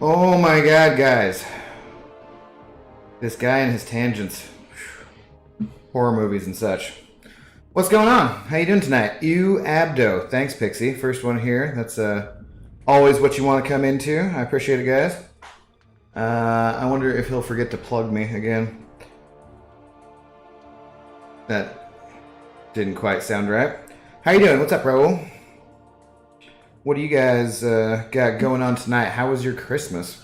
Oh my god, guys. This guy and his tangents. Horror movies and such. What's going on? How you doing tonight? You Abdo. Thanks, Pixie. First one here. That's always what you want to come into. I appreciate it, guys. I wonder if he'll forget to plug me again. That didn't quite sound right. How you doing? What's up, Raul? What do you guys got going on tonight? How was your Christmas?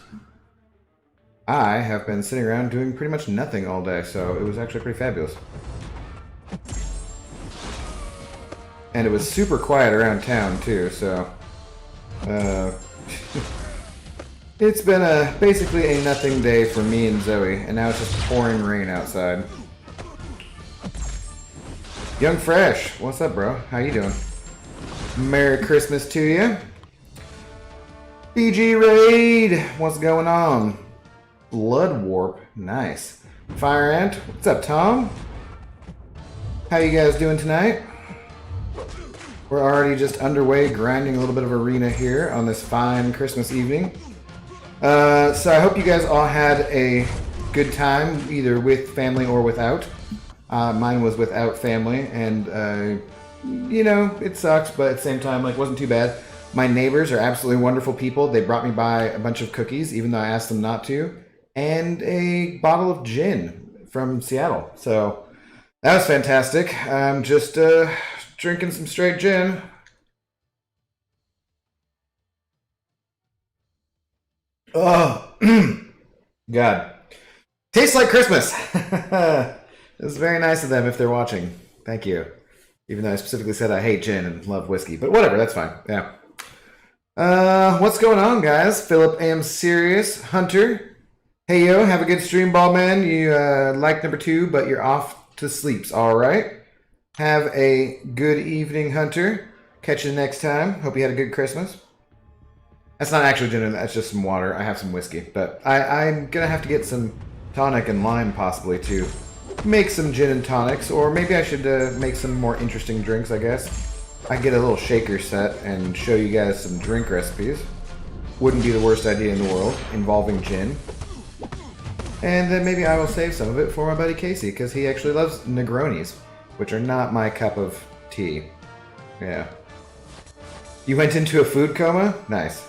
I have been sitting around doing pretty much nothing all day, so it was actually pretty fabulous. And it was super quiet around town, too, so... it's been basically a nothing day for me and Zoe, and now it's just pouring rain outside. Young Fresh, what's up, bro? How you doing? Merry Christmas to you. BG Raid, what's going on? Blood Warp, nice. Fire Ant, what's up, Tom? How you guys doing tonight? We're already just underway, grinding a little bit of arena here on this fine Christmas evening. So I hope you guys all had a good time, either with family or without. Mine was without family, and you know, it sucks, but at the same time, like, wasn't too bad. My neighbors are absolutely wonderful people. They brought me by a bunch of cookies, even though I asked them not to, and a bottle of gin from Seattle. So that was fantastic. I'm just drinking some straight gin. Oh, God. Tastes like Christmas. It's very nice of them if they're watching. Thank you. Even though I specifically said I hate gin and love whiskey. But whatever, that's fine. Yeah. What's going on, guys? Philip am serious. Hunter. Hey, yo, have a good stream, ball man. You like number 2, but you're off to sleeps. All right. Have a good evening, Hunter. Catch you next time. Hope you had a good Christmas. That's not actually gin, that's just some water. I have some whiskey. But I'm going to have to get some tonic and lime, possibly, to make some gin and tonics, or maybe I should make some more interesting drinks, I guess. I get a little shaker set and show you guys some drink recipes. Wouldn't be the worst idea in the world, involving gin. And then maybe I will save some of it for my buddy Casey, because he actually loves Negronis, which are not my cup of tea. Yeah. You went into a food coma? Nice.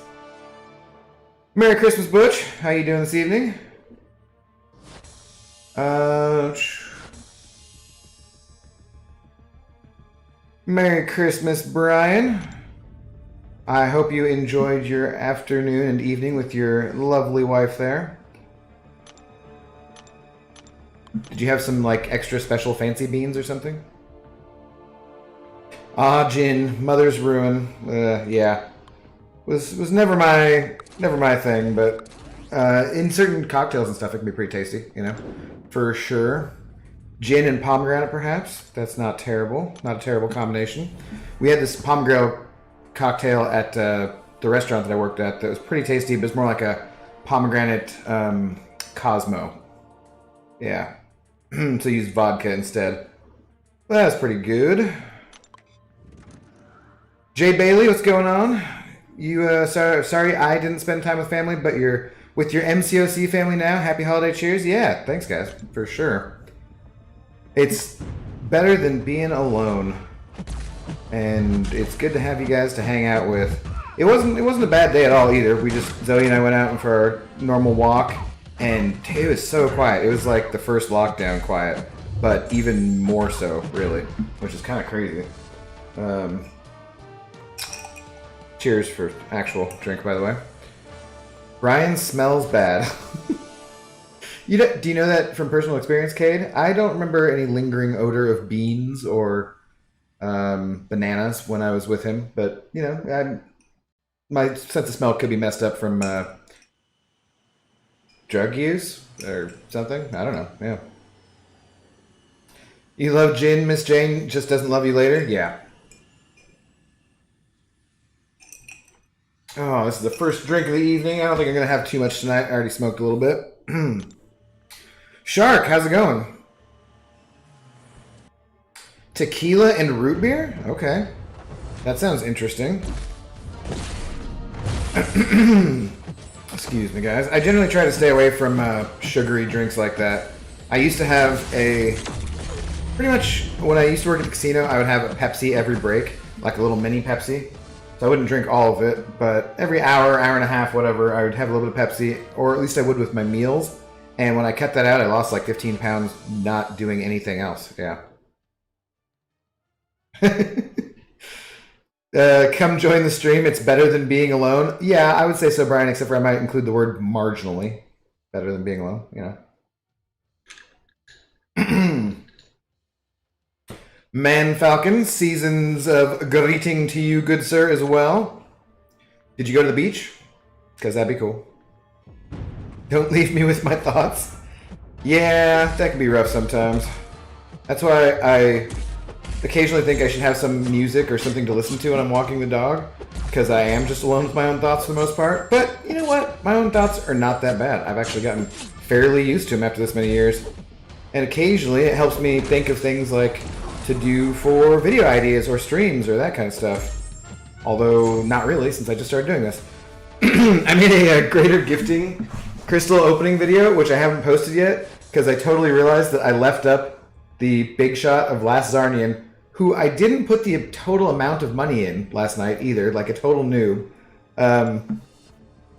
Merry Christmas, Butch. How you doing this evening? Merry Christmas, Brian. I hope you enjoyed your afternoon and evening with your lovely wife there. Did you have some, like, extra special fancy beans or something? Ah, gin, mother's ruin. Yeah, was never my thing, but in certain cocktails and stuff, it can be pretty tasty, you know, for sure. Gin and pomegranate, perhaps. That's not terrible. Not a terrible combination. We had this pomegranate cocktail at the restaurant that I worked at that was pretty tasty, but it's more like a pomegranate Cosmo. Yeah. So use vodka instead. Well, that's pretty good. Jay Bailey, what's going on? You sorry I didn't spend time with family, but you're with your MCOC family now. Happy holiday cheers. Yeah, thanks guys, for sure. It's better than being alone, and it's good to have you guys to hang out with. It wasn't a bad day at all either. Zoe and I went out for our normal walk, and it was so quiet. It was like the first lockdown quiet, but even more so, really, which is kind of crazy. Cheers for actual drink, by the way. Brian smells bad. Do you know that from personal experience, Cade? I don't remember any lingering odor of beans or bananas when I was with him, but, you know, my sense of smell could be messed up from drug use or something. I don't know. Yeah. You love gin, Miss Jane just doesn't love you later? Yeah. Oh, this is the first drink of the evening. I don't think I'm going to have too much tonight. I already smoked a little bit. Shark, how's it going? Tequila and root beer? Okay. That sounds interesting. Excuse me, guys. I generally try to stay away from sugary drinks like that. I used to have pretty much, when I used to work at the casino, I would have a Pepsi every break, like a little mini Pepsi. So I wouldn't drink all of it, but every hour, hour and a half, whatever, I would have a little bit of Pepsi, or at least I would with my meals. And when I cut that out, I lost like 15 pounds not doing anything else. Yeah. Come join the stream. It's better than being alone. Yeah, I would say so, Brian, except for I might include the word marginally. Better than being alone, you know. Man Falcon, seasons of greeting to you, good sir, as well. Did you go to the beach? Because that'd be cool. Don't leave me with my thoughts. Yeah, that can be rough sometimes. That's why I occasionally think I should have some music or something to listen to when I'm walking the dog, because I am just alone with my own thoughts for the most part. But you know what? My own thoughts are not that bad. I've actually gotten fairly used to them after this many years. And occasionally it helps me think of things like to do for video ideas or streams or that kind of stuff. Although not really, since I just started doing this. I made a greater gifting crystal opening video, which I haven't posted yet, because I totally realized that I left up the big shot of Last Zarnian, who I didn't put the total amount of money in last night either, like a total noob.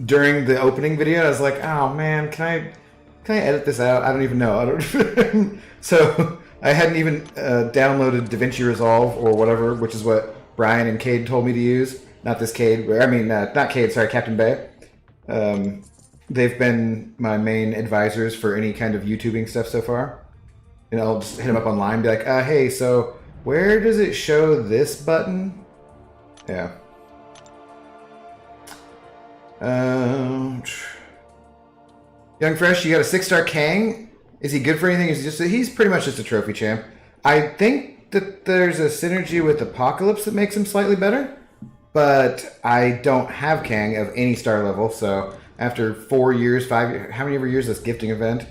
During the opening video, I was like, oh man, can I edit this out? I don't even know. So I hadn't even downloaded DaVinci Resolve or whatever, which is what Brian and Cade told me to use. Not this Cade, I mean, not Cade, sorry, Captain Bay. They've been my main advisors for any kind of YouTubing stuff so far. And I'll just hit them up online and be like, hey, so where does it show this button? Yeah. Young Fresh, you got a 6-star Kang. Is he good for anything? He's pretty much just a trophy champ. I think that there's a synergy with Apocalypse that makes him slightly better, but I don't have Kang of any star level, so after 4 years, 5 years, how many ever years this gifting event?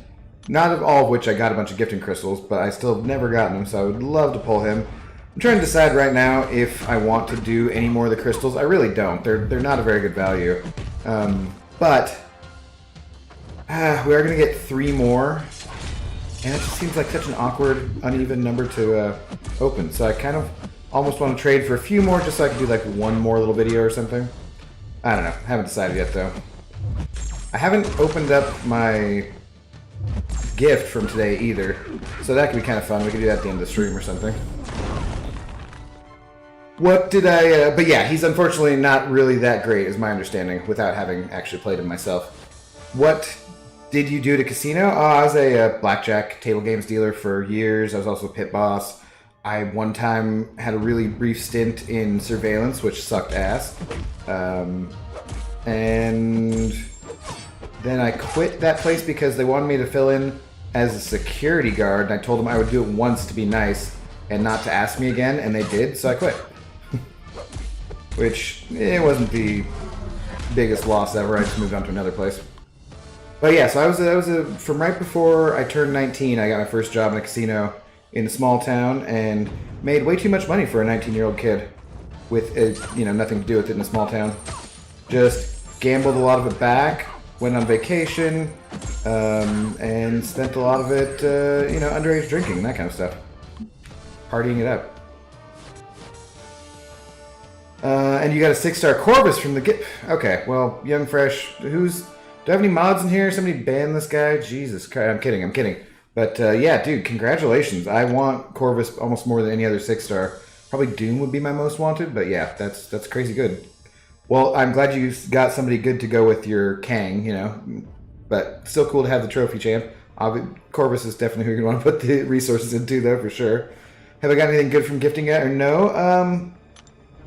Not of all of which I got a bunch of gifting crystals, but I still have never gotten them, so I would love to pull him. I'm trying to decide right now if I want to do any more of the crystals. I really don't. They're not a very good value. But we are going to get 3 more, and it just seems like such an awkward, uneven number to open. So I kind of almost want to trade for a few more just so I can do like one more little video or something. I don't know. Haven't decided yet, though. I haven't opened up my gift from today either, so that could be kind of fun. We could do that at the end of the stream or something. What did I... but yeah, he's unfortunately not really that great, is my understanding, without having actually played him myself. What did you do at a casino? Oh, I was a blackjack table games dealer for years. I was also a pit boss. I one time had a really brief stint in surveillance, which sucked ass. And then I quit that place because they wanted me to fill in as a security guard, and I told them I would do it once to be nice and not to ask me again, and they did, so I quit. Which, it wasn't the biggest loss ever. I just moved on to another place. But yeah, so I was from right before I turned 19, I got my first job in a casino in a small town and made way too much money for a 19-year-old kid with nothing to do with it in a small town. Just gambled a lot of it back, went on vacation, and spent a lot of it, underage drinking and that kind of stuff. Partying it up. And you got a 6-star Corvus from the gift. Okay, well, Young Fresh, do I have any mods in here? Somebody ban this guy? Jesus Christ, I'm kidding. But yeah, dude, congratulations. I want Corvus almost more than any other 6-star. Probably Doom would be my most wanted, but yeah, that's crazy good. Well, I'm glad you got somebody good to go with your Kang, but still cool to have the trophy champ. Corvus is definitely who you're going to want to put the resources into, though, for sure. Have I got anything good from gifting yet, or no?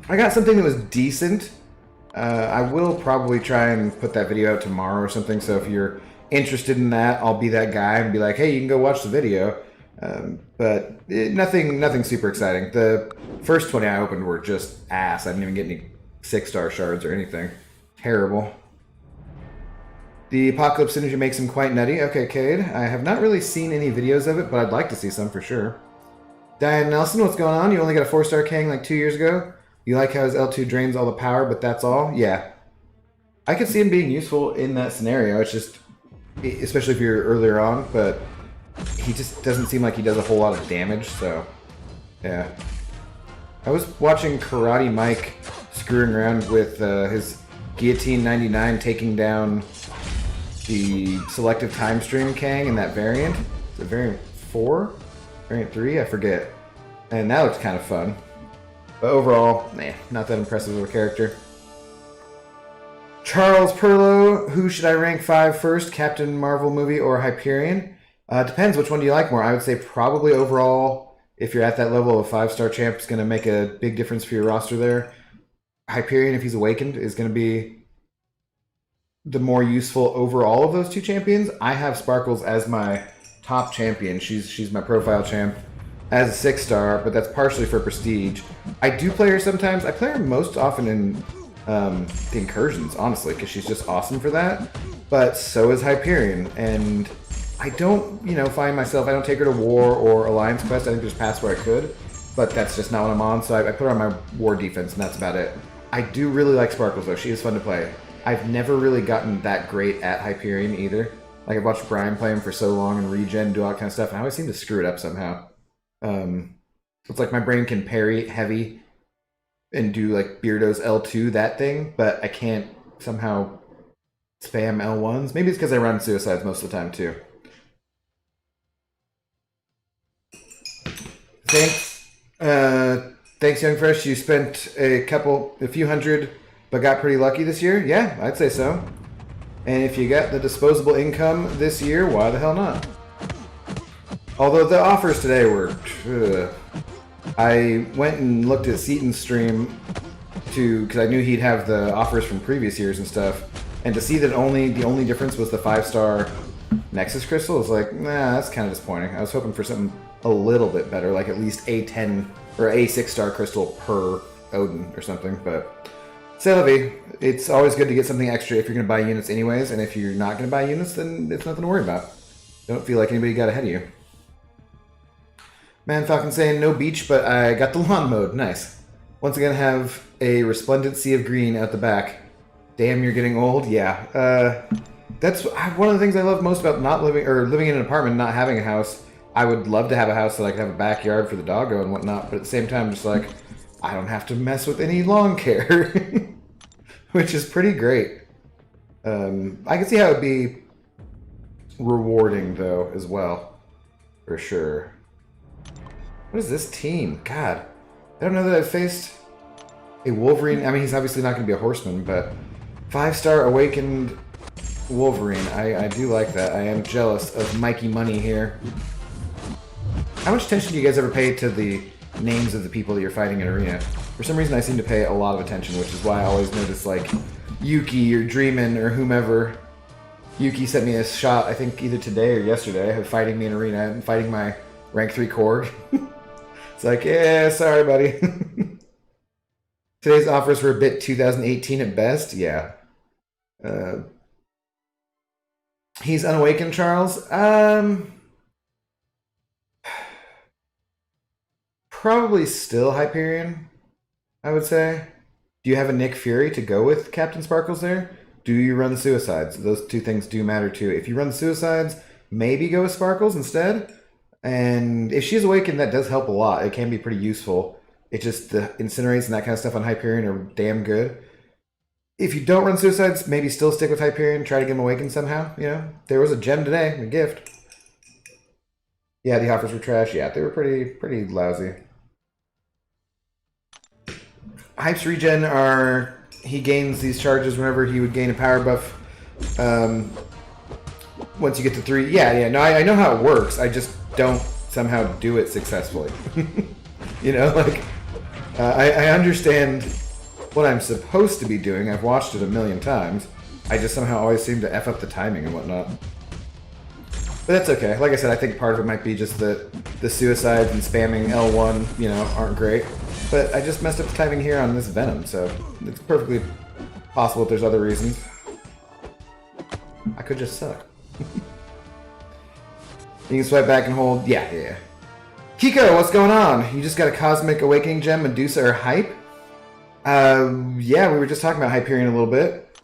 I got something that was decent. I will probably try and put that video out tomorrow or something, so if you're interested in that, I'll be that guy and be like, hey, you can go watch the video. But nothing super exciting. The first 20 I opened were just ass. I didn't even get any 6-star shards or anything. Terrible. The Apocalypse Synergy makes him quite nutty. Okay, Cade. I have not really seen any videos of it, but I'd like to see some for sure. Diane Nelson, what's going on? You only got a 4-star Kang like 2 years ago? You like how his L2 drains all the power, but that's all? Yeah. I could see him being useful in that scenario. It's just, especially if you're earlier on, but he just doesn't seem like he does a whole lot of damage, so yeah. I was watching Karate Mike screwing around with his Guillotine 99 taking down the selective time stream Kang in that variant. Is it variant 4? Variant 3? I forget. And that looks kind of fun. But overall, not that impressive of a character. Charles Perlow, who should I rank 5 first? Captain Marvel movie or Hyperion? Depends, which one do you like more? I would say probably overall, if you're at that level, a 5-star champ is going to make a big difference for your roster there. Hyperion, if he's awakened, is going to be the more useful overall of those two champions. I have Sparkles as my top champion. She's my profile champ as a 6-star, but that's partially for prestige. I do play her sometimes. I play her most often in the incursions, honestly, because she's just awesome for that. But so is Hyperion, and I don't, find myself, I don't take her to war or alliance quest. I think there's paths where I could, but that's just not what I'm on, so I put her on my war defense, and that's about it. I do really like Sparkles, though. She is fun to play. I've never really gotten that great at Hyperion, either. Like, I've watched Brian play him for so long and regen, do all that kind of stuff, and I always seem to screw it up somehow. It's like my brain can parry heavy and do, like, Beardo's L2, that thing, but I can't somehow spam L1s. Maybe it's because I run suicides most of the time, too. Thanks. Thanks, Young Fresh. You spent a few hundred, but got pretty lucky this year? Yeah, I'd say so. And if you got the disposable income this year, why the hell not? Although the offers today were... I went and looked at Seaton's stream because I knew he'd have the offers from previous years and stuff. And to see that the only difference was the 5-star Nexus Crystal is like, nah, that's kind of disappointing. I was hoping for something a little bit better, like at least a 10 or a 6-star crystal per Odin or something, but c'est la vie. It's always good to get something extra if you're going to buy units anyways, and if you're not going to buy units, then it's nothing to worry about. Don't feel like anybody got ahead of you. Man Falcon saying, no beach, but I got the lawn mode. Nice. Once again, have a resplendent sea of green out the back. Damn, you're getting old? Yeah. That's one of the things I love most about living in an apartment, not having a house. I would love to have a house that I could have a backyard for the doggo and whatnot, but at the same time, just like, I don't have to mess with any lawn care, which is pretty great. I can see how it would be rewarding, though, as well, for sure. What is this team? God, I don't know that I've faced a Wolverine. I mean, he's obviously not going to be a horseman, but 5-star awakened Wolverine. I do like that. I am jealous of Mikey Money here. How much attention do you guys ever pay to the names of the people that you're fighting in Arena? For some reason, I seem to pay a lot of attention, which is why I always notice, like, Yuki or Dreamin' or whomever. Yuki sent me a shot, I think, either today or yesterday, of fighting me in Arena and fighting my rank 3 Korg. It's like, yeah, sorry, buddy. Today's offers were a bit 2018 at best. Yeah. He's unawakened, Charles. Probably still Hyperion, I would say. Do you have a Nick Fury to go with Captain Sparkles there? Do you run Suicides? Those two things do matter too. If you run Suicides, maybe go with Sparkles instead. And if she's awakened, that does help a lot. It can be pretty useful. It just, the Incinerates and that kind of stuff on Hyperion are damn good. If you don't run Suicides, maybe still stick with Hyperion. Try to get him awakened somehow. There was a gem today, a gift. Yeah, the offers were trash. Yeah, they were pretty lousy. Hype's regen he gains these charges whenever he would gain a power buff. Once you get to 3, no, I know how it works. I just don't somehow do it successfully. I understand what I'm supposed to be doing. I've watched it a million times. I just somehow always seem to F up the timing and whatnot. But that's okay. Like I said, I think part of it might be just the suicides and spamming L1, aren't great. But I just messed up the timing here on this Venom, so it's perfectly possible if there's other reasons. I could just suck. You can swipe back and hold. Yeah. Kiko, what's going on? You just got a Cosmic Awakening Gem, Medusa, or Hype? Yeah, we were just talking about Hyperion a little bit.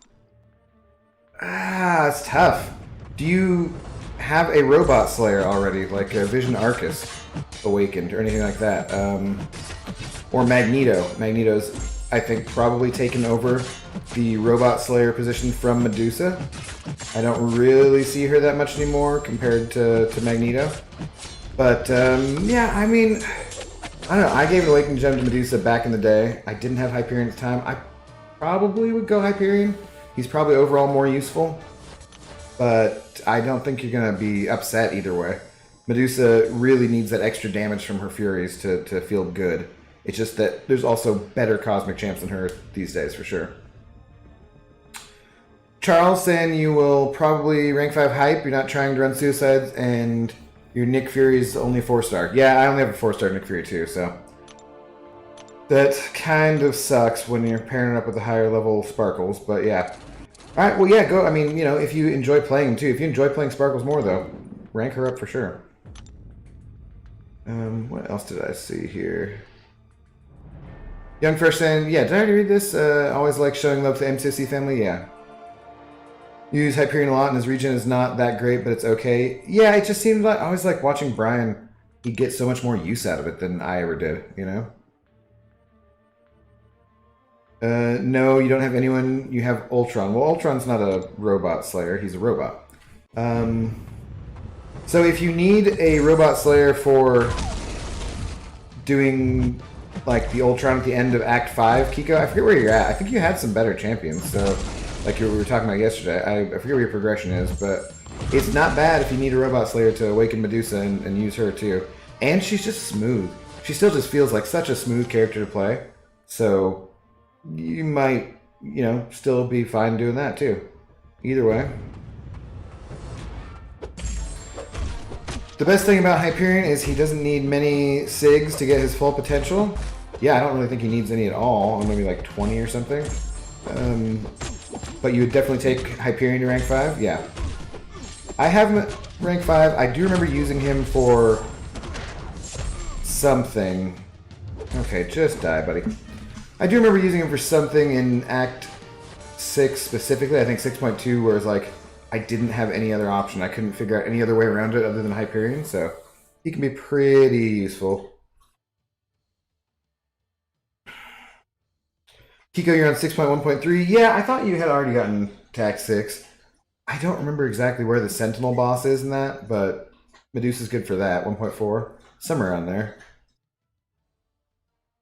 it's tough. Do you have a robot slayer already, like a Vision Arcus awakened or anything like that? Or Magneto. Magneto's, I think, probably taken over the robot slayer position from Medusa. I don't really see her that much anymore compared to Magneto. But, yeah, I mean, I don't know. I gave an Awakened Gem to Medusa back in the day. I didn't have Hyperion at the time. I probably would go Hyperion. He's probably overall more useful. But I don't think you're going to be upset either way. Medusa really needs that extra damage from her Furies to feel good. It's just that there's also better Cosmic Champs than her these days, for sure. Charles saying you will probably rank 5 hype, you're not trying to run suicides, and your Nick Fury is only 4-star. Yeah, I only have a 4-star Nick Fury too, so that kind of sucks when you're pairing it up with the higher level Sparkles, but yeah. Alright, well yeah, go. I mean, you know, if you enjoy playing them too. If you enjoy playing Sparkles more though, rank her up for sure. What else did I see here? Young Fresh saying, yeah, did I already read this? Always like showing love to the MCC family, yeah. Use Hyperion a lot, and his regen is not that great, but it's okay. Yeah, it just seemed like I always like watching Brian. He gets so much more use out of it than I ever did, you know? No, you don't have anyone. You have Ultron. Well, Ultron's not a robot slayer. He's a robot. So if you need a robot slayer for doing like the Ultron at the end of Act 5, Kiko, I forget where you're at. I think you had some better champions, so like we were talking about yesterday. I forget where your progression is, but it's not bad if you need a robot slayer to awaken Medusa and use her too. And she's just smooth. She still just feels like such a smooth character to play. So you might, you know, still be fine doing that too. Either way. The best thing about Hyperion is he doesn't need many SIGs to get his full potential. Yeah, I don't really think he needs any at all. Maybe like 20 or something. But you would definitely take Hyperion to rank 5? Yeah. I have him at rank 5. I do remember using him for something. Okay, just die, buddy. I do remember using him for something in Act 6 specifically. I think 6.2, where it's like, I didn't have any other option. I couldn't figure out any other way around it other than Hyperion, so he can be pretty useful. Kiko, you're on 6.1.3. Yeah, I thought you had already gotten to Act 6. I don't remember exactly where the Sentinel boss is in that, but Medusa's good for that. 1.4. Somewhere around there.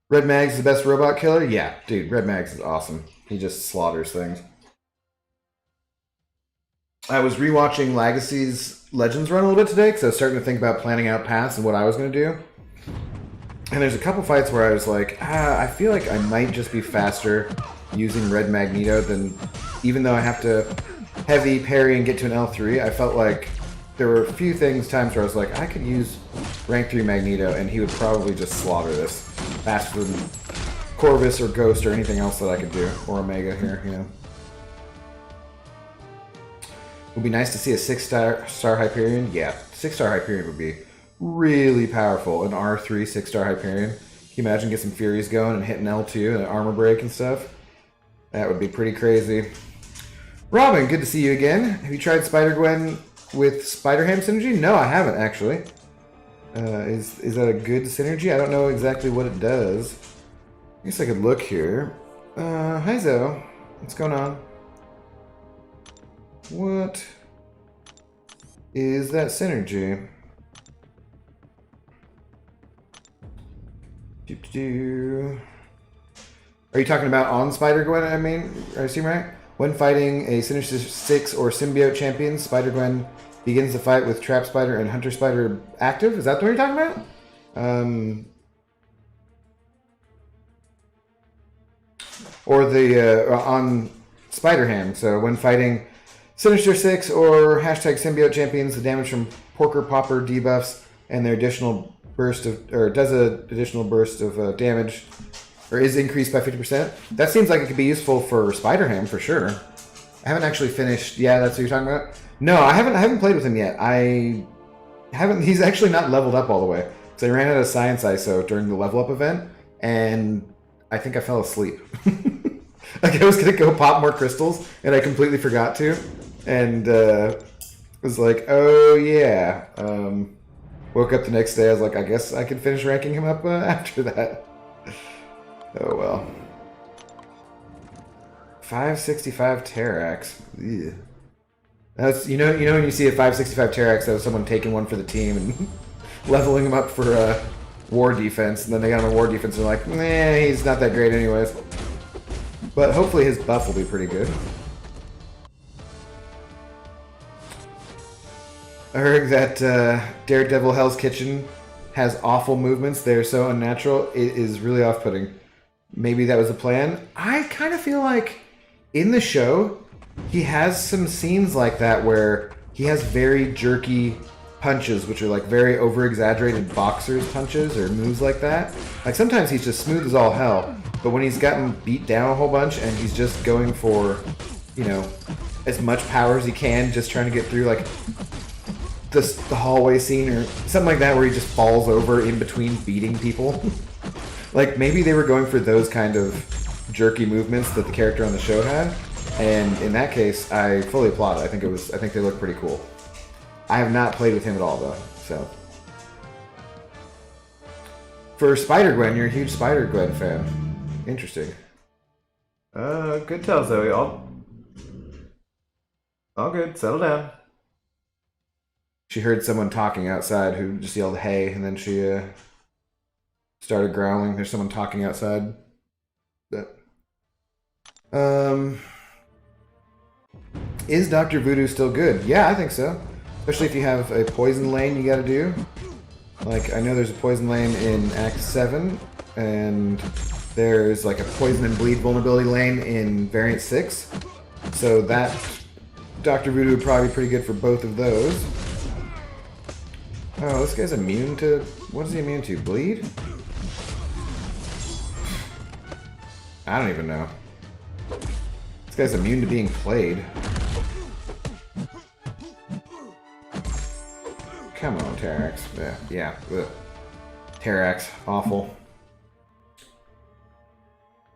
Red Mags is the best robot killer? Yeah, dude, Red Mags is awesome. He just slaughters things. I was rewatching Legacy's Legends run a little bit today because I was starting to think about planning out paths and what I was going to do. And there's a couple fights where I was like, I feel like I might just be faster using Red Magneto than, even though I have to heavy parry and get to an L3, I felt like there were a few times where I was like, I could use rank 3 Magneto and he would probably just slaughter this faster than Corvus or Ghost or anything else that I could do, or Omega here, you know. Would be nice to see a 6-star Hyperion. Yeah, 6-star Hyperion would be really powerful. An R3 6-star Hyperion. Can you imagine get some Furies going and hitting L2 and an armor break and stuff? That would be pretty crazy. Robin, good to see you again. Have you tried Spider-Gwen with Spider-Ham synergy? No, I haven't actually. Is that a good synergy? I don't know exactly what it does. I guess I could look here. Hi Zoe. What's going on? What is that synergy? Are you talking about on Spider-Gwen, I mean? I assume, right? When fighting a Sinister 6 or Symbiote champion, Spider-Gwen begins the fight with Trap Spider and Hunter Spider active? Is that what you're talking about? Or the, on Spider-Ham, so when fighting Sinister 6 or hashtag Symbiote champions, the damage from Porker Popper debuffs and their additional burst of, or does an additional burst of damage, or is increased by 50%. That seems like it could be useful for Spider-Ham for sure. I haven't actually finished. Yeah, that's what you're talking about. No, I haven't played with him yet. I haven't. He's actually not leveled up all the way. So I ran out of Science ISO during the level up event, and I think I fell asleep. Like I was gonna go pop more crystals, and I completely forgot to. and was like, oh yeah. Woke up the next day, I was like, I guess I could finish ranking him up after that. Oh well. 565 Terrax. Ew. That's you know when you see a 565 Terrax, that was someone taking one for the team and leveling him up for war defense, and then they got him a war defense and they're like, nah, he's not that great anyways. But hopefully his buff will be pretty good. I heard that Daredevil Hell's Kitchen has awful movements. They're so unnatural. It is really off-putting. Maybe that was the plan. I kind of feel like in the show, he has some scenes like that where he has very jerky punches, which are like very over-exaggerated boxers punches or moves like that. Like sometimes he's just smooth as all hell, but when he's gotten beat down a whole bunch and he's just going for, you know, as much power as he can, just trying to get through like the hallway scene or something like that where he just falls over in between beating people. Like maybe they were going for those kind of jerky movements that the character on the show had, and in that case I fully applaud it. I think they look pretty cool. I have not played with him at all though, so. For Spider-Gwen, you're a huge Spider-Gwen fan. Interesting. Good tell, Zoe. All good. Settle down. She heard someone talking outside who just yelled "hey," and then she started growling. There's someone talking outside. But, is Dr. Voodoo still good? Yeah, I think so. Especially if you have a poison lane you gotta do. Like, I know there's a poison lane in Act 7, and there's like a poison and bleed vulnerability lane in Variant 6. So that Dr. Voodoo would probably be pretty good for both of those. Oh, this guy's immune to... What is he immune to? Bleed? I don't even know. This guy's immune to being played. Come on, Terrax. Yeah. Ugh. Terrax. Awful.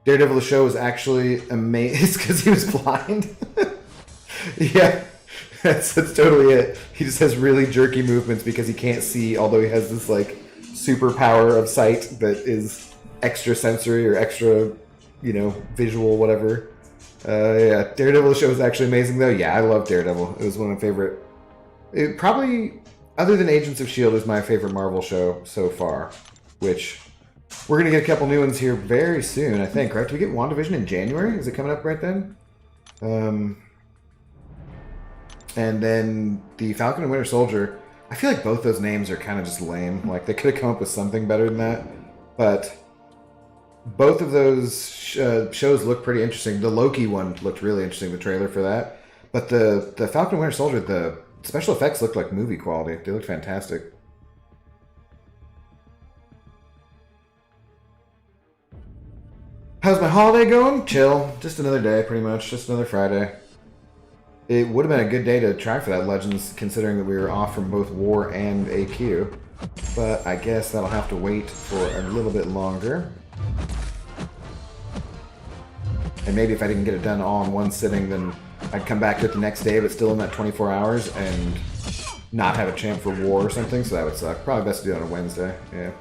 Daredevil the show was actually amazing. It's because he was blind. Yeah. That's totally it. He just has really jerky movements because he can't see, although he has this, like, superpower of sight that is extra sensory or extra, you know, visual, whatever. Yeah, Daredevil the show was actually amazing, though. Yeah, I love Daredevil. It was one of my favorite... It probably, other than Agents of S.H.I.E.L.D., is my favorite Marvel show so far, which we're going to get a couple new ones here very soon, I think, right? Do we get WandaVision in January? Is it coming up right then? And then the Falcon and Winter Soldier, I feel like both those names are kind of just lame. Like, they could have come up with something better than that. But both of those shows look pretty interesting. The Loki one looked really interesting, the trailer for that. But the Falcon and Winter Soldier, the special effects looked like movie quality. They looked fantastic. How's my holiday going? Chill. Just another day, pretty much. Just another Friday. It would have been a good day to try for that Legends, considering that we were off from both War and AQ. But I guess that'll have to wait for a little bit longer. And maybe if I didn't get it done all in one sitting, then I'd come back to it the next day, but still in that 24 hours, and not have a champ for War or something, so that would suck. Probably best to do it on a Wednesday, yeah.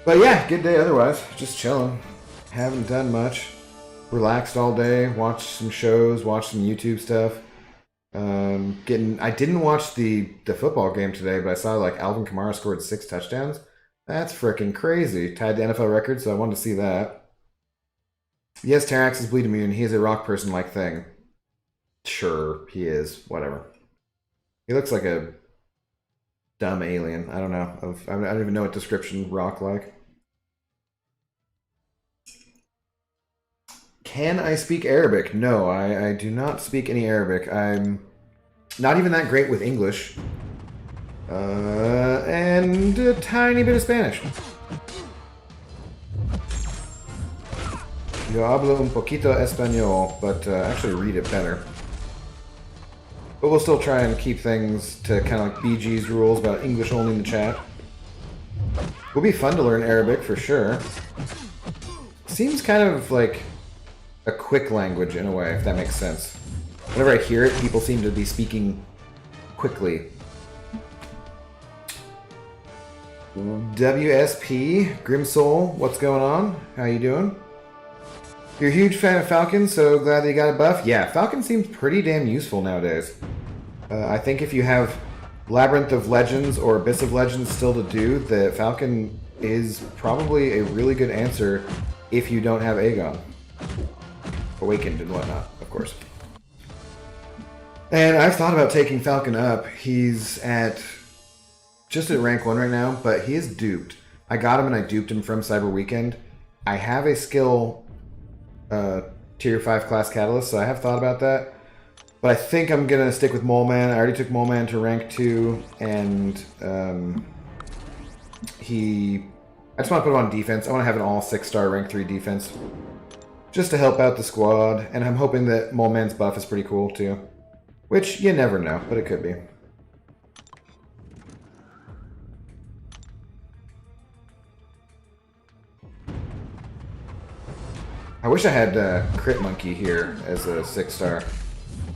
But yeah, good day otherwise. Just chilling. Haven't done much. Relaxed all day, watched some shows, watched some YouTube stuff. I didn't watch the football game today, but I saw like Alvin Kamara scored 6 touchdowns. That's freaking crazy. Tied to NFL record, so I wanted to see that. Yes, Terrax is bleed immune. He is a rock person-like thing. Sure, he is. Whatever. He looks like a dumb alien. I don't know. I don't even know what description rock like. Can I speak Arabic? No, I do not speak any Arabic. I'm not even that great with English. And a tiny bit of Spanish. Yo hablo un poquito español, but actually read it better. But we'll still try and keep things to kind of like BG's rules about English only in the chat. It will be fun to learn Arabic for sure. Seems kind of like a quick language in a way, if that makes sense. Whenever I hear it, people seem to be speaking quickly. WSP, Grimsoul, what's going on? How you doing? You're a huge fan of Falcon, so glad that you got a buff. Yeah, Falcon seems pretty damn useful nowadays. I think if you have Labyrinth of Legends or Abyss of Legends still to do, the Falcon is probably a really good answer if you don't have Aegon. Awakened and whatnot, of course. And I've thought about taking Falcon up. He's just at rank 1 right now, but he is duped. I got him and I duped him from Cyber Weekend. I have a skill tier 5 class catalyst, so I have thought about that. But I think I'm going to stick with Mole Man. I already took Mole Man to rank 2, and I just want to put him on defense. I want to have an all 6-star rank 3 defense just to help out the squad, and I'm hoping that Mole Man's buff is pretty cool too. Which, you never know, but it could be. I wish I had Crit Monkey here as a 6-star.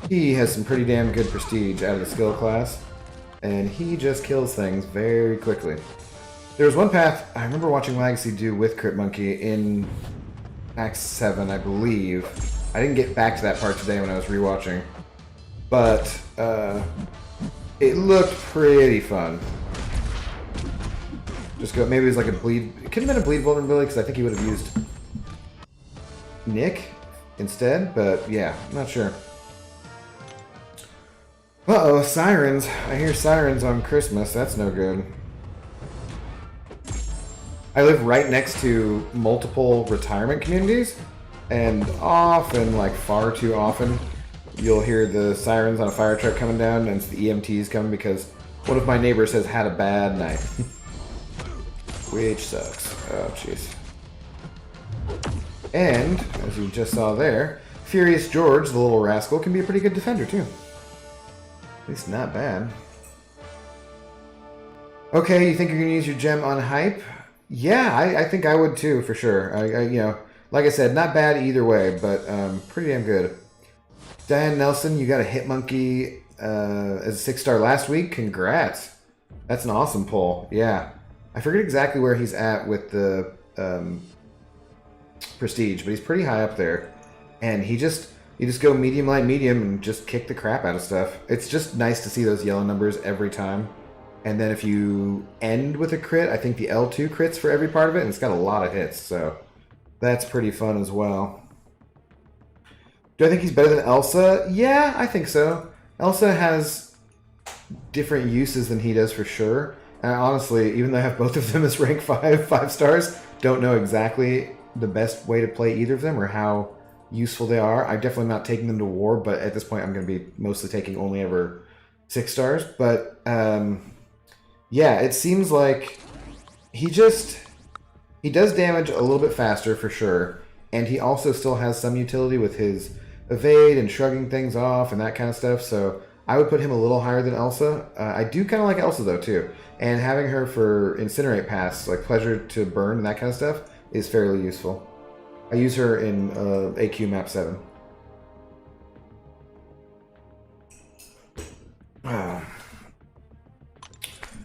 He has some pretty damn good prestige out of the skill class, and he just kills things very quickly. There was one path I remember watching Legacy do with Crit Monkey in Act 7, I believe. I didn't get back to that part today when I was rewatching. But it looked pretty fun. Just go. Maybe it was like a bleed. It could have been a bleed vulnerability because I think he would have used Nick instead. But yeah, I'm not sure. Uh-oh, sirens. I hear sirens on Christmas. That's no good. I live right next to multiple retirement communities, and often, like far too often, you'll hear the sirens on a fire truck coming down, and it's the EMTs coming because one of my neighbors has had a bad night. Which sucks. Oh, jeez. And, as you just saw there, Furious George, the little rascal, can be a pretty good defender, too. At least not bad. Okay, you think you're going to use your gem on hype? Yeah, I think I would, too, for sure. You know, like I said, not bad either way, but pretty damn good. Diane Nelson, you got a Hit Monkey as a 6-star last week. Congrats. That's an awesome pull. Yeah. I forget exactly where he's at with the prestige, but he's pretty high up there. And you just go medium, light, medium, and just kick the crap out of stuff. It's just nice to see those yellow numbers every time. And then if you end with a crit, I think the L2 crits for every part of it, and it's got a lot of hits, so that's pretty fun as well. Do I think he's better than Elsa? Yeah, I think so. Elsa has different uses than he does for sure. And honestly, even though I have both of them as rank 5 stars, don't know exactly the best way to play either of them or how useful they are. I'm definitely not taking them to war, but at this point I'm going to be mostly taking only ever 6 stars. But yeah, it seems like he does damage a little bit faster for sure. And he also still has some utility with his evade and shrugging things off and that kind of stuff, so I would put him a little higher than Elsa. I do kind of like Elsa though too, and having her for Incinerate Pass, like Pleasure to Burn and that kind of stuff, is fairly useful. I use her in AQ Map 7.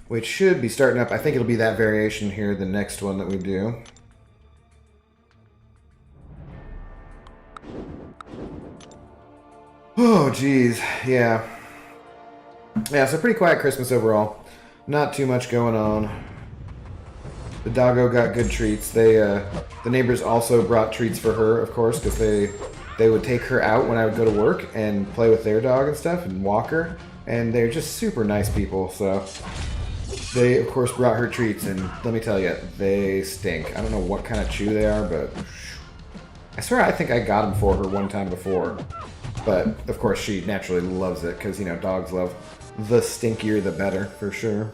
Which should be starting up. I think it'll be that variation here, the next one that we do. Oh, geez. Yeah. Yeah, so pretty quiet Christmas overall. Not too much going on. The doggo got good treats. The neighbors also brought treats for her, of course, because they would take her out when I would go to work and play with their dog and stuff and walk her. And they're just super nice people, so they, of course, brought her treats, and let me tell you, they stink. I don't know what kind of chew they are, but I swear I think I got them for her one time before. But, of course, she naturally loves it, because, you know, dogs love the stinkier the better, for sure.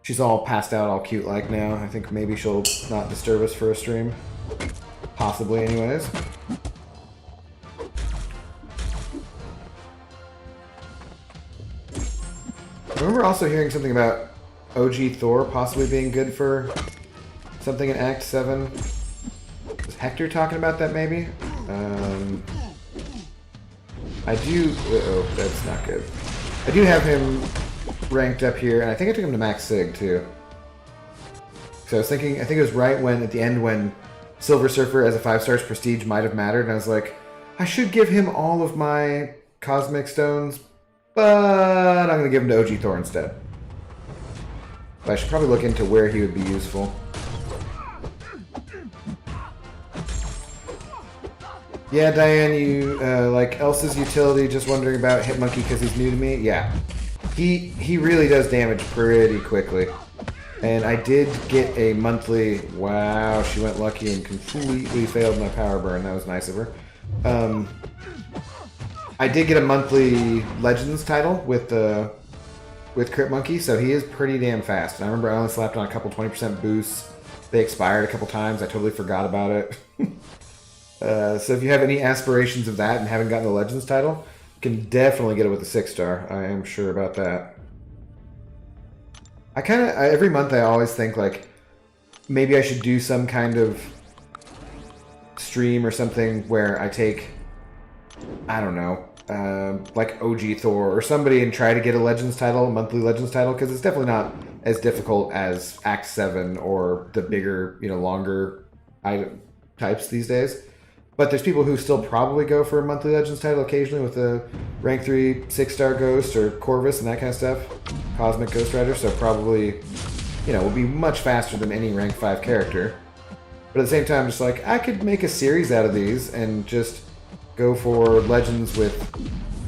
She's all passed out, all cute-like now. I think maybe she'll not disturb us for a stream. Possibly, anyways. I remember also hearing something about OG Thor possibly being good for something in Act 7. Was Hector talking about that, maybe? I do... Uh-oh, that's not good. I do have him ranked up here, and I think I took him to max sig, too. So I was thinking, I think it was right when, at the end, when Silver Surfer as a 5-star's prestige might have mattered, and I was like, I should give him all of my Cosmic Stones, but I'm going to give him to OG Thor instead. But I should probably look into where he would be useful. Yeah, Diane, you like Elsa's utility, just wondering about Hitmonkey because he's new to me? Yeah. He really does damage pretty quickly. And I did get a monthly... Wow, she went lucky and completely failed my power burn. That was nice of her. I did get a monthly Legends title with Crit Monkey, so he is pretty damn fast. And I remember I only slapped on a couple 20% boosts. They expired a couple times. I totally forgot about it. So if you have any aspirations of that and haven't gotten the Legends title, you can definitely get it with a 6-star. I am sure about that. Every month I always think, like, maybe I should do some kind of stream or something where I take, I don't know, like OG Thor or somebody and try to get a Legends title, a monthly Legends title, because it's definitely not as difficult as Act 7 or the bigger, longer item types these days. But there's people who still probably go for a monthly Legends title occasionally with a rank 3 6-star Ghost or Corvus and that kind of stuff. Cosmic Ghost Rider, so probably, will be much faster than any rank 5 character. But at the same time, just like, I could make a series out of these and just go for Legends with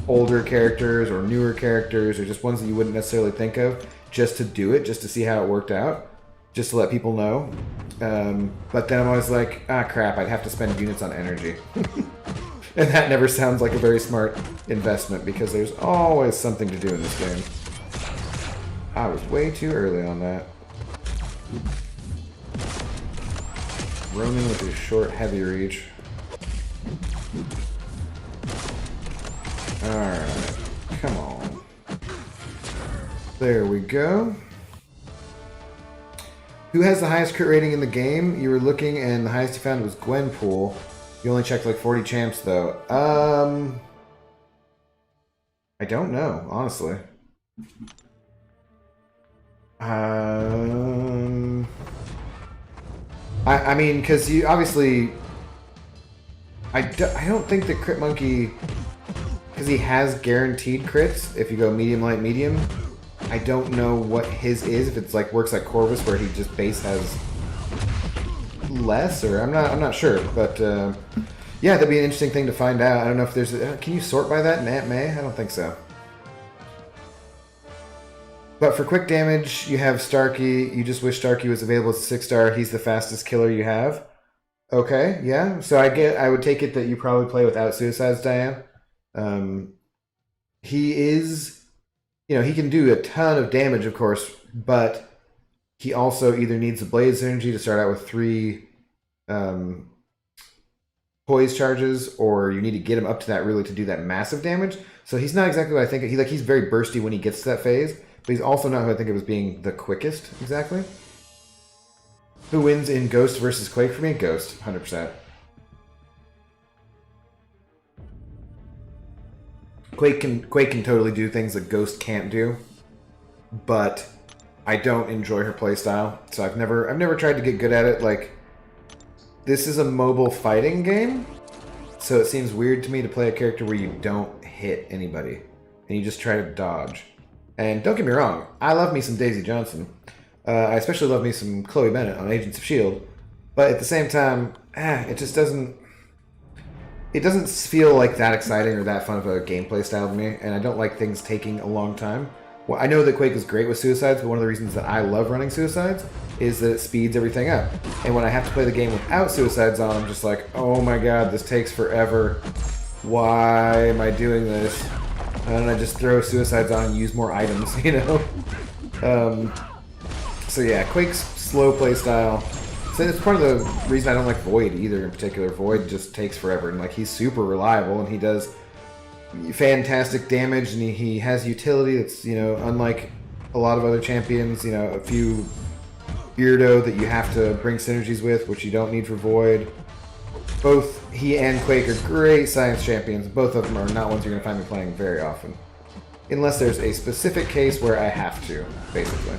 older characters or newer characters or just ones that you wouldn't necessarily think of, just to do it, just to see how it worked out. Just to let people know. But then I'm always like, crap, I'd have to spend units on energy. And that never sounds like a very smart investment because there's always something to do in this game. I was way too early on that. Ronan with his short, heavy reach. Alright, come on. There we go. Who has the highest crit rating in the game? You were looking and the highest you found was Gwenpool. You only checked like 40 champs though. I don't know, honestly. I mean, because you obviously... I don't think the Crit Monkey... Because he has guaranteed crits if you go medium, light, medium. I don't know what his is, if it's like works like Corvus where he just base has less, or I'm not sure, but yeah, that'd be an interesting thing to find out. I don't know if there's can you sort by that in Aunt May? I don't think so. But for quick damage, you have Starkey. You just wish Starkey was available as a 6-star. He's the fastest killer you have. Okay, yeah. So I would take it that you probably play without Suicides, Diane. He is... he can do a ton of damage, of course, but he also either needs a Blaze Energy to start out with 3 Poise charges, or you need to get him up to that really to do that massive damage. So he's not exactly what I think. He's very bursty when he gets to that phase, but he's also not who I think of as being the quickest, exactly. Who wins in Ghost versus Quake for me? Ghost, 100%. Quake can totally do things that Ghost can't do, but I don't enjoy her playstyle, so I've never tried to get good at it. Like, this is a mobile fighting game, so it seems weird to me to play a character where you don't hit anybody and you just try to dodge. And don't get me wrong, I love me some Daisy Johnson. I especially love me some Chloe Bennett on Agents of S.H.I.E.L.D., but at the same time, it just doesn't... It doesn't feel like that exciting or that fun of a gameplay style to me, and I don't like things taking a long time. Well, I know that Quake is great with Suicides, but one of the reasons that I love running Suicides is that it speeds everything up. And when I have to play the game without Suicides on, I'm just like, oh my god, this takes forever. Why am I doing this? And then I just throw Suicides on and use more items, So yeah, Quake's slow play style. So it's part of the reason I don't like Void either in particular. Void just takes forever, and like he's super reliable and he does fantastic damage, and he has utility that's, unlike a lot of other champions, a few Beardo that you have to bring synergies with, which you don't need for Void. Both he and Quake are great science champions. Both of them are not ones you're going to find me playing very often. Unless there's a specific case where I have to, basically.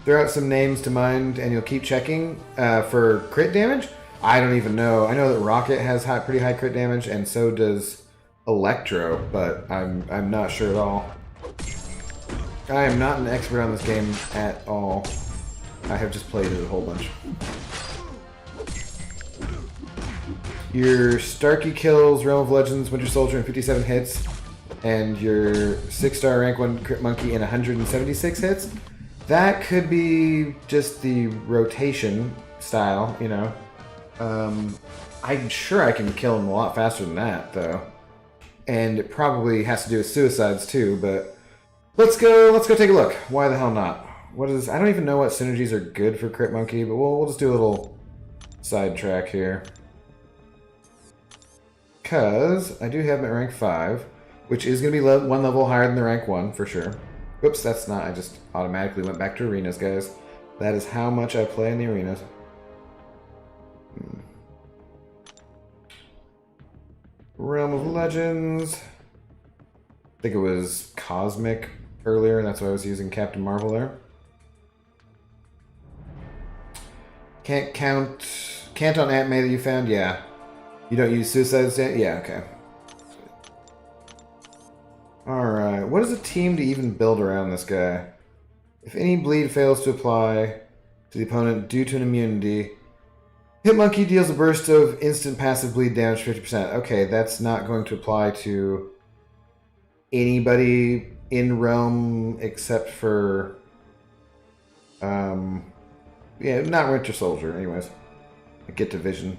Throw out some names to mind and you'll keep checking. For crit damage, I don't even know. I know that Rocket has pretty high crit damage, and so does Electro, but I'm not sure at all. I am not an expert on this game at all. I have just played it a whole bunch. Your Starkey kills Realm of Legends, Winter Soldier in 57 hits, and your 6-star rank 1 Crit Monkey in 176 hits. That could be just the rotation style, you know. I'm sure I can kill him a lot faster than that, though. And it probably has to do with suicides, too, but let's go take a look. Why the hell not? I don't even know what synergies are good for Crit Monkey, but we'll just do a little sidetrack here. Because I do have him at rank 5, which is going to be one level higher than the rank 1, for sure. Oops, that's not. I just automatically went back to arenas, guys. That is how much I play in the arenas. Realm of Legends. I think it was Cosmic earlier, and that's why I was using Captain Marvel there. Can't on Aunt May that you found? Yeah. You don't use suicides yet? Yeah, okay. Alright, what is a team to even build around this guy? If any bleed fails to apply to the opponent due to an immunity, Hitmonkey deals a burst of instant passive bleed damage 50%. Okay, that's not going to apply to anybody in Realm except for... yeah, not Winter Soldier, anyways. I get division.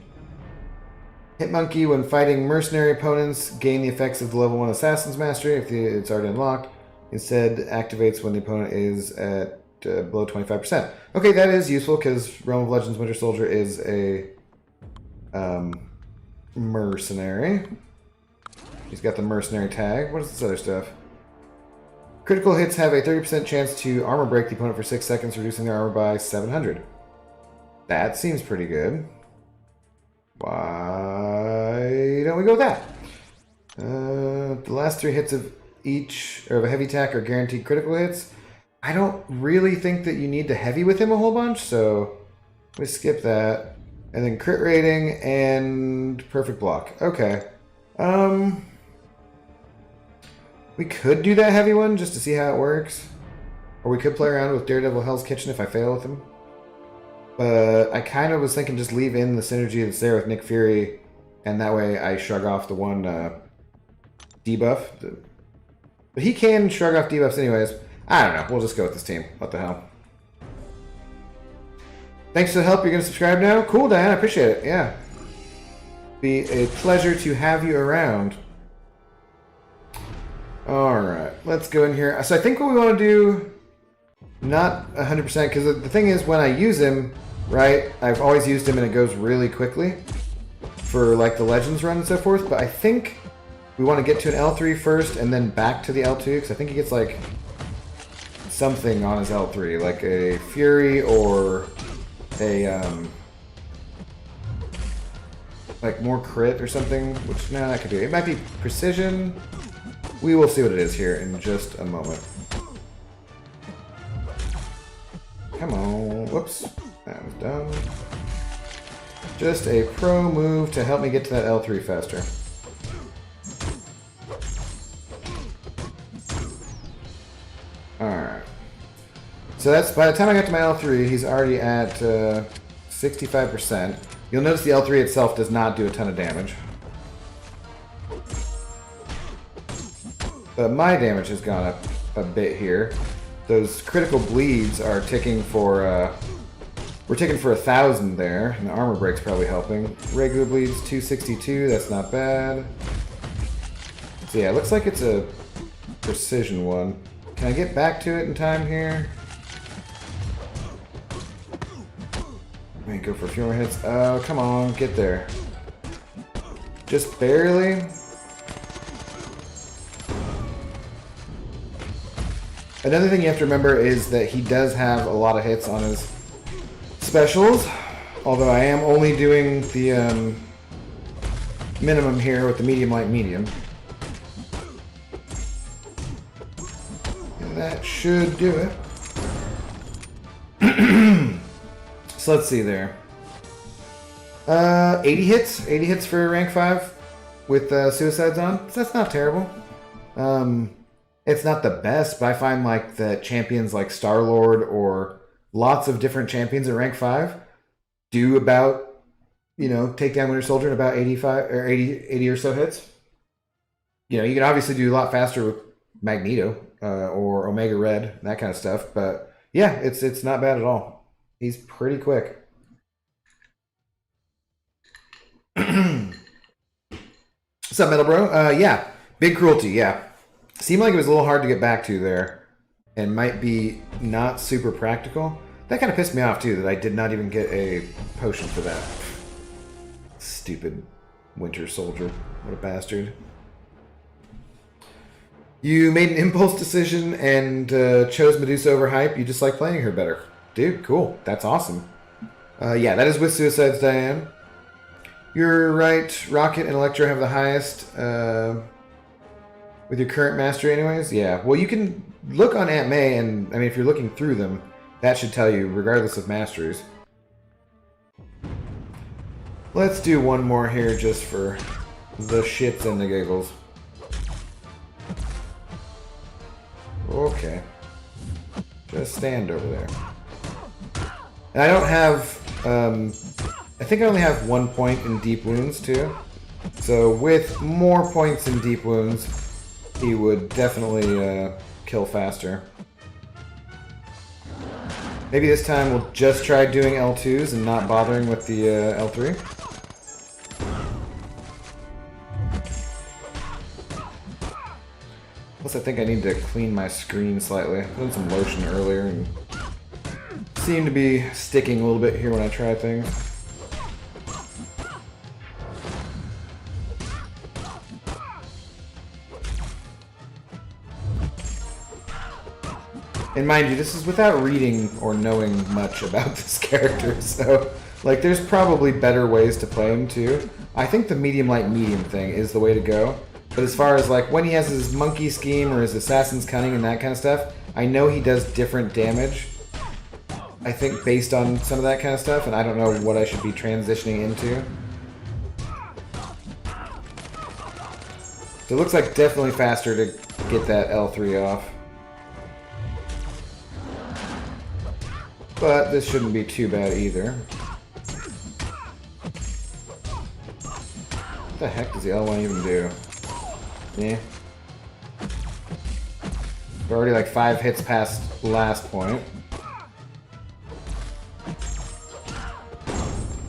Hitmonkey, when fighting mercenary opponents, gain the effects of the level 1 Assassin's Mastery if it's already unlocked. Instead, activates when the opponent is at below 25%. Okay, that is useful because Realm of Legends Winter Soldier is a mercenary. He's got the mercenary tag. What is this other stuff? Critical hits have a 30% chance to armor break the opponent for 6 seconds, reducing their armor by 700. That seems pretty good. Why don't we go with that? The last 3 hits of each, or of a heavy attack, are guaranteed critical hits. I don't really think that you need to heavy with him a whole bunch, so we skip that. And then crit rating and perfect block. Okay. We could do that heavy one just to see how it works. Or we could play around with Daredevil Hell's Kitchen if I fail with him. But I kind of was thinking just leave in the synergy that's there with Nick Fury, and that way I shrug off the one debuff. But he can shrug off debuffs anyways. I don't know. We'll just go with this team. What the hell. Thanks for the help. You're going to subscribe now? Cool, Diane. I appreciate it. Yeah. Be a pleasure to have you around. Alright. Let's go in here. So I think what we want to do... Not 100%, because the thing is, when I use him, right, I've always used him and it goes really quickly for, like, the Legends run and so forth, but I think we want to get to an L3 first and then back to the L2, because I think he gets, like, something on his L3, like a Fury or a, like, more crit or something, which, no, that could be. It might be Precision. We will see what it is here in just a moment. Come on. Whoops. That was dumb. Just a pro move to help me get to that L3 faster. Alright. So that's, by the time I got to my L3, he's already at 65%. You'll notice the L3 itself does not do a ton of damage. But my damage has gone up a bit here. Those critical bleeds are ticking for, we're ticking for 1,000 there, and the armor break's probably helping. Regular bleeds, 262, that's not bad. So yeah, it looks like it's a precision one. Can I get back to it in time here? Let me go for a few more hits. Oh, come on, get there. Just barely. Another thing you have to remember is that he does have a lot of hits on his specials. Although I am only doing the minimum here with the medium, light, medium. And that should do it. So let's see there. 80 hits. 80 hits for rank 5 with suicides on. So that's not terrible. It's not the best, but I find like the champions like Star-Lord or lots of different champions at rank 5 do about, you know, take down Winter Soldier in about 85 or 80 or so hits. You know, you can obviously do a lot faster with Magneto or Omega Red, that kind of stuff. But yeah, it's not bad at all. He's pretty quick. What's up, Metal Bro? Yeah, big cruelty, yeah. Seemed like it was a little hard to get back to there and might be not super practical. That kind of pissed me off, too, that I did not even get a potion for that. Stupid Winter Soldier. What a bastard. You made an impulse decision and chose Medusa over Hype. You just like playing her better. Dude, cool. That's awesome. Yeah, that is with Suicides, Diane. You're right. Rocket and Electro have the highest with your current mastery anyways. Yeah. Well, you can look on Aunt May, and I mean, if you're looking through them, that should tell you, regardless of masteries. Let's do one more here just for the shits and the giggles. Okay. Just stand over there. And I don't have... I think I only have 1 point in deep wounds, too. So with more points in deep wounds, he would definitely kill faster. Maybe this time we'll just try doing L2s and not bothering with the L3. Plus I think I need to clean my screen slightly. I put in some lotion earlier and seem to be sticking a little bit here when I try things. And mind you, this is without reading or knowing much about this character, so, like, there's probably better ways to play him, too. I think the medium, light, medium thing is the way to go. But as far as, like, when he has his monkey scheme or his assassin's cunning and that kind of stuff, I know he does different damage, I think, based on some of that kind of stuff, and I don't know what I should be transitioning into. So it looks like definitely faster to get that L3 off. But this shouldn't be too bad either. What the heck does the L1 even do? Yeah. We're already like 5 hits past last point.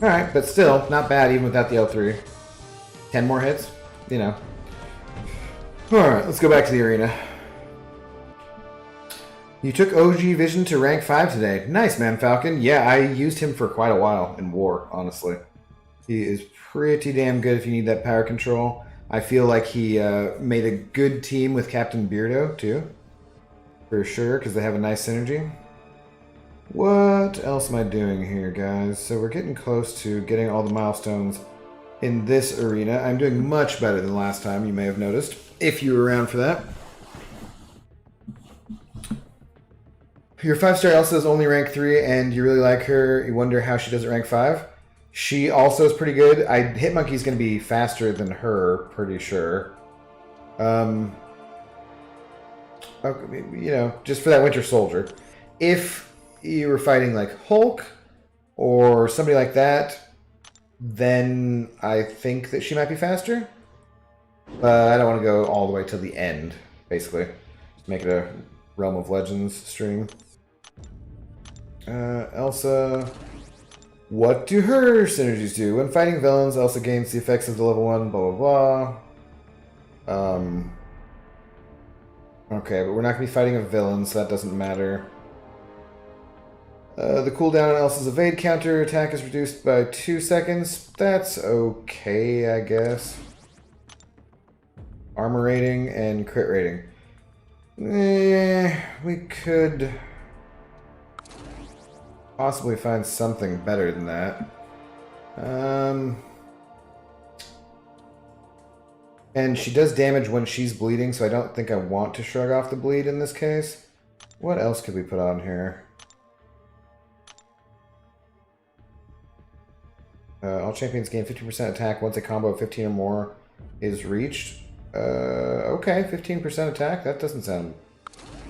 Alright, but still, not bad even without the L3. 10 more hits? You know. Alright, let's go back to the arena. You took OG Vision to rank 5 today. Nice, man, Falcon. Yeah, I used him for quite a while in War, honestly. He is pretty damn good if you need that power control. I feel like he made a good team with Captain Beardo, too. For sure, because they have a nice synergy. What else am I doing here, guys? So we're getting close to getting all the milestones in this arena. I'm doing much better than last time, you may have noticed, if you were around for that. Your 5-star Elsa is only rank 3, and you really like her. You wonder how she does at rank 5. She also is pretty good. Hitmonkey's going to be faster than her, pretty sure. Okay, you know, just for that Winter Soldier. If you were fighting like Hulk or somebody like that, then I think that she might be faster. But I don't want to go all the way to the end, basically. Just make it a Realm of Legends stream. Elsa, what do her synergies do? When fighting villains, Elsa gains the effects of the level 1, blah blah blah. Okay, but we're not going to be fighting a villain, so that doesn't matter. The cooldown on Elsa's evade counter attack is reduced by 2 seconds. That's okay, I guess. Armor rating and crit rating. We could possibly find something better than that. And she does damage when she's bleeding, so I don't think I want to shrug off the bleed in this case. What else could we put on here? All champions gain 50% attack once a combo of 15 or more is reached. Okay, 15% attack. That doesn't sound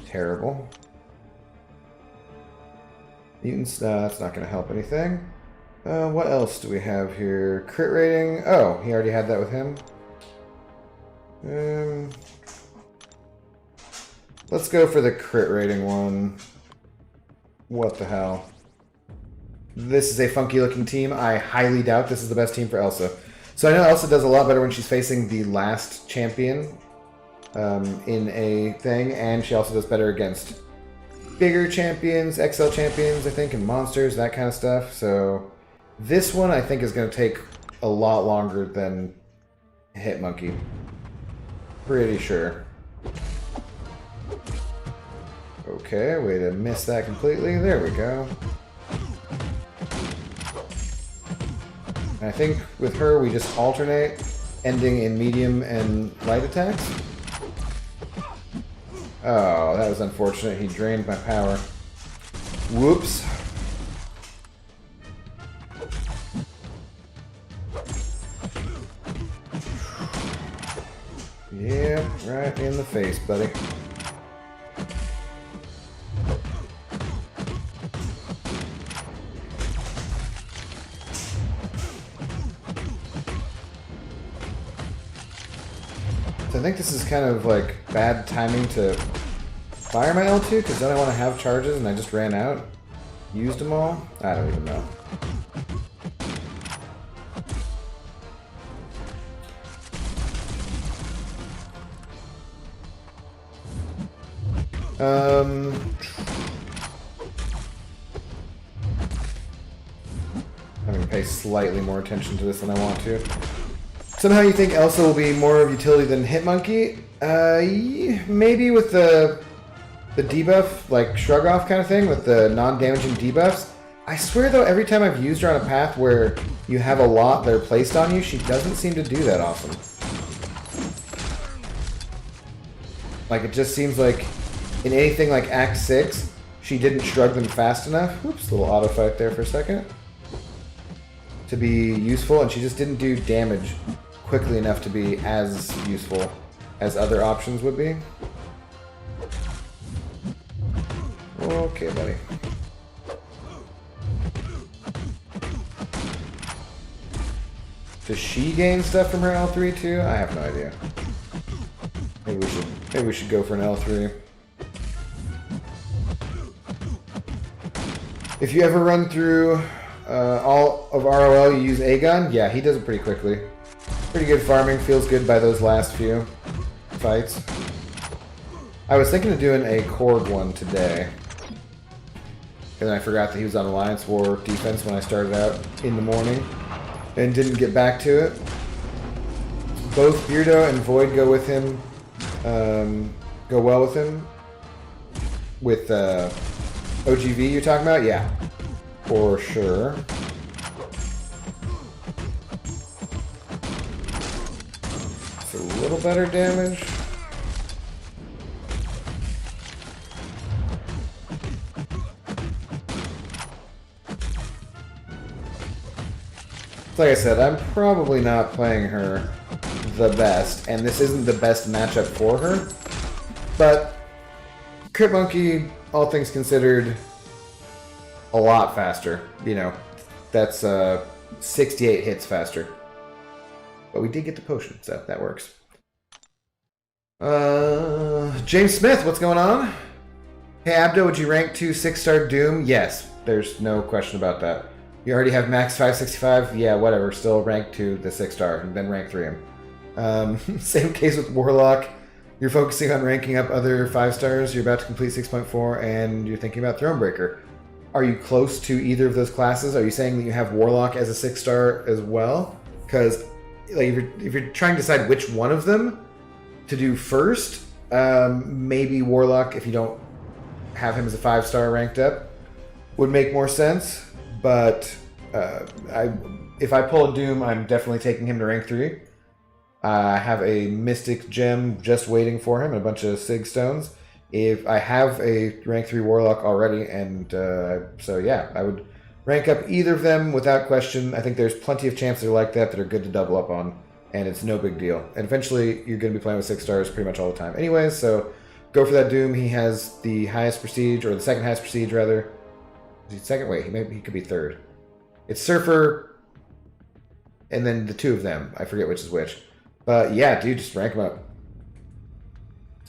terrible. Mutants, that's not going to help anything. What else do we have here? Crit rating. Oh, he already had that with him. Let's go for the crit rating one. What the hell? This is a funky looking team. I highly doubt this is the best team for Elsa. So I know Elsa does a lot better when she's facing the last champion in a thing, and she also does better against bigger champions, XL champions, I think, and monsters, that kind of stuff. So this one I think is going to take a lot longer than Hitmonkey. Pretty sure. Okay, way to miss that completely. There we go. And I think with her we just alternate, ending in medium and light attacks. Oh, that was unfortunate. He drained my power. Whoops. Yeah, right in the face, buddy. So I think this is kind of like bad timing to fire my L2 because then I want to have charges and I just ran out. Used them all? I don't even know. I'm going to pay slightly more attention to this than I want to. Somehow you think Elsa will be more of utility than Hitmonkey? Maybe with the debuff, like shrug off kind of thing, with the non-damaging debuffs. I swear though, every time I've used her on a path where you have a lot that are placed on you, she doesn't seem to do that often. Like it just seems like in anything like Act 6, she didn't shrug them fast enough. Oops, little auto fight there for a second. To be useful, and she just didn't do damage quickly enough to be as useful as other options would be. Okay, buddy. Does she gain stuff from her L3 too? I have no idea. Maybe we should go for an L3. If you ever run through all of ROL, you use Aegon? Yeah, he does it pretty quickly. Pretty good farming, feels good by those last few fights. I was thinking of doing a Korg one today. And then I forgot that he was on Alliance War defense when I started out in the morning. And didn't get back to it. Both Beardo and Void go with him. Go well with him. With OGV you're talking about? Yeah. For sure. It's a little better damage. Like I said, I'm probably not playing her the best, and this isn't the best matchup for her. But Crit Monkey, all things considered, a lot faster. You know, that's 68 hits faster. But we did get the potion, so that works. James Smith, what's going on? Hey Abdo, would you rank 2 6-star Doom? Yes, there's no question about that. You already have max 565? Yeah, whatever. Still rank 2 the 6-star, and then rank 3 him. Same case with Warlock. You're focusing on ranking up other 5-stars. You're about to complete 6.4, and you're thinking about Thronebreaker. Are you close to either of those classes? Are you saying that you have Warlock as a 6-star as well? Because like, if you're trying to decide which one of them to do first, maybe Warlock, if you don't have him as a 5-star ranked up, would make more sense. But if I pull a Doom, I'm definitely taking him to rank 3. I have a Mystic Gem just waiting for him and a bunch of Sig Stones. If I have a rank 3 Warlock already, and so yeah, I would rank up either of them without question. I think there's plenty of champs that are like that are good to double up on, and it's no big deal. And eventually, you're going to be playing with 6 stars pretty much all the time anyways, so go for that Doom. He has the highest prestige, or the second highest prestige, rather. Is he second? Wait, he could be third. It's Surfer, and then the 2 of them. I forget which is which. But yeah, dude, just rank them up.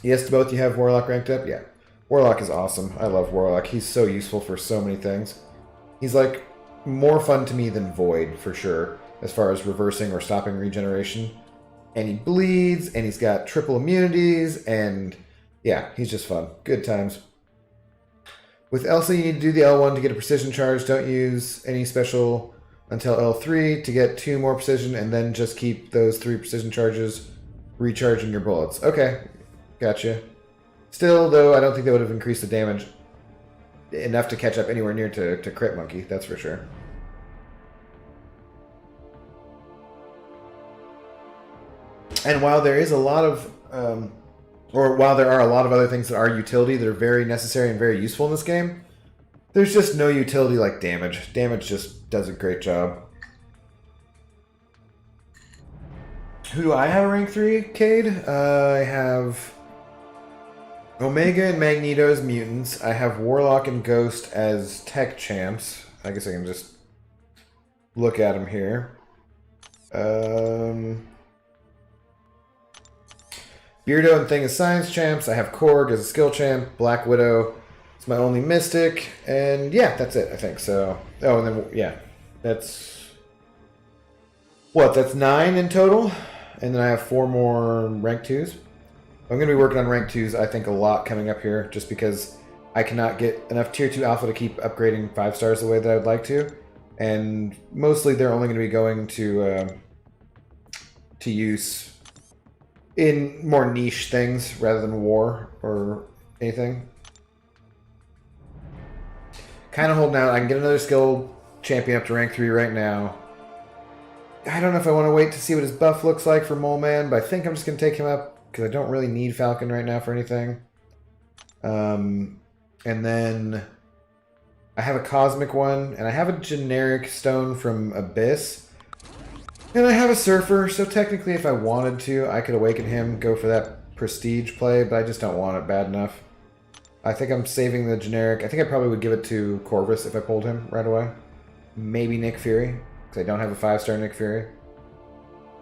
Yes, to both you have Warlock ranked up? Yeah. Warlock is awesome. I love Warlock. He's so useful for so many things. He's like more fun to me than Void, for sure, as far as reversing or stopping regeneration. And he bleeds, and he's got triple immunities, and yeah, he's just fun. Good times. With Elsa, you need to do the L1 to get a precision charge. Don't use any special until L3 to get 2 more precision, and then just keep those 3 precision charges recharging your bullets. Okay, gotcha. Still, though, I don't think that would have increased the damage enough to catch up anywhere near to Crit Monkey, that's for sure. And while there is a lot of, while there are a lot of other things that are utility that are very necessary and very useful in this game, there's just no utility like damage. Damage just does a great job. Who do I have a rank 3, Cade? I have Omega and Magneto as mutants. I have Warlock and Ghost as tech champs. I guess I can just look at them here. Beardo and Thing as science champs. I have Korg as a skill champ. Black Widow is my only mystic. And yeah, that's it, I think. So, oh, and then, yeah, that's... What, that's 9 in total? And then I have 4 more rank 2s. I'm going to be working on rank 2s, I think, a lot coming up here, just because I cannot get enough tier 2 alpha to keep upgrading 5 stars the way that I would like to. And mostly they're only going to be going to use in more niche things rather than war or anything. Kind of holding out. I can get another skill champion up to rank 3 right now. I don't know if I want to wait to see what his buff looks like for Mole Man, but I think I'm just going to take him up because I don't really need Falcon right now for anything. And then I have a Cosmic one, and I have a generic stone from Abyss. And I have a Surfer, so technically if I wanted to, I could awaken him, go for that prestige play, but I just don't want it bad enough. I think I'm saving the generic. I think I probably would give it to Corvus if I pulled him right away. Maybe Nick Fury, because I don't have a 5-star Nick Fury.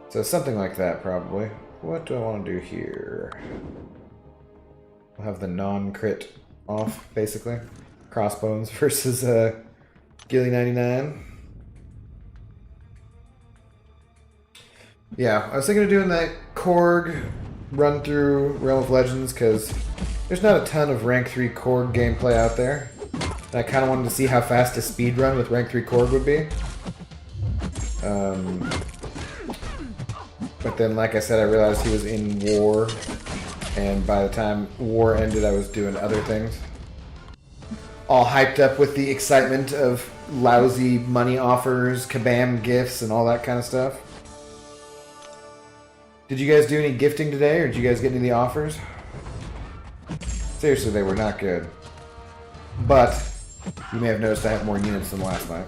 So something like that, probably. What do I want to do here? We'll have the non-crit off, basically. Crossbones versus Gilly 99. Yeah, I was thinking of doing that Korg run through Realm of Legends because there's not a ton of rank 3 Korg gameplay out there. And I kind of wanted to see how fast a speed run with rank 3 Korg would be. But then, like I said, I realized he was in war, and by the time war ended, I was doing other things. All hyped up with the excitement of lousy money offers, kabam gifts, and all that kind of stuff. Did you guys do any gifting today, or did you guys get any of the offers? Seriously, they were not good. But you may have noticed I have more units than last night.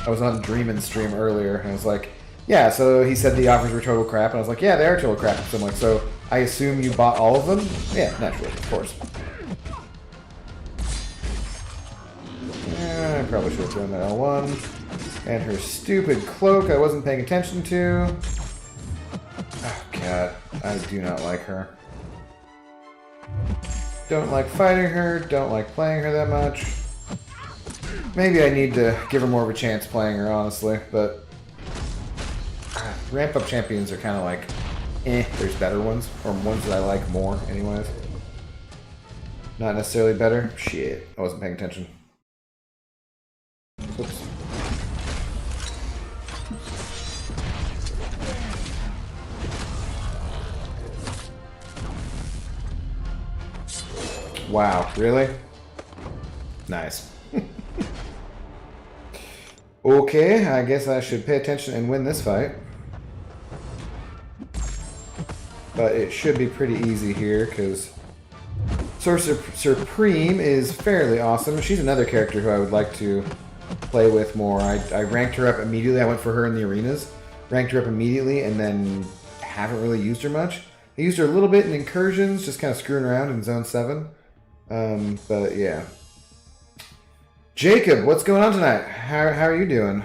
I was on Dreamin' stream earlier, and I was like, yeah, so he said the offers were total crap, and I was like, yeah, they are total crap. So I'm like, so I assume you bought all of them? Yeah, naturally, of course. I probably should have thrown that L1. And her stupid cloak I wasn't paying attention to. Oh, God. I do not like her. Don't like fighting her. Don't like playing her that much. Maybe I need to give her more of a chance playing her, honestly. But ramp-up champions are kind of like, there's better ones. Or ones that I like more, anyways. Not necessarily better. Shit. I wasn't paying attention. Oops. Wow, really? Nice. Okay, I guess I should pay attention and win this fight. But it should be pretty easy here, because Sorcerer Supreme is fairly awesome. She's another character who I would like to play with more. I ranked her up immediately. I went for her in the arenas. Ranked her up immediately, and then haven't really used her much. I used her a little bit in incursions, just kind of screwing around in Zone 7. But yeah. Jacob, what's going on tonight? How are you doing?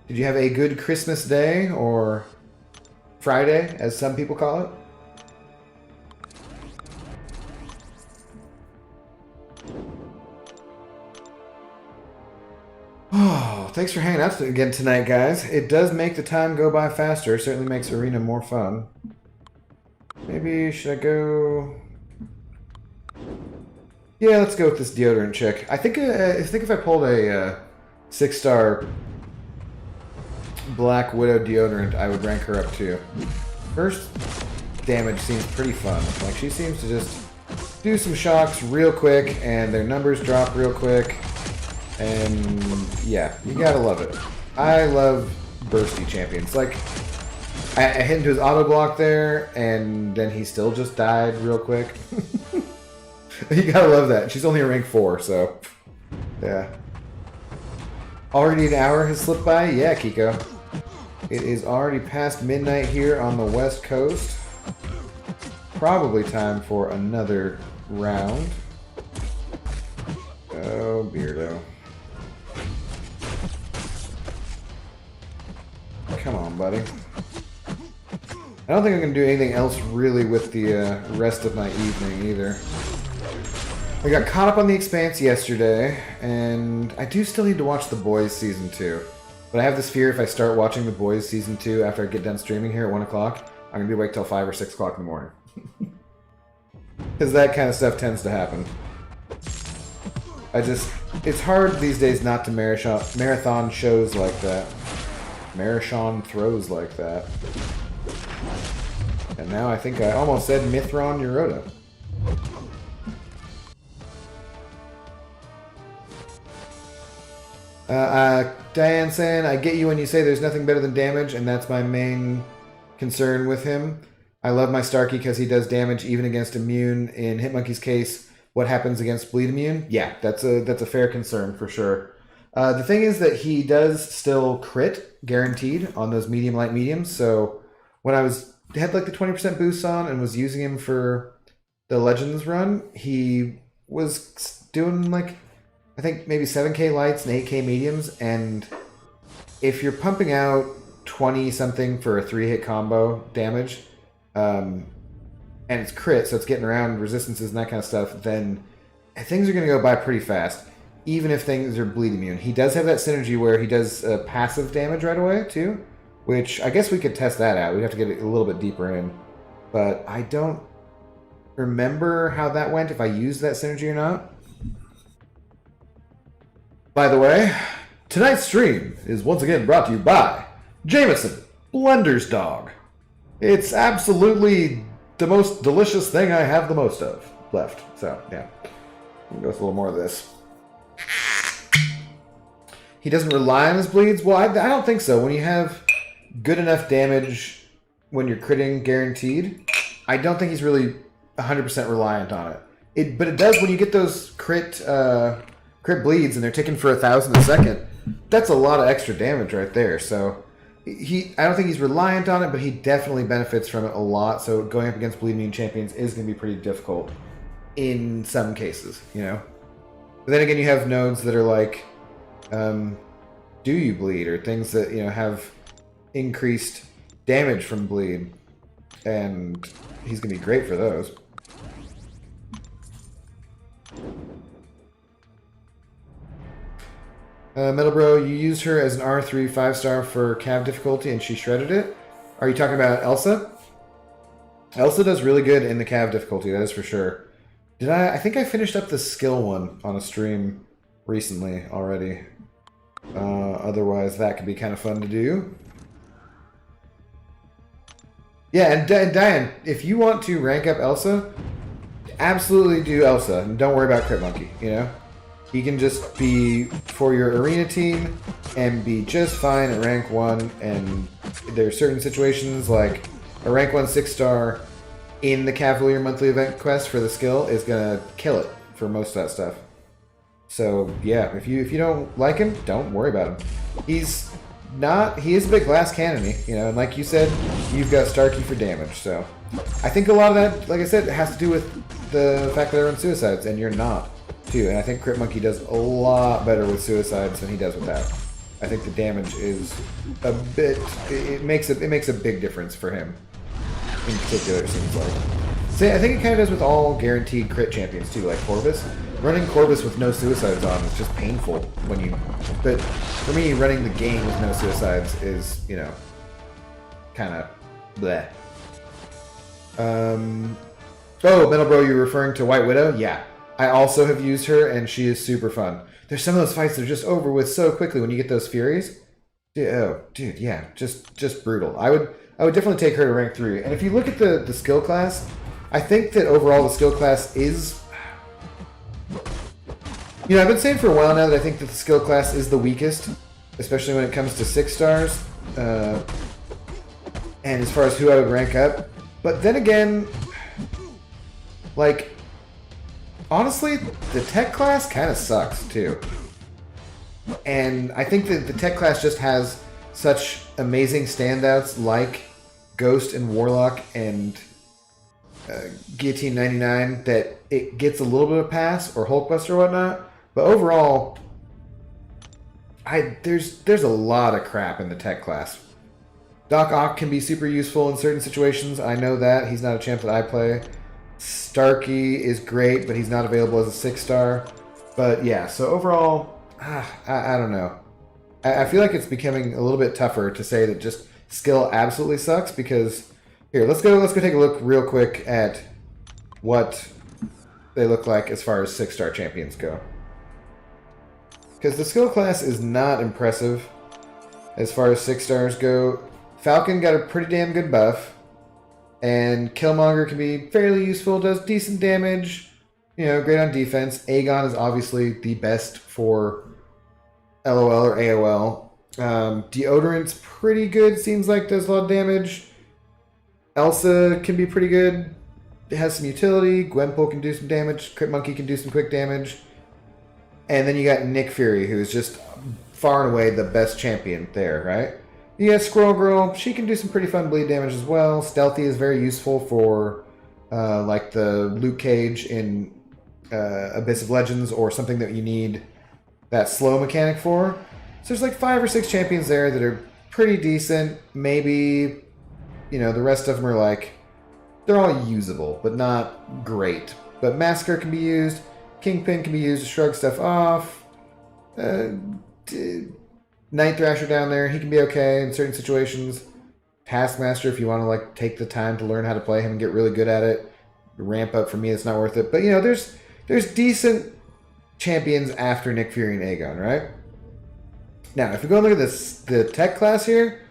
Did you have a good Christmas day, or Friday, as some people call it? Oh, thanks for hanging out again tonight, guys. It does make the time go by faster. It certainly makes Arena more fun. Maybe, should I go... Yeah, let's go with this deodorant check. I think if I pulled a 6-star Black Widow deodorant, I would rank her up too. First damage seems pretty fun. Like, she seems to just do some shocks real quick, and their numbers drop real quick. And yeah, you gotta love it. I love bursty champions. Like, I hit into his auto block there, and then he still just died real quick. You gotta love that. She's only a rank 4, so yeah. Already an hour has slipped by? Yeah, Kiko. It is already past midnight here on the West Coast. Probably time for another round. Oh, Beardo. Come on, buddy. I don't think I'm going to do anything else really with the rest of my evening either. I got caught up on The Expanse yesterday, and I do still need to watch The Boys Season 2. But I have this fear if I start watching The Boys Season 2 after I get done streaming here at 1 o'clock, I'm going to be awake till 5 or 6 o'clock in the morning. Because that kind of stuff tends to happen. It's hard these days not to marathon shows like that. Marathon throws like that. And now I think I almost said Mithron Eurota. Diane saying, I get you when you say there's nothing better than damage, and that's my main concern with him. I love my Starkey because he does damage even against immune. In Hitmonkey's case, what happens against bleed immune? Yeah, that's a fair concern for sure. The thing is that he does still crit, guaranteed, on those medium light mediums, so when I had like the 20% boost on and was using him for the Legends run, he was doing like, I think maybe 7k lights and 8k mediums, and if you're pumping out 20 something for a 3-hit combo damage, and it's crit, so it's getting around resistances and that kind of stuff, then things are going to go by pretty fast, even if things are bleed immune. He does have that synergy where he does passive damage right away, too, which I guess we could test that out. We'd have to get a little bit deeper in, but I don't remember how that went, if I used that synergy or not. By the way, tonight's stream is once again brought to you by Jameson Blender's Dog. It's absolutely the most delicious thing I have the most of left. So, yeah. We'll go with a little more of this. He doesn't rely on his bleeds? Well, I don't think so. When you have good enough damage when you're critting guaranteed, I don't think he's really 100% reliant on it. But it does when you get those crit bleeds and they're ticking for 1,000 a second. That's a lot of extra damage right there. So I don't think he's reliant on it, but he definitely benefits from it a lot. So going up against bleed immune champions is going to be pretty difficult in some cases, you know. But then again, you have nodes that are like, do you bleed, or things that, you know, have increased damage from bleed, and he's going to be great for those. Metal Bro, you used her as an R3 5-star for Cav difficulty and she shredded it. Are you talking about Elsa? Elsa does really good in the Cav difficulty, that is for sure. I think I finished up the skill one on a stream recently already. Otherwise, that could be kind of fun to do. Yeah, and Diane, if you want to rank up Elsa, absolutely do Elsa, and don't worry about Crit Monkey, you know? He can just be for your arena team and be just fine at rank 1. And there are certain situations like a rank 1 6-star in the Cavalier monthly event quest for the skill is gonna kill it for most of that stuff. So yeah, if you don't like him, don't worry about him. He is a bit glass cannon-y, you know, and like you said, you've got Starkey for damage, so I think a lot of that, like I said, has to do with the fact that I run suicides, and you're not, too. And I think Crit Monkey does a lot better with suicides than he does with that. I think the damage is a bit, it makes a big difference for him in particular, it seems like. See, I think it kind of does with all guaranteed crit champions too, like Corvus. Running Corvus with no suicides on is just painful when you... But for me, running the game with no suicides is, you know, kind of bleh. Oh, Metal Bro, you're referring to White Widow? Yeah. I also have used her, and she is super fun. There's some of those fights that are just over with so quickly when you get those Furies. Dude, yeah, just brutal. I would definitely take her to rank 3. And if you look at the skill class, I think that overall the skill class is... You know, I've been saying for a while now that I think that the skill class is the weakest, especially when it comes to 6-stars, and as far as who I would rank up. But then again, like, honestly, the tech class kind of sucks, too. And I think that the tech class just has such amazing standouts like Ghost and Warlock and Guillotine 99 that it gets a little bit of pass, or Hulkbuster or whatnot. But overall, there's a lot of crap in the tech class. Doc Ock can be super useful in certain situations. I know that. He's not a champ that I play. Starkey is great, but he's not available as a 6-star. But yeah, so overall, I don't know. I feel like it's becoming a little bit tougher to say that just skill absolutely sucks, because here, let's go take a look real quick at what they look like as far as 6-star champions go. Because the skill class is not impressive as far as 6-stars go. Falcon got a pretty damn good buff, and Killmonger can be fairly useful, does decent damage, you know, great on defense. Aegon is obviously the best for LOL or AOL. Deodorant's pretty good, seems like, does a lot of damage. Elsa can be pretty good, it has some utility. Gwenpool can do some damage. Crit Monkey can do some quick damage. And then you got Nick Fury, who's just far and away the best champion there, right? You got Squirrel Girl, she can do some pretty fun bleed damage as well. Stealthy is very useful for like the Luke Cage in Abyss of Legends, or something that you need that slow mechanic for. So there's like 5 or 6 champions there that are pretty decent. Maybe, you know, the rest of them are like, they're all usable, but not great. But Massacre can be used. Kingpin can be used to shrug stuff off. Night Thrasher down there, he can be okay in certain situations. Taskmaster, if you want to like take the time to learn how to play him and get really good at it. Ramp up, for me, it's not worth it. But you know, there's decent champions after Nick Fury and Aegon, right? Now, if we go and look at the tech class here,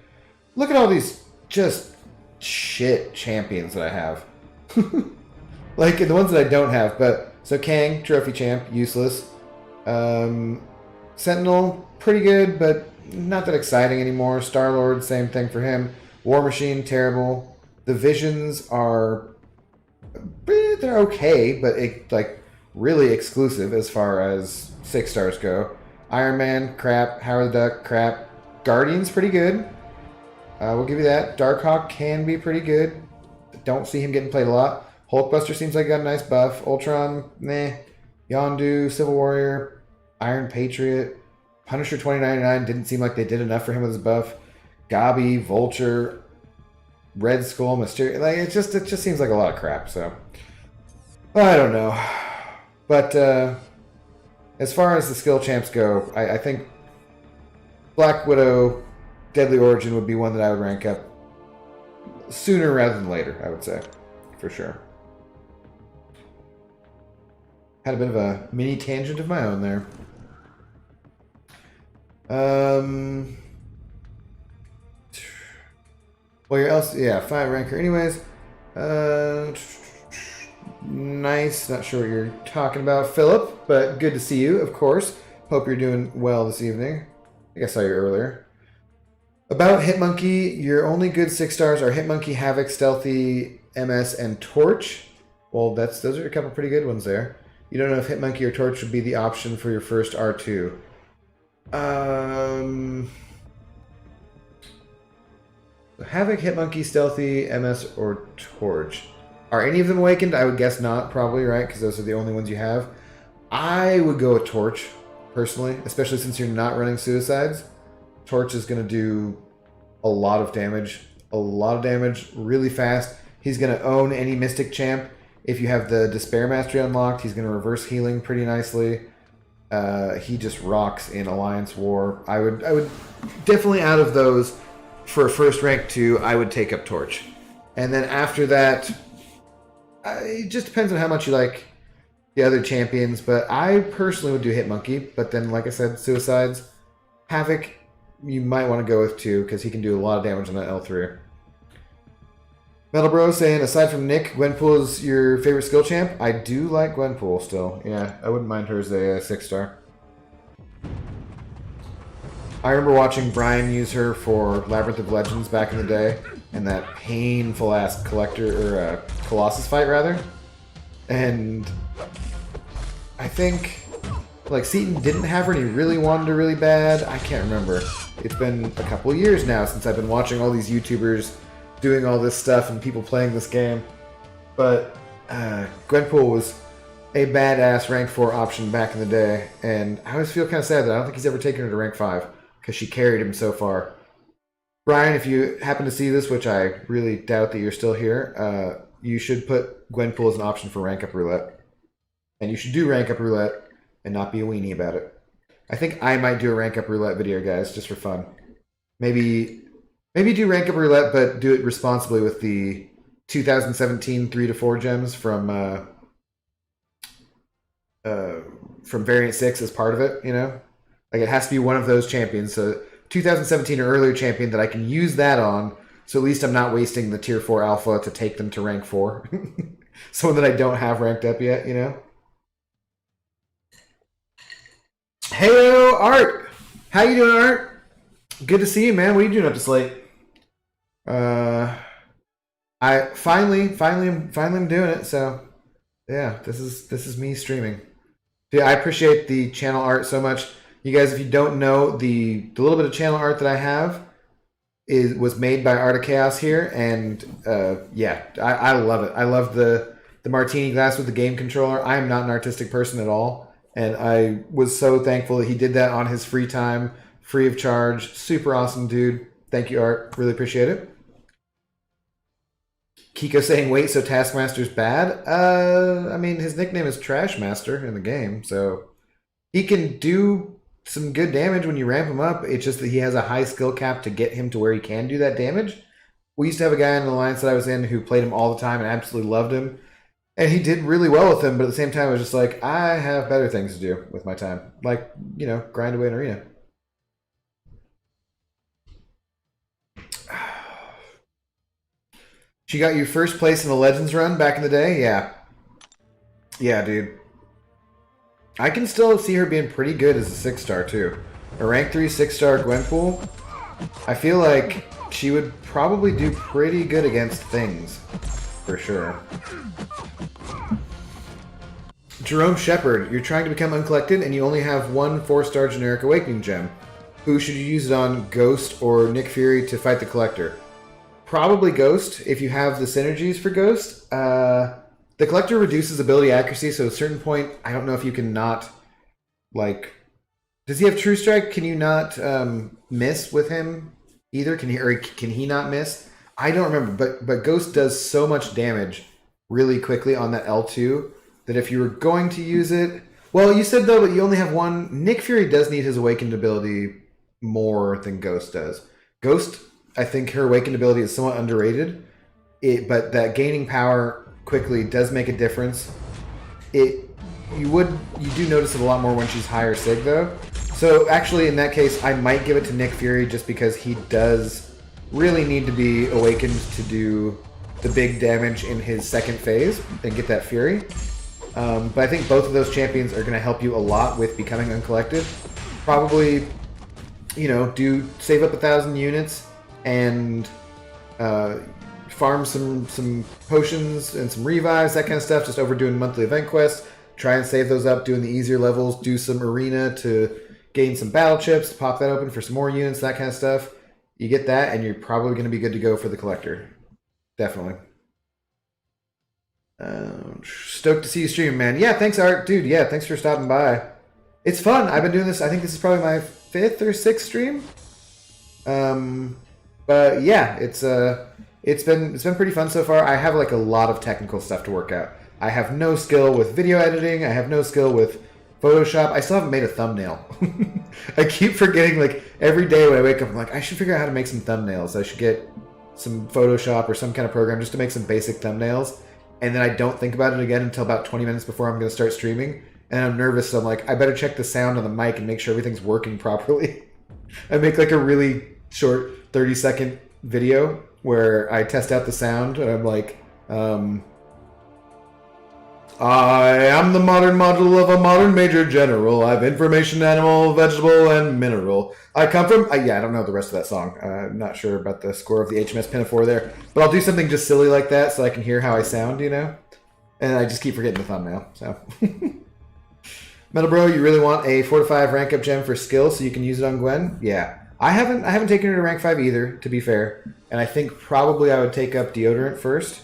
look at all these just shit champions that I have. Like the ones that I don't have, but so Kang, trophy champ, useless. Sentinel, pretty good, but not that exciting anymore. Star-Lord, same thing for him. War Machine, terrible. The Visions are, they're okay, but like really exclusive as far as 6-stars go. Iron Man, crap. Howard the Duck, crap. Guardian's pretty good. We'll give you that. Darkhawk can be pretty good. Don't see him getting played a lot. Hulkbuster seems like he got a nice buff. Ultron, meh. Yondu, Civil Warrior, Iron Patriot. Punisher 2099 didn't seem like they did enough for him with his buff. Gabi, Vulture, Red Skull, Mysterio. Like it just seems like a lot of crap. So I don't know. But as far as the skill champs go, I think Black Widow, Deadly Origin would be one that I would rank up sooner rather than later, I would say, for sure. Had a bit of a mini tangent of my own there. Well, your else, yeah, 5 ranker. Anyways, Nice. Not sure what you're talking about, Philip, but good to see you, of course. Hope you're doing well this evening. I think I saw you earlier. About Hitmonkey, your only good 6 stars are Hitmonkey, Havoc, Stealthy, MS, and Torch. Well, those are a couple pretty good ones there. You don't know if Hitmonkey or Torch would be the option for your first R2. Havoc, Hitmonkey, Stealthy, MS, or Torch. Are any of them awakened? I would guess not, probably, right? Because those are the only ones you have. I would go with Torch, personally, especially since you're not running Suicides. Torch is going to do a lot of damage. A lot of damage really fast. He's going to own any Mystic Champ. If you have the Despair Mastery unlocked, he's going to reverse healing pretty nicely. He just rocks in Alliance War. I would definitely, out of those, for a first rank 2, I would take up Torch. And then after that, it just depends on how much you like the other champions, but I personally would do Hitmonkey. But then, like I said, Suicides, Havoc, you might want to go with 2 because he can do a lot of damage on that L3. Metal Bro saying, aside from Nick, Gwenpool is your favorite skill champ? I do like Gwenpool still. Yeah, I wouldn't mind her as a 6-star. I remember watching Brian use her for Labyrinth of Legends back in the day, and that painful-ass Colossus fight, rather. And I think, like, Seaton didn't have her and he really wanted her really bad. I can't remember. It's been a couple of years now since I've been watching all these YouTubers doing all this stuff and people playing this game. But Gwenpool was a badass rank 4 option back in the day, and I always feel kind of sad that I don't think he's ever taken her to rank 5 because she carried him so far. Brian, if you happen to see this, which I really doubt that you're still here, you should put Gwenpool as an option for rank up roulette. And you should do rank up roulette and not be a weenie about it. I think I might do a rank up roulette video, guys, just for fun. Maybe do rank up roulette, but do it responsibly with the 2017 3 to 4 gems from Variant 6 as part of it, you know? Like, it has to be one of those champions. So 2017 or earlier champion that I can use that on, so at least I'm not wasting the tier 4 alpha to take them to rank 4. Someone that I don't have ranked up yet, you know? Hey, Art! How you doing, Art? Good to see you, man. What are you doing up this late? I finally am doing it, so yeah, this is me streaming. Dude, I appreciate the channel art so much. You guys, if you don't know, the little bit of channel art that I have was made by Art of Chaos here, and yeah, I love it. I love the martini glass with the game controller. I am not an artistic person at all, and I was so thankful that he did that on his free time, free of charge. Super awesome, dude. Thank you, Art. Really appreciate it. Kiko saying, wait, so Taskmaster's bad? I mean, his nickname is Trash Master in the game, so he can do some good damage when you ramp him up. It's just that he has a high skill cap to get him to where he can do that damage. We used to have a guy in the alliance that I was in who played him all the time and absolutely loved him. And he did really well with him, but at the same time, I was just like, I have better things to do with my time. Like, you know, grind away in arena. She got you first place in the Legends run back in the day? Yeah. Yeah, dude. I can still see her being pretty good as a 6-star, too. A rank 3 6-star Gwenpool, I feel like she would probably do pretty good against things. For sure. Jerome Shepard, you're trying to become uncollected and you only have one 4-star generic Awakening gem. Who should you use it on, Ghost or Nick Fury to fight the Collector? Probably Ghost, if you have the synergies for Ghost. The Collector reduces ability accuracy, so at a certain point, I don't know if you can not, like... Does he have True Strike? Can you not miss with him either? Can he not miss? I don't remember, but Ghost does so much damage really quickly on that L2 that if you were going to use it... Well, you said, though, that you only have one. Nick Fury does need his Awakened ability more than Ghost does. Ghost... I think her Awakened ability is somewhat underrated, but that gaining power quickly does make a difference. You do notice it a lot more when she's higher Sig, though. So actually, in that case, I might give it to Nick Fury just because he does really need to be awakened to do the big damage in his second phase and get that Fury. But I think both of those champions are going to help you a lot with becoming uncollected. Probably, save up 1,000 units and farm some potions and some revives, that kind of stuff, just overdoing monthly event quests. Try and save those up, doing the easier levels, do some arena to gain some battle chips, pop that open for some more units, that kind of stuff. You get that, and you're probably going to be good to go for the collector. Definitely. Stoked to see you stream, man. Yeah, thanks, Art. Dude, yeah, thanks for stopping by. It's fun. I've been doing this, I think this is probably my 5th or 6th stream. But yeah, it's been pretty fun so far. I have like a lot of technical stuff to work out. I have no skill with video editing. I have no skill with Photoshop. I still haven't made a thumbnail. I keep forgetting, like, every day when I wake up, I'm like, I should figure out how to make some thumbnails. I should get some Photoshop or some kind of program just to make some basic thumbnails. And then I don't think about it again until about 20 minutes before I'm going to start streaming. And I'm nervous, so I'm like, I better check the sound on the mic and make sure everything's working properly. I make like a really short 30-second video where I test out the sound, and I'm like, I am the modern model of a modern major general. I have information, animal, vegetable, and mineral. I come from... I don't know the rest of that song. I'm not sure about the score of the HMS Pinafore there. But I'll do something just silly like that so I can hear how I sound, And I just keep forgetting the thumbnail, so... Metal Bro, you really want a 4 to 5 rank up gem for skill so you can use it on Gwen? Yeah. I haven't taken her to rank 5 either, to be fair. And I think probably I would take up Deodorant first.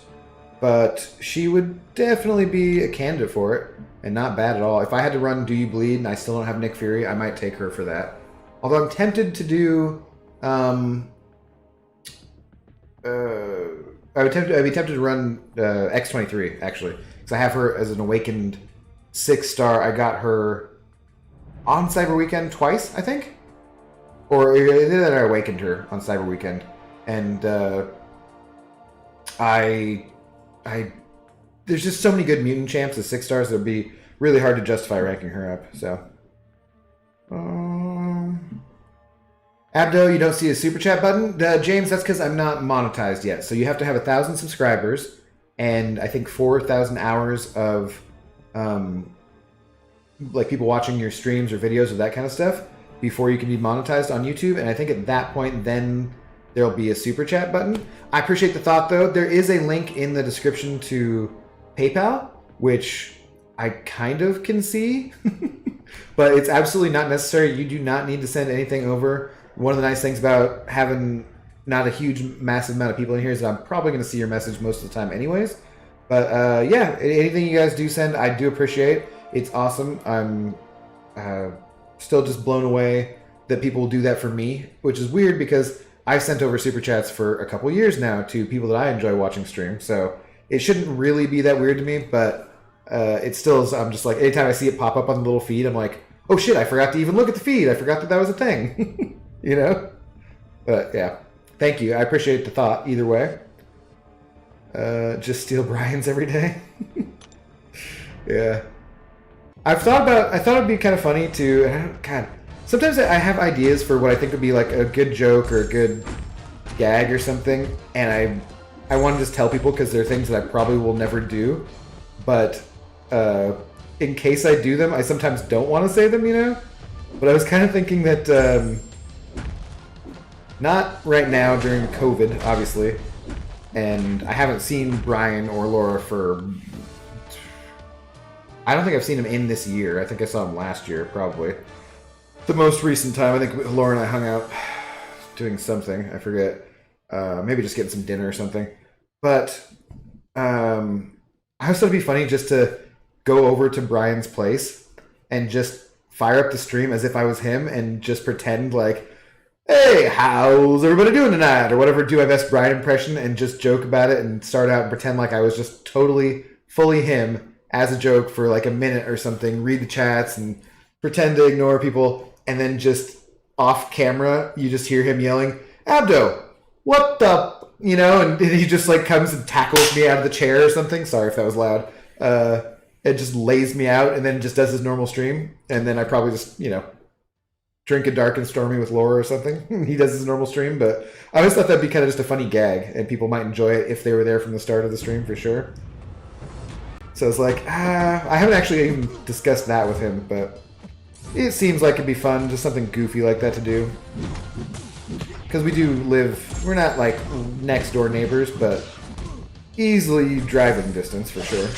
But she would definitely be a candidate for it, and not bad at all. If I had to run Do You Bleed and I still don't have Nick Fury, I might take her for that. Although I'm tempted to do, I'd be tempted to run X23 actually, because I have her as an awakened 6-star. I got her on Cyber Weekend twice, I think, or either that I awakened her on Cyber Weekend, and there's just so many good mutant champs as 6-stars that would be really hard to justify ranking her up. So, Abdo, you don't see a super chat button, James. That's because I'm not monetized yet. So you have to have 1,000 subscribers and I think 4,000 hours of like people watching your streams or videos or that kind of stuff before you can be monetized on YouTube. And I think at that point, then there'll be a super chat button. I appreciate the thought, though. There is a link in the description to PayPal, which I kind of can see, but it's absolutely not necessary. You do not need to send anything over. One of the nice things about having not a huge, massive amount of people in here is that I'm probably going to see your message most of the time anyways. But yeah, anything you guys do send, I do appreciate. It's awesome. I'm still just blown away that people will do that for me, which is weird because I've sent over super chats for a couple years now to people that I enjoy watching stream, so it shouldn't really be that weird to me, but it still is. I'm just like, anytime I see it pop up on the little feed, I'm like, oh shit, I forgot to even look at the feed. I forgot that was a thing, But yeah, thank you. I appreciate the thought either way. Just steal Brian's every day. Yeah. I thought it'd be kind of funny to, God, sometimes I have ideas for what I think would be like a good joke or a good gag or something, and I want to just tell people because they're things that I probably will never do, but in case I do them, I sometimes don't want to say them, But I was kind of thinking that, not right now during COVID, obviously, and I haven't seen Brian or Laura for... I don't think I've seen him in this year. I think I saw him last year, probably. The most recent time, I think Laura and I hung out doing something. I forget. Maybe just getting some dinner or something. But I always thought it'd be funny just to go over to Brian's place and just fire up the stream as if I was him and just pretend like, hey, how's everybody doing tonight? Or whatever, do my best Brian impression and just joke about it and start out and pretend like I was just totally, fully him as a joke for like a minute or something, read the chats and pretend to ignore people, and then just off camera, you just hear him yelling, Abdo, what the, and he just like comes and tackles me out of the chair or something. Sorry if that was loud. It just lays me out and then just does his normal stream. And then I probably just, drink a dark and stormy with Laura or something. He does his normal stream, but I always thought that'd be kind of just a funny gag, and people might enjoy it if they were there from the start of the stream for sure. So it's like, I haven't actually even discussed that with him, but it seems like it'd be fun, just something goofy like that to do. Because we do live, we're not like next door neighbors, but easily driving distance for sure.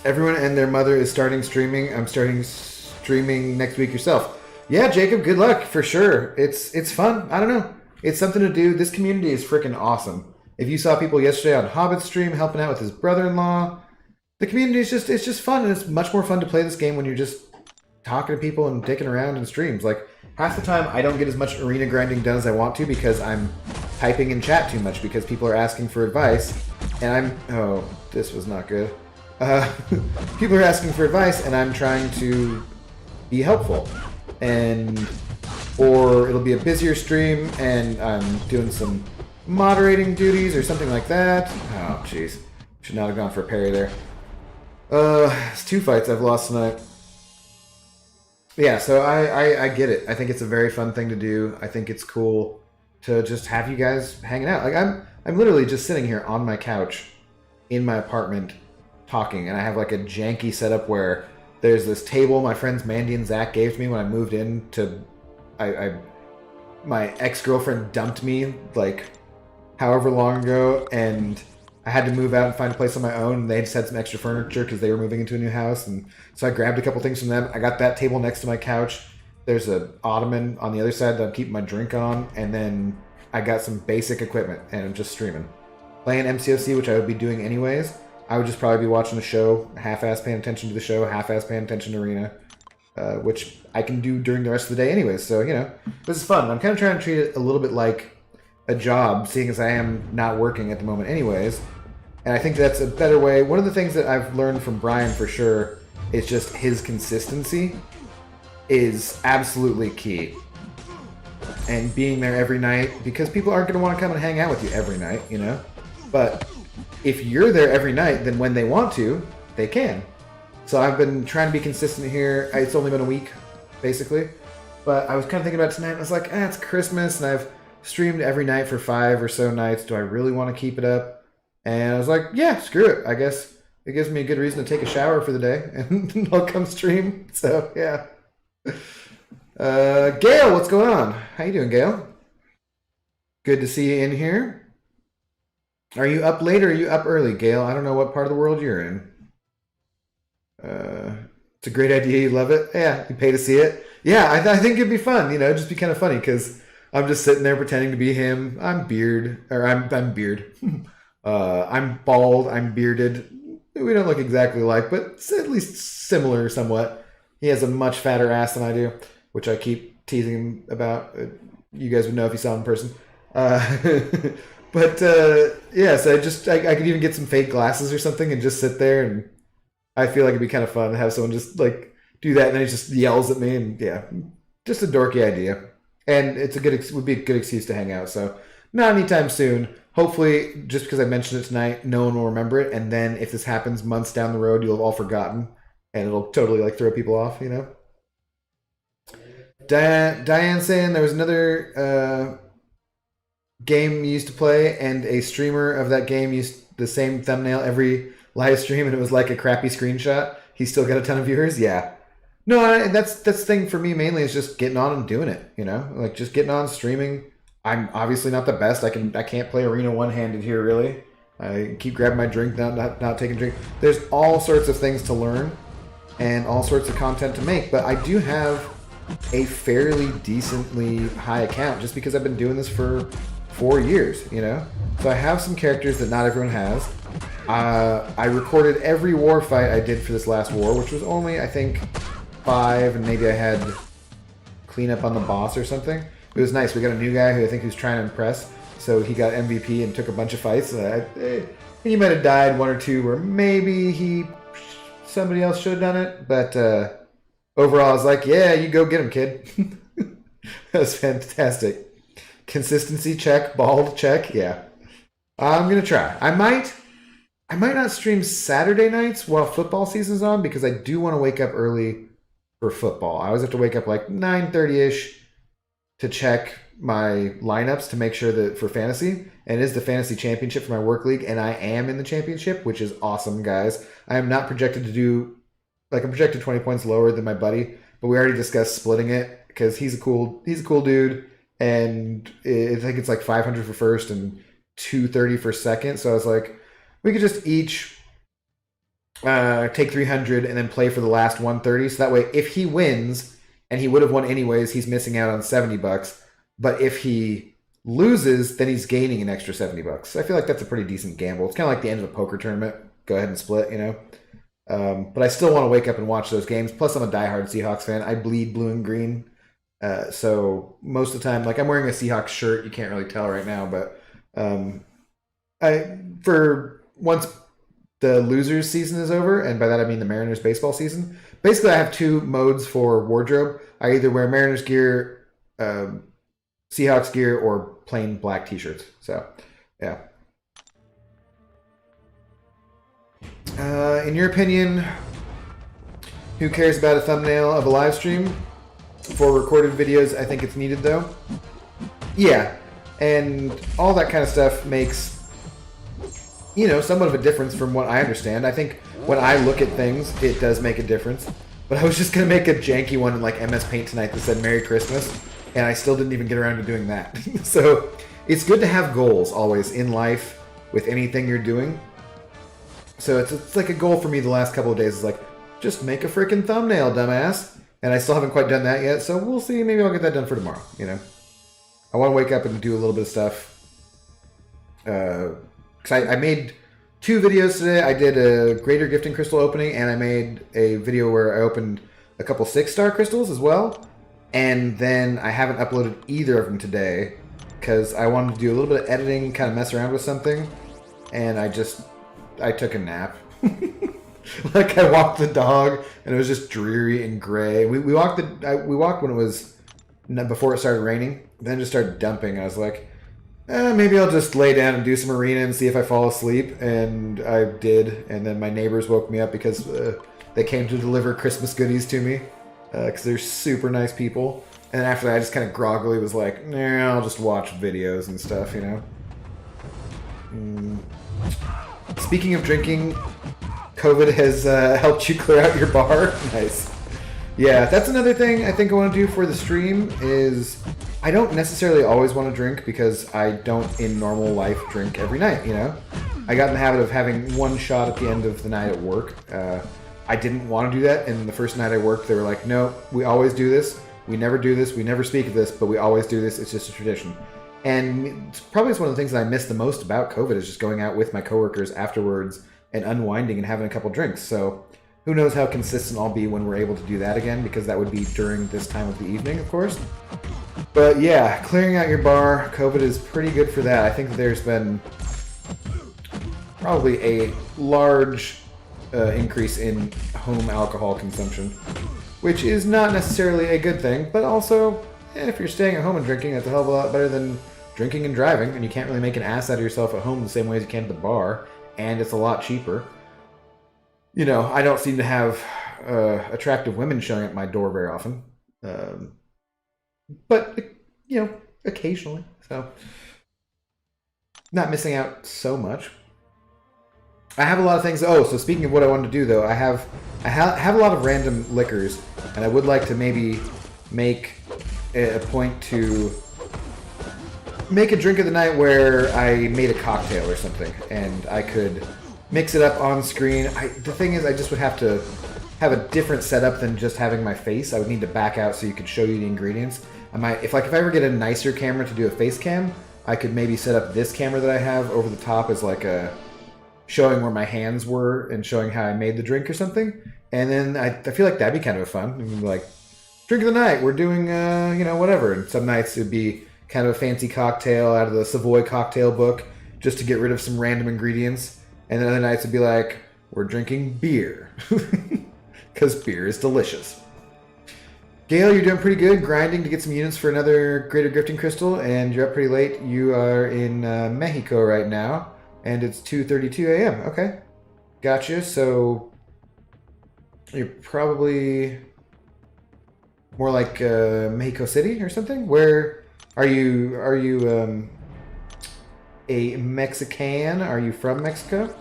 Everyone and their mother is starting streaming. I'm starting streaming next week yourself. Yeah, Jacob, good luck for sure. It's fun. I don't know. It's something to do. This community is freaking awesome. If you saw people yesterday on Hobbit stream helping out with his brother-in-law, the community is just fun, and it's much more fun to play this game when you're just talking to people and dicking around in streams. Like, half the time I don't get as much arena grinding done as I want to because I'm typing in chat too much because people are asking for advice, and oh, this was not good. People are asking for advice, and I'm trying to be helpful, or it'll be a busier stream, and I'm doing some moderating duties or something like that. Oh, jeez. Should not have gone for a parry there. It's 2 fights I've lost tonight. Yeah, so I get it. I think it's a very fun thing to do. I think it's cool to just have you guys hanging out. Like, I'm literally just sitting here on my couch in my apartment talking, and I have like a janky setup where there's this table my friends Mandy and Zach gave to me when I moved in to... my ex-girlfriend dumped me like however long ago, and I had to move out and find a place on my own, and they just had some extra furniture because they were moving into a new house, and so I grabbed a couple things from them. I got that table next to my couch. There's an ottoman on the other side that I'm keeping my drink on, and then I got some basic equipment, and I'm just streaming. Playing MCOC, which I would be doing anyways. I would just probably be watching the show, half-ass paying attention to the show, half-ass paying attention to Arena, which I can do during the rest of the day anyways, so, you know, this is fun. I'm kind of trying to treat it a little bit like a job, seeing as I am not working at the moment anyways, and I think that's a better way. One of the things that I've learned from Brian for sure is just his consistency is absolutely key. And being there every night, because people aren't going to want to come and hang out with you every night, you know? But if you're there every night, then when they want to, they can. So I've been trying to be consistent here. It's only been a week, basically. But I was kind of thinking about it tonight, and I was like, it's Christmas, and I've streamed every night for 5 or so nights. Do I really want to keep it up? And I was like, yeah, screw it. I guess it gives me a good reason to take a shower for the day, and I'll come stream. So, yeah. Gail, what's going on? How you doing, Gail? Good to see you in here. Are you up late or are you up early, Gail? I don't know what part of the world you're in. It's a great idea. You love it. Yeah, you pay to see it. Yeah, I think it'd be fun. You know, just be kind of funny because I'm just sitting there pretending to be him. I'm beard. I'm bald. I'm bearded. We don't look exactly alike, but it's at least similar somewhat. He has a much fatter ass than I do, which I keep teasing him about. You guys would know if you saw him in person. But yeah, so I could even get some fake glasses or something and just sit there, and I feel like it'd be kind of fun to have someone just like do that, and then he just yells at me, and yeah, just a dorky idea, and would be a good excuse to hang out. So not anytime soon. Hopefully, just because I mentioned it tonight, no one will remember it, and then if this happens months down the road, you'll have all forgotten, and it'll totally like throw people off, you know. Diane saying there was another game you used to play, and a streamer of that game used the same thumbnail every live stream, and it was like a crappy screenshot. He still got a ton of viewers. Yeah, no, that's the thing for me mainly is just getting on and doing it. You know, like just getting on streaming. I'm obviously not the best. I can't play Arena one-handed here really. I keep grabbing my drink, not taking a drink. There's all sorts of things to learn and all sorts of content to make, but I do have a fairly decently high account just because I've been doing this for 4 years, you know? So I have some characters that not everyone has. I recorded every war fight I did for this last war, which was only, I think, 5, and maybe I had cleanup on the boss or something. It was nice. We got a new guy who I think was trying to impress, so he got MVP and took a bunch of fights. He might have died 1 or 2 where maybe somebody else should have done it, but overall I was like, yeah, you go get him, kid. That was fantastic. Consistency check, bald check, yeah. I'm gonna try. I might I might not stream Saturday nights while football season's on because I do want to wake up early for football. I always have to wake up like 9:30ish to check my lineups to make sure that for fantasy, and it is the fantasy championship for my work league, and I am in the championship, which is awesome, guys. I am not projected to do like I'm projected 20 points lower than my buddy, but we already discussed splitting it because he's a cool dude, and I think it's like 500 for first and 230 for second. So I was like, we could just each take 300 and then play for the last 130. So that way, if he wins, and he would have won anyways, he's missing out on $70. But if he loses, then he's gaining an extra $70. So I feel like that's a pretty decent gamble. It's kind of like the end of a poker tournament. Go ahead and split, you know. But I still want to wake up and watch those games. Plus, I'm a diehard Seahawks fan. I bleed blue and green. So most of the time, like I'm wearing a Seahawks shirt. You can't really tell right now, but for once the losers season is over, and by that I mean the Mariners baseball season. Basically, I have two modes for wardrobe. I either wear Mariners gear, Seahawks gear, or plain black t-shirts. So, yeah. In your opinion, who cares about a thumbnail of a live stream? For recorded videos, I think it's needed, though. Yeah, and all that kind of stuff makes, you know, somewhat of a difference from what I understand. I think when I look at things, it does make a difference. But I was just going to make a janky one in like MS Paint tonight that said Merry Christmas, and I still didn't even get around to doing that. So it's good to have goals always in life with anything you're doing. So it's like a goal for me the last couple of days is like, just make a freaking thumbnail, dumbass. And I still haven't quite done that yet, so we'll see. Maybe I'll get that done for tomorrow, you know. I want to wake up and do a little bit of stuff. Because I made 2 videos today. I did a greater gifting crystal opening, and I made a video where I opened a couple 6-star crystals as well. And then I haven't uploaded either of them today because I wanted to do a little bit of editing, kind of mess around with something. And I took a nap. Like I walked the dog, and it was just dreary and gray. We walked when it was before it started raining. Then it just started dumping. I was like, maybe I'll just lay down and do some arena and see if I fall asleep. And I did. And then my neighbors woke me up because they came to deliver Christmas goodies to me because they're super nice people. And after that, I just kind of groggily was like, nah, I'll just watch videos and stuff, you know. Speaking of drinking, COVID has helped you clear out your bar. Nice. Yeah, that's another thing I think I want to do for the stream is I don't necessarily always want to drink because I don't in normal life drink every night, you know? I got in the habit of having 1 shot at the end of the night at work. I didn't want to do that, and the first night I worked, they were like, no, we always do this. We never do this. We never speak of this, but we always do this. It's just a tradition. And it's probably one of the things that I miss the most about COVID is just going out with my coworkers afterwards and unwinding and having a couple drinks. So who knows how consistent I'll be when we're able to do that again, because that would be during this time of the evening, of course. But yeah, clearing out your bar, COVID is pretty good for that. I think there's been probably a large increase in home alcohol consumption, which is not necessarily a good thing, but also if you're staying at home and drinking, that's a hell of a lot better than drinking and driving, and you can't really make an ass out of yourself at home the same way as you can at the bar, and it's a lot cheaper. You know, I don't seem to have attractive women showing at my door very often. But, you know, occasionally. So, not missing out so much. I have a lot of things. Oh, so speaking of what I wanted to do, though, I have a lot of random liquors, and I would like to maybe make a point to make a drink of the night where I made a cocktail or something, and I could mix it up on screen. The thing is, I just would have to have a different setup than just having my face. I would need to back out so you could show you the ingredients. If I ever get a nicer camera to do a face cam, I could maybe set up this camera that I have over the top as like a showing where my hands were and showing how I made the drink or something. And then I feel like that'd be kind of fun. And like, drink of the night, we're doing, you know, whatever. And some nights it'd be kind of a fancy cocktail out of the Savoy cocktail book just to get rid of some random ingredients. And then other nights it'd be like, we're drinking beer. Because beer is delicious. Gail, you're doing pretty good, grinding to get some units for another Greater Grifting Crystal, and you're up pretty late. You are in Mexico right now. And it's 2:32 a.m. Okay, gotcha. So you're probably more like Mexico City or something. Where are you? Are you a Mexican? Are you from Mexico?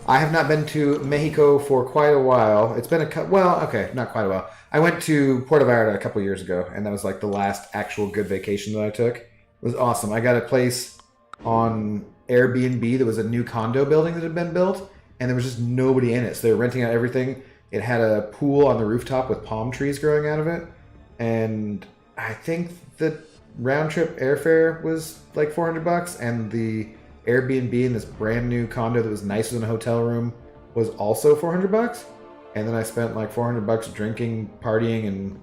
I have not been to Mexico for quite a while. It's been well, okay, not quite a while. I went to Puerto Vallarta a couple years ago, and that was like the last actual good vacation that I took. It was awesome. I got a place on Airbnb that was a new condo building that had been built, and there was just nobody in it. So they were renting out everything. It had a pool on the rooftop with palm trees growing out of it, and I think the round trip airfare was like $400, and the Airbnb in this brand new condo that was nicer than a hotel room was also $400. And then I spent like $400 drinking, partying, and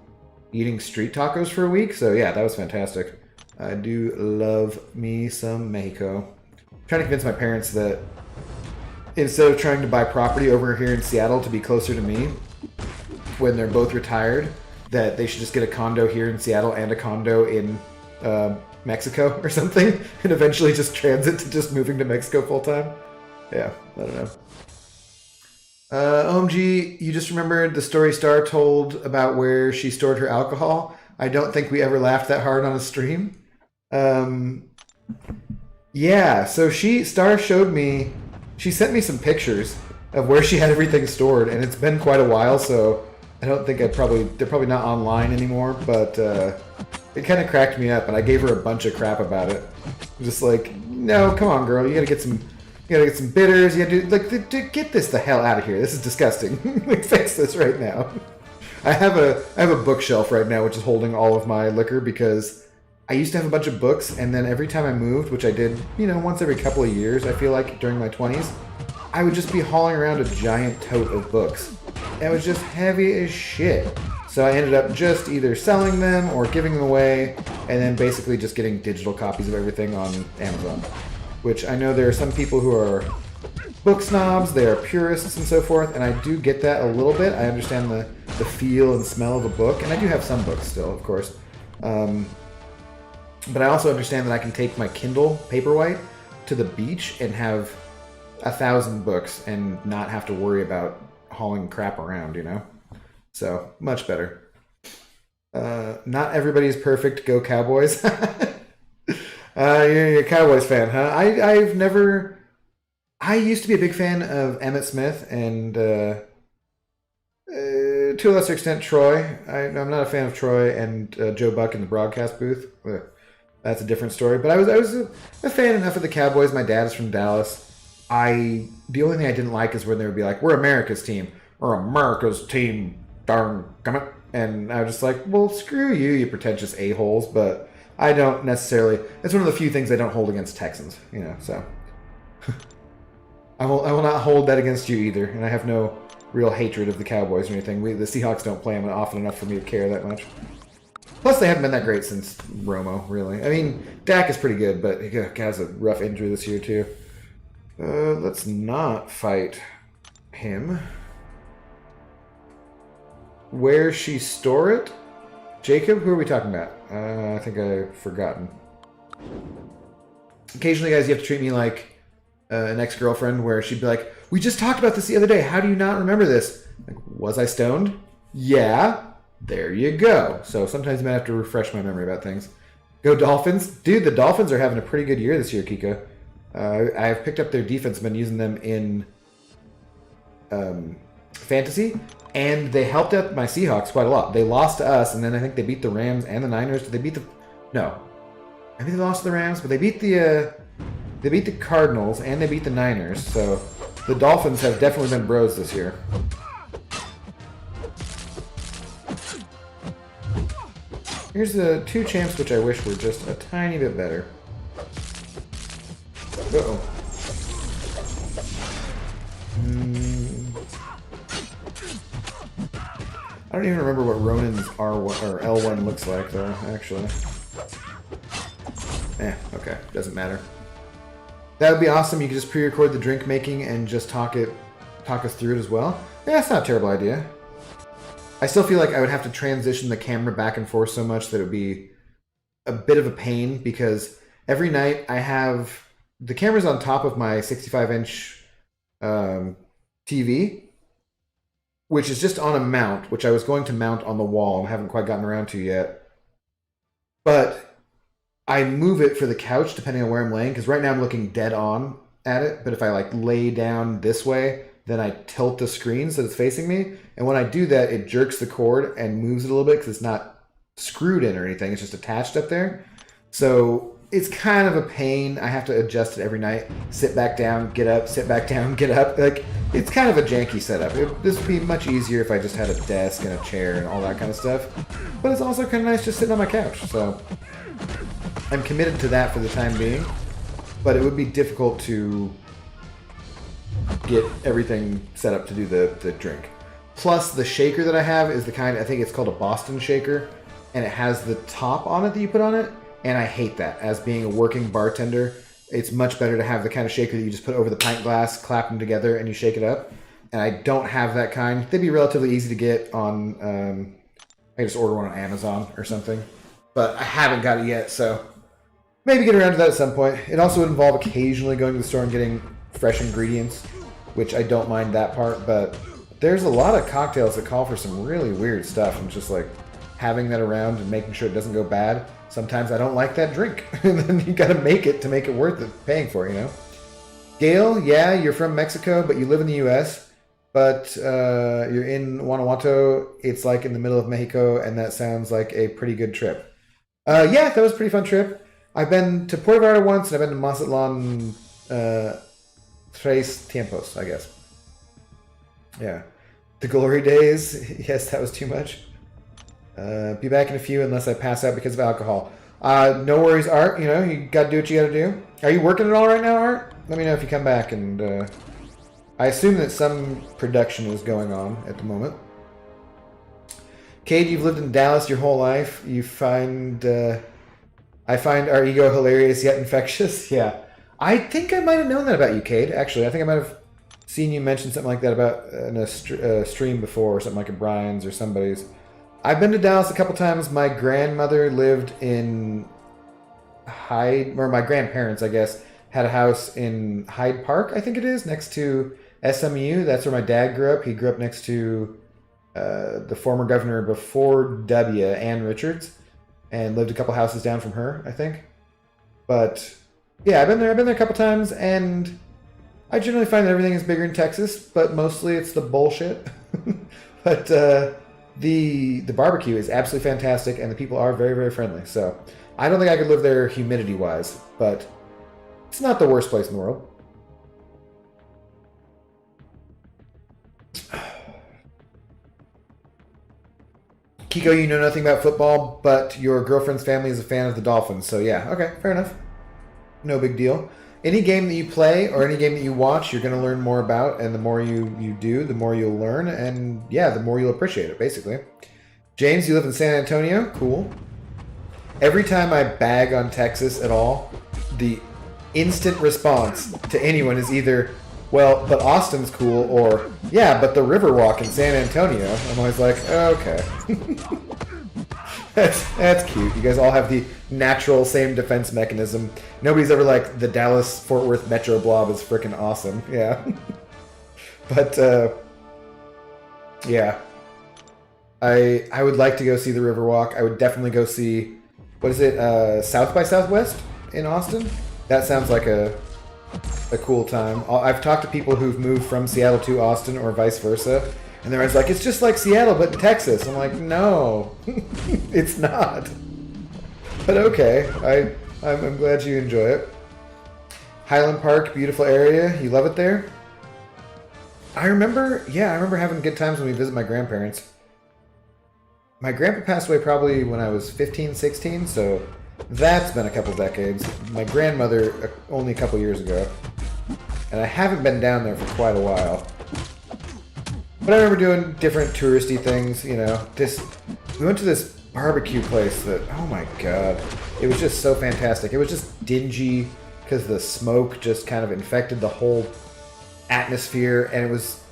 eating street tacos for a week. So yeah, that was fantastic. I do love me some Mexico. I'm trying to convince my parents that instead of trying to buy property over here in Seattle to be closer to me when they're both retired, that they should just get a condo here in Seattle and a condo in Mexico or something, and eventually just transit to just moving to Mexico full time. Yeah, I don't know. OMG, you just remembered the story Star told about where she stored her alcohol. I don't think we ever laughed that hard on a stream. Yeah, so Star showed me, she sent me some pictures of where she had everything stored, and it's been quite a while, so I don't think they're probably not online anymore, but it kind of cracked me up, and I gave her a bunch of crap about it. Just like, no, come on, girl, you gotta get some bitters. You gotta get this the hell out of here. This is disgusting. Like, fix this right now. I have a bookshelf right now which is holding all of my liquor because I used to have a bunch of books, and then every time I moved, which I did, once every couple of years, I feel like during my 20s, I would just be hauling around a giant tote of books. It was just heavy as shit. So I ended up just either selling them or giving them away, and then basically just getting digital copies of everything on Amazon. Which I know there are some people who are book snobs, they are purists and so forth, and I do get that a little bit. I understand the feel and smell of a book, and I do have some books still, of course. But I also understand that I can take my Kindle Paperwhite to the beach and have 1,000 books and not have to worry about hauling crap around, So, much better. Not everybody is perfect. Go Cowboys. You're a Cowboys fan, huh? I used to be a big fan of Emmitt Smith and, to a lesser extent, Troy. I'm not a fan of Troy and Joe Buck in the broadcast booth. That's a different story. But I was a fan enough of the Cowboys. My dad is from Dallas. The only thing I didn't like is when they would be like, "We're America's team. We're America's team. Darn gummit." And I was just like, well, screw you, you pretentious a-holes. But I don't necessarily. It's one of the few things I don't hold against Texans, so. I will not hold that against you either. And I have no real hatred of the Cowboys or anything. The Seahawks don't play them often enough for me to care that much. Plus, they haven't been that great since Romo, really. I mean, Dak is pretty good, but he has a rough injury this year, too. Let's not fight him. Where she store it? Jacob? Who are we talking about? I think I've forgotten. Occasionally, guys, you have to treat me like an ex-girlfriend where she'd be like, "We just talked about this the other day. How do you not remember this?" Like, was I stoned? Yeah. There you go. So sometimes I might have to refresh my memory about things. Go Dolphins. Dude, the Dolphins are having a pretty good year this year, Kiko. I've picked up their defense, been using them in fantasy, and they helped out my Seahawks quite a lot. They lost to us, and then I think they beat the Rams and the Niners. Did they beat the... No. I think they lost to the Rams, but they beat the Cardinals, and they beat the Niners. So the Dolphins have definitely been bros this year. Here's the two champs, which I wish were just a tiny bit better. Uh-oh. I don't even remember what Ronin's R1 or L1 looks like, though, actually. Okay. Doesn't matter. That would be awesome. You could just pre-record the drink making and just talk us through it as well. Yeah, that's not a terrible idea. I still feel like I would have to transition the camera back and forth so much that it would be a bit of a pain, because every night I have the camera's on top of my 65-inch TV, which is just on a mount, which I was going to mount on the wall and haven't quite gotten around to yet. But I move it for the couch depending on where I'm laying, because right now I'm looking dead on at it. But if I like lay down this way, then I tilt the screen so it's facing me. And when I do that, it jerks the cord and moves it a little bit because it's not screwed in or anything. It's just attached up there. So it's kind of a pain. I have to adjust it every night. Sit back down, get up, sit back down, get up. Like, it's kind of a janky setup. This would be much easier if I just had a desk and a chair and all that kind of stuff. But it's also kind of nice just sitting on my couch. So I'm committed to that for the time being. But it would be difficult to get everything set up to do the drink. Plus, the shaker that I have is the kind, I think it's called a Boston shaker. And it has the top on it that you put on it. And I hate that. As being a working bartender, it's much better to have the kind of shaker that you just put over the pint glass, clap them together, and you shake it up. And I don't have that kind. They'd be relatively easy to get on, I just order one on Amazon or something. But I haven't got it yet, so maybe get around to that at some point. It also would involve occasionally going to the store and getting fresh ingredients, which I don't mind that part. But there's a lot of cocktails that call for some really weird stuff. And just like having that around and making sure it doesn't go bad. Sometimes I don't like that drink. And then you gotta make it to make it worth it paying for, you know? Gail, yeah, you're from Mexico, but you live in the US. But you're in Guanajuato. It's like in the middle of Mexico, and that sounds like a pretty good trip. Yeah, that was a pretty fun trip. I've been to Puerto Vallarta once, and I've been to Mazatlan tres tiempos, I guess. Yeah. The glory days. Yes, that was too much. Be back in a few unless I pass out because of alcohol. No worries, Art. You know, you gotta do what you gotta do. Are you working at all right now, Art? Let me know if you come back. And I assume that some production is going on at the moment. Cade, you've lived in Dallas your whole life. You find... I find our ego hilarious yet infectious. Yeah. I think I might have known that about you, Cade, actually. I think I might have seen you mention something like that about in a stream before, or something like at Brian's or somebody's. I've been to Dallas a couple times. My grandmother lived in Hyde, or my grandparents, I guess, had a house in Hyde Park, I think it is, next to SMU. That's where my dad grew up. He grew up next to the former governor before W, Ann Richards, and lived a couple houses down from her, I think. But yeah, I've been there a couple times, and I generally find that everything is bigger in Texas, but mostly it's the bullshit. But the barbecue is absolutely fantastic, and the people are very, very friendly. So I don't think I could live there humidity-wise, but it's not the worst place in the world. Kiko, you know nothing about football, but your girlfriend's family is a fan of the Dolphins. So yeah, okay, fair enough. No big deal. Any game that you play or any game that you watch, you're going to learn more about, and the more you do, the more you'll learn, and yeah, the more you'll appreciate it, basically. James, you live in San Antonio? Cool. Every time I bag on Texas at all, the instant response to anyone is either, well, but Austin's cool, or, yeah, but the Riverwalk in San Antonio. I'm always like, okay. That's cute. You guys all have the natural same defense mechanism. Nobody's ever like, the Dallas-Fort Worth Metro Blob is freaking awesome. Yeah. But, yeah. I would like to go see the Riverwalk. I would definitely go see, what is it, South by Southwest in Austin? That sounds like a cool time. I've talked to people who've moved from Seattle to Austin or vice versa, and they're always like, it's just like Seattle, but in Texas. I'm like, no, it's not. But okay, I'm glad you enjoy it. Highland Park, beautiful area. You love it there? I remember having good times when we visit my grandparents. My grandpa passed away probably when I was 15, 16, so that's been a couple decades. My grandmother only a couple years ago. And I haven't been down there for quite a while. But I remember doing different touristy things, you know. We went to this barbecue place that, oh my god, it was just so fantastic. It was just dingy because the smoke just kind of infected the whole atmosphere, and it was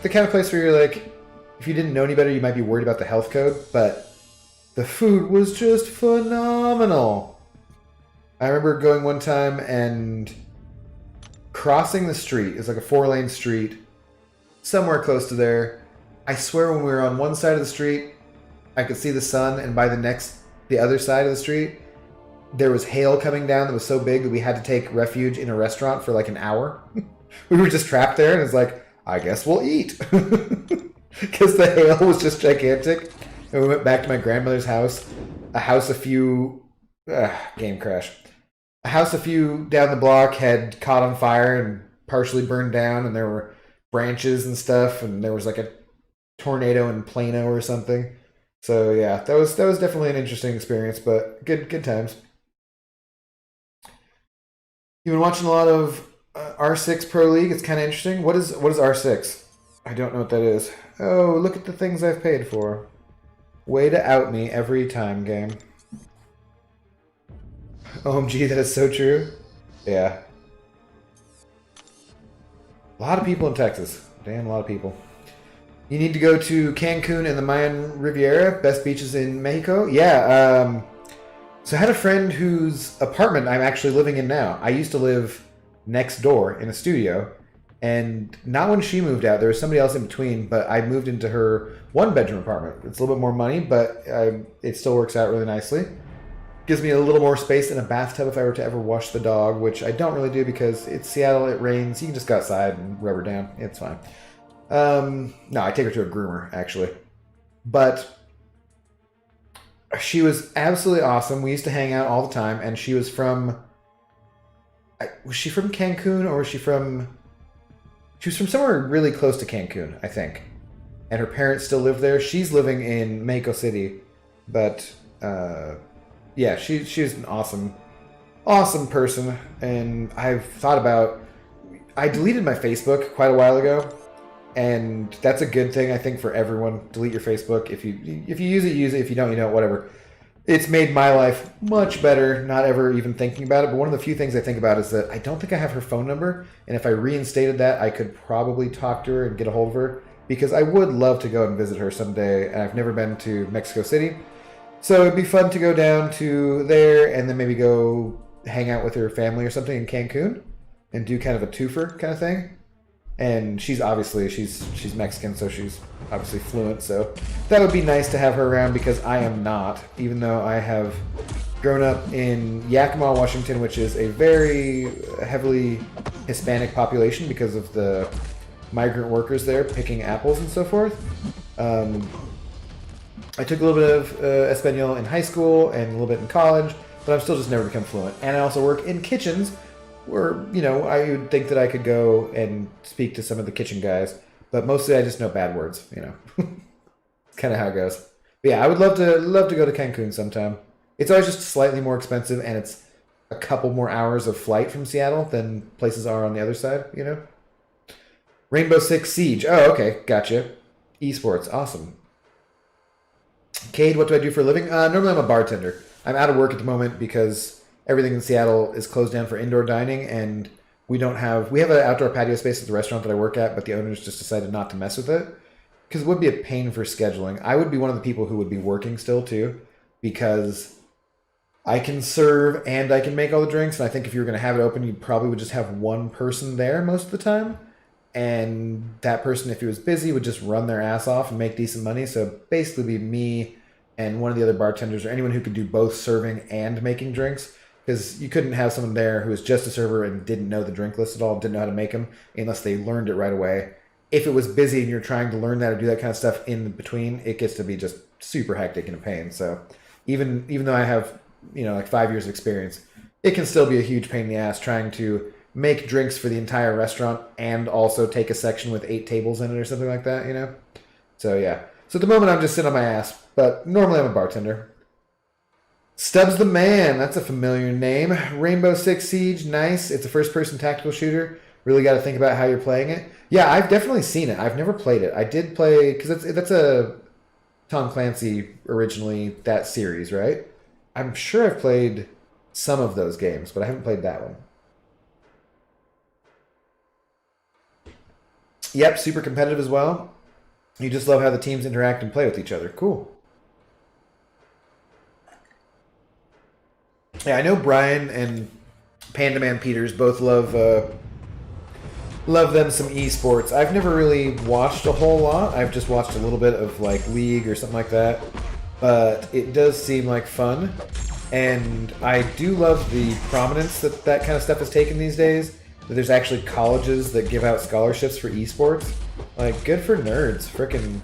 the kind of place where you're like, if you didn't know any better, you might be worried about the health code, but the food was just phenomenal. I remember going one time, and crossing the street. It's like a 4-lane street, somewhere close to there. I swear when we were on one side of the street, I could see the sun, and by the other side of the street, there was hail coming down that was so big that we had to take refuge in a restaurant for like an hour. We were just trapped there, and it's like, I guess we'll eat. Because the hail was just gigantic. And we went back to my grandmother's house. A house a few... game crash. A house a few down the block had caught on fire and partially burned down, and there were branches and stuff, and there was like a tornado in Plano or something. So yeah, that was definitely an interesting experience, but good times. You've been watching a lot of R6 Pro League. It's kind of interesting. What is R6? I don't know what that is. Oh, look at the things I've paid for. Way to out me every time, game. OMG, that is so true. Yeah. A lot of people in Texas. Damn, a lot of people. You need to go to Cancun and the Mayan Riviera, best beaches in Mexico. Yeah, so I had a friend whose apartment I'm actually living in now. I used to live next door in a studio, and not when she moved out. There was somebody else in between, but I moved into her one-bedroom apartment. It's a little bit more money, but it still works out really nicely. Gives me a little more space in a bathtub if I were to ever wash the dog, which I don't really do because it's Seattle, it rains. You can just go outside and rub her down. It's fine. No, I take her to a groomer, actually. But she was absolutely awesome. We used to hang out all the time, and she was from... Was she from Cancun, or was she from... She was from somewhere really close to Cancun, I think. And her parents still live there. She's living in Mexico City, but... yeah, she's an awesome person, and I've thought about... I deleted my Facebook quite a while ago, and that's a good thing, I think, for everyone. Delete your Facebook. If you use it, use it. If you don't, you don't, whatever. It's made my life much better, not ever even thinking about it, but one of the few things I think about is that I don't think I have her phone number, and if I reinstated that, I could probably talk to her and get a hold of her, because I would love to go and visit her someday, and I've never been to Mexico City. So it'd be fun to go down to there and then maybe go hang out with her family or something in Cancun and do kind of a twofer kind of thing. And she's Mexican, so she's obviously fluent. So that would be nice to have her around, because I am not, even though I have grown up in Yakima, Washington, which is a very heavily Hispanic population because of the migrant workers there picking apples and so forth. I took a little bit of Espanol in high school and a little bit in college, but I've still just never become fluent. And I also work in kitchens where, you know, I would think that I could go and speak to some of the kitchen guys, but mostly I just know bad words, you know. It's kind of how it goes. But yeah, I would love to go to Cancun sometime. It's always just slightly more expensive, and it's a couple more hours of flight from Seattle than places are on the other side, you know. Rainbow Six Siege. Oh, okay, gotcha. Esports, awesome. Cade, what do I do for a living? Normally I'm a bartender. I'm out of work at the moment because everything in Seattle is closed down for indoor dining, and we have an outdoor patio space at the restaurant that I work at, but the owners just decided not to mess with it because it would be a pain for scheduling. I would be one of the people who would be working still too, because I can serve and I can make all the drinks, and I think if you were going to have it open, you probably would just have one person there most of the time. And that person, if he was busy, would just run their ass off and make decent money. So basically be me and one of the other bartenders, or anyone who could do both serving and making drinks. Because you couldn't have someone there who was just a server and didn't know the drink list at all, didn't know how to make them, unless they learned it right away. If it was busy and you're trying to learn that or do that kind of stuff in between, it gets to be just super hectic and a pain. So even though I have, you know, like 5 years of experience, it can still be a huge pain in the ass trying to make drinks for the entire restaurant and also take a section with 8 tables in it or something like that, you know? So yeah. So at the moment I'm just sitting on my ass, but normally I'm a bartender. Stubbs the Man, that's a familiar name. Rainbow Six Siege, nice. It's a first-person tactical shooter. Really got to think about how you're playing it. Yeah, I've definitely seen it. I've never played it. I did play, because that's a Tom Clancy originally, that series, right? I'm sure I've played some of those games, but I haven't played that one. Yep, super competitive as well. You just love how the teams interact and play with each other. Cool. Yeah, I know Brian and Panda Man Peters both love Love them some esports. I've never really watched a whole lot. I've just watched a little bit of like League or something like that. But it does seem like fun. And I do love the prominence that that kind of stuff has taken these days. That there's actually colleges that give out scholarships for esports. Like, good for nerds. Frickin',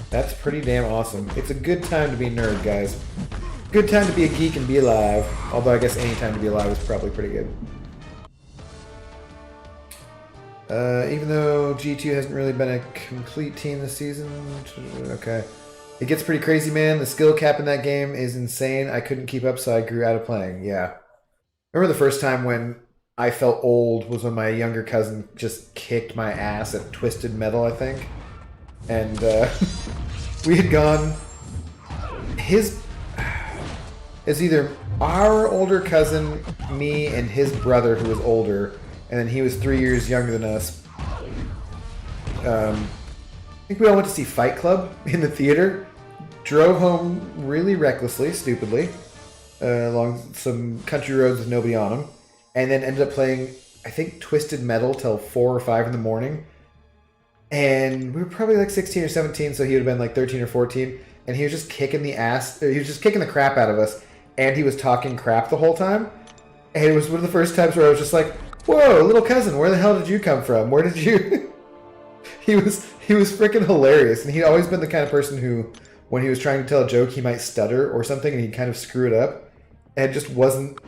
that's pretty damn awesome. It's a good time to be a nerd, guys. Good time to be a geek and be alive. Although I guess any time to be alive is probably pretty good. Even though G2 hasn't really been a complete team this season. Okay. It gets pretty crazy, man. The skill cap in that game is insane. I couldn't keep up, so I grew out of playing. Yeah. Remember the first time when I felt old was when my younger cousin just kicked my ass at Twisted Metal, I think. And we had gone... It's either our older cousin, me, and his brother who was older, and then he was 3 years younger than us. I think we all went to see Fight Club in the theater. Drove home really recklessly, stupidly, along some country roads with nobody on them. And then ended up playing, I think, Twisted Metal till 4 or 5 in the morning. And we were probably like 16 or 17, so he would have been like 13 or 14. And he was just kicking the ass, he was just kicking the crap out of us. And he was talking crap the whole time. And it was one of the first times where I was just like, whoa, little cousin, where the hell did you come from? Where did you... He was freaking hilarious. And he'd always been the kind of person who, when he was trying to tell a joke, he might stutter or something and he'd kind of screw it up. And it just wasn't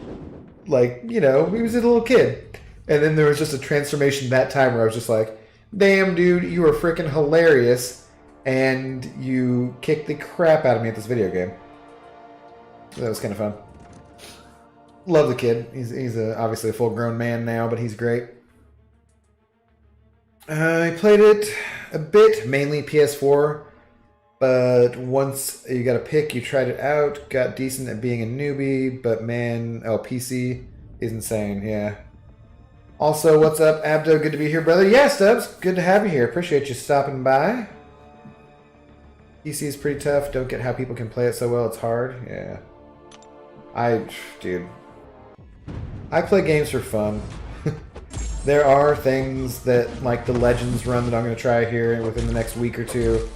like, you know, he was a little kid. And then there was just a transformation that time where I was just like, damn, dude, you are freaking hilarious. And you kicked the crap out of me at this video game. So that was kind of fun. Love the kid. He's obviously a full-grown man now, but he's great. I played it a bit, mainly PS4. But once you got a pick, you tried it out, got decent at being a newbie, but man, PC is insane, yeah. Also, what's up, Abdo? Good to be here, brother. Yeah, Stubbs, good to have you here. Appreciate you stopping by. PC is pretty tough. Don't get how people can play it so well. It's hard, yeah. Dude, I play games for fun. There are things that, like the Legends run that I'm going to try here within the next week or two.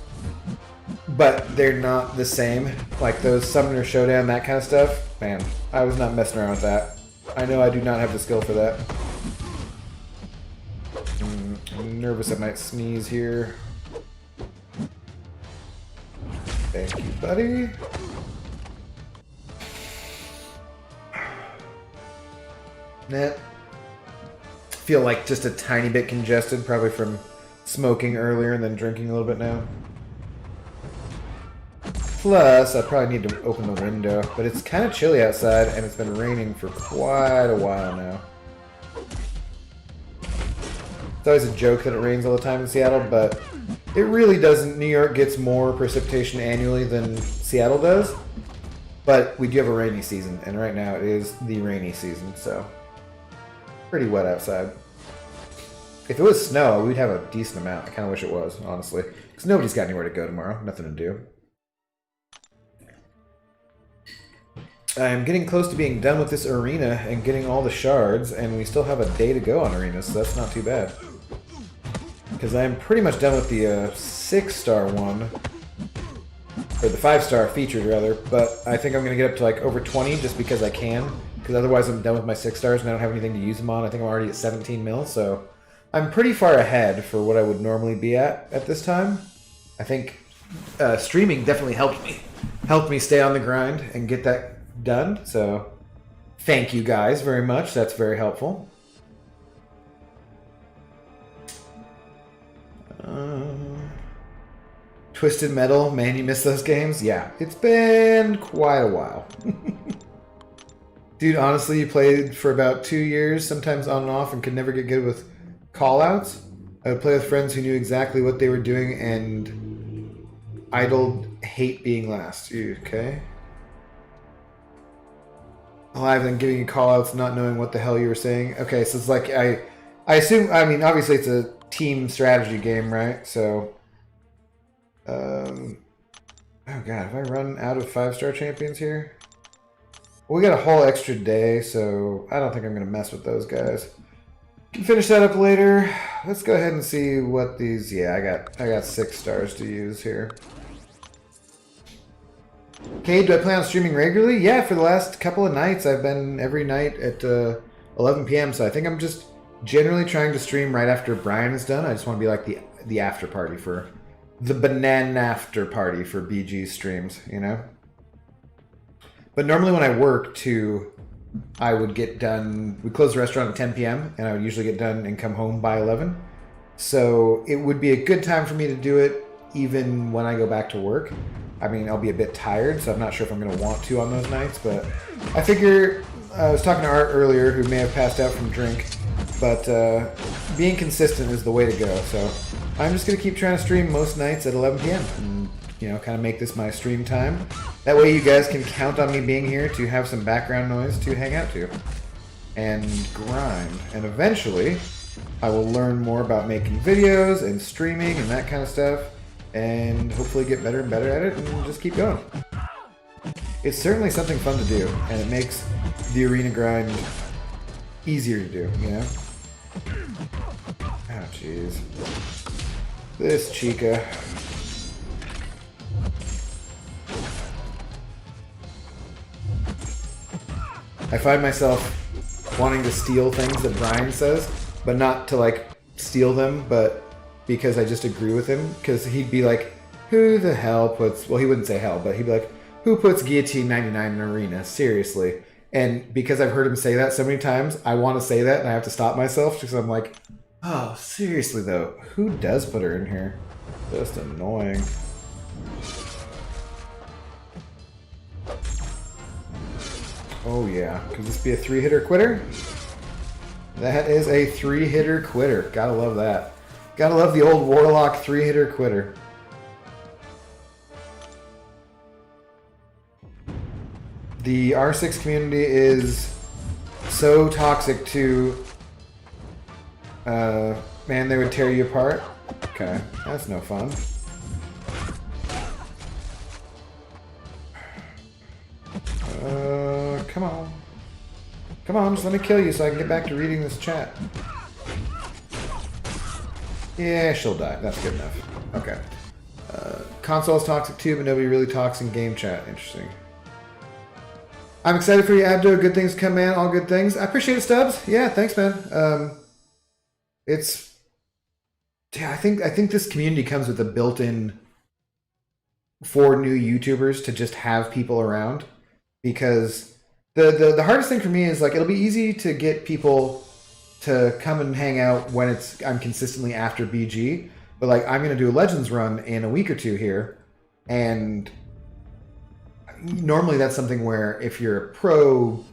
But they're not the same. Like those Summoner Showdown, that kind of stuff. Man, I was not messing around with that. I know I do not have the skill for that. I'm nervous I might sneeze here. Thank you, buddy. Net. Feel like just a tiny bit congested, probably from smoking earlier and then drinking a little bit now. Plus, I probably need to open the window, but it's kind of chilly outside and it's been raining for quite a while now. It's always a joke that it rains all the time in Seattle, but it really doesn't. New York gets more precipitation annually than Seattle does, but we do have a rainy season, and right now it is the rainy season, so pretty wet outside. If it was snow, we'd have a decent amount. I kind of wish it was, honestly, because nobody's got anywhere to go tomorrow. Nothing to do. I'm getting close to being done with this arena and getting all the shards, and we still have a day to go on arenas, so that's not too bad. Because I'm pretty much done with the 6-star one, or the 5-star featured rather, but I think I'm going to get up to like over 20 just because I can, because otherwise I'm done with my 6 stars and I don't have anything to use them on. I think I'm already at 17 mil, so I'm pretty far ahead for what I would normally be at this time. I think streaming definitely helped me stay on the grind and get that done, so thank you guys very much. That's very helpful. Twisted Metal, man, you miss those games? Yeah, it's been quite a while. Dude, honestly, you played for about 2 years, sometimes on and off, and could never get good with callouts. I would play with friends who knew exactly what they were doing and idled hate being last. Okay. Alive and giving you callouts, not knowing what the hell you were saying. Okay, so it's like I assume. I mean, obviously it's a team strategy game, right? So, oh god, have I run out of 5-star champions here? Well, we got a whole extra day, so I don't think I'm gonna mess with those guys. Can finish that up later. Let's go ahead and see what these. Yeah, I got 6 stars to use here. Okay, do I plan on streaming regularly? Yeah, for the last couple of nights, I've been every night at 11 p.m. So I think I'm just generally trying to stream right after Brian is done. I just want to be like the after party for the banana after party for BG streams, you know. But normally when I work too, I would get done. We close the restaurant at 10 p.m. and I would usually get done and come home by 11. So it would be a good time for me to do it even when I go back to work. I mean, I'll be a bit tired, so I'm not sure if I'm going to want to on those nights, but I figure, I was talking to Art earlier, who may have passed out from drink, but being consistent is the way to go, so I'm just going to keep trying to stream most nights at 11 p.m. and, you know, kind of make this my stream time. That way you guys can count on me being here to have some background noise to hang out to and grind, and eventually I will learn more about making videos and streaming and that kind of stuff, and hopefully get better and better at it and just keep going. It's certainly something fun to do, and it makes the arena grind easier to do, you know? Oh, jeez. This Chica. I find myself wanting to steal things that Brian says, but not to, like, steal them, but because I just agree with him, because he'd be like, who the hell puts, well, he wouldn't say hell, but he'd be like, who puts Guillotine 99 in Arena? Seriously. And because I've heard him say that so many times, I want to say that, and I have to stop myself, because I'm like, oh, seriously, though, who does put her in here? Just annoying. Oh, yeah. Could this be a 3-hitter quitter? That is a 3-hitter quitter. Gotta love that. Gotta love the old Warlock 3-hitter quitter. The R6 community is so toxic to... man, they would tear you apart. Okay, that's no fun. Come on. Come on, just let me kill you so I can get back to reading this chat. Yeah, she'll die. That's good enough. Okay. Console's toxic too, but nobody really talks in game chat. Interesting. I'm excited for you, Abdo. Good things come, man. All good things. I appreciate it, Stubbs. Yeah, thanks, man. It's... Yeah, I think this community comes with a built-in for new YouTubers to just have people around, because the hardest thing for me is, like, it'll be easy to get people to come and hang out when I'm consistently after BG, but, like, I'm gonna do a Legends run in a week or two here, and normally that's something where if you're a pro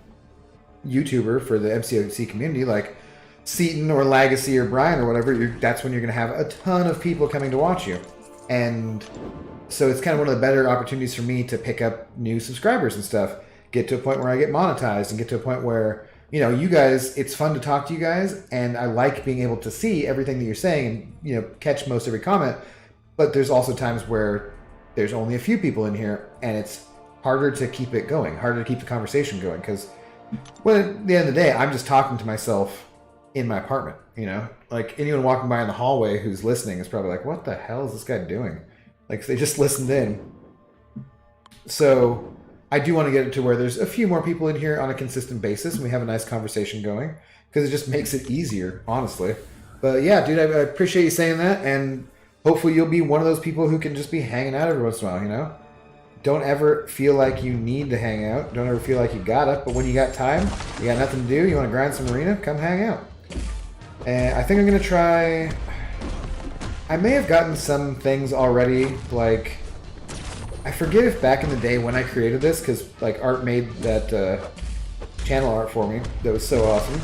YouTuber for the MCOC community, like Seaton or Legacy or Brian or whatever, that's when you're gonna have a ton of people coming to watch you, and so it's kind of one of the better opportunities for me to pick up new subscribers and stuff, get to a point where I get monetized, and get to a point where, you know, you guys, it's fun to talk to you guys, and I like being able to see everything that you're saying and, you know, catch most every comment. But there's also times where there's only a few people in here, and it's harder to keep it going, harder to keep the conversation going, because, well, at the end of the day, I'm just talking to myself in my apartment, you know? Like, anyone walking by in the hallway who's listening is probably like, what the hell is this guy doing? Like, they just listened in. So I do want to get it to where there's a few more people in here on a consistent basis, and we have a nice conversation going, because it just makes it easier, honestly. But yeah, dude, I appreciate you saying that, and hopefully you'll be one of those people who can just be hanging out every once in a while, you know? Don't ever feel like you need to hang out. Don't ever feel like you gotta, but when you got time, you got nothing to do, you want to grind some arena, come hang out. And I think I'm going to try... I may have gotten some things already, like... I forget if back in the day when I created this, because, like, Art made that channel art for me that was so awesome,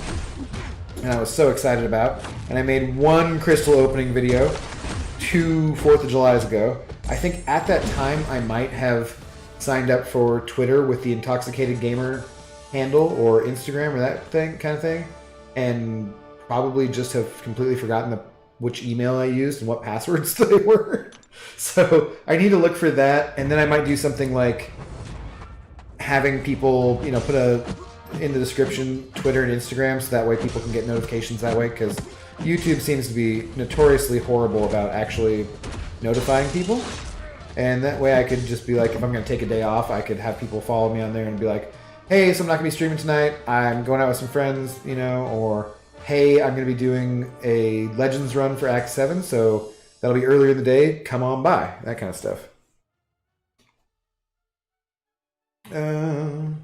and I was so excited about, and I made one crystal opening video 2 4th of Julys ago. I think at that time I might have signed up for Twitter with the Intoxicated Gamer handle, or Instagram, or that kind of thing, and probably just have completely forgotten which email I used and what passwords they were. So I need to look for that, and then I might do something like having people, you know, put a in the description Twitter and Instagram, so that way people can get notifications that way, because YouTube seems to be notoriously horrible about actually notifying people. And that way I could just be like, if I'm going to take a day off, I could have people follow me on there and be like, hey, so I'm not going to be streaming tonight. I'm going out with some friends, you know, or hey, I'm going to be doing a Legends run for Act 7, so that'll be earlier in the day. Come on by. That kind of stuff. The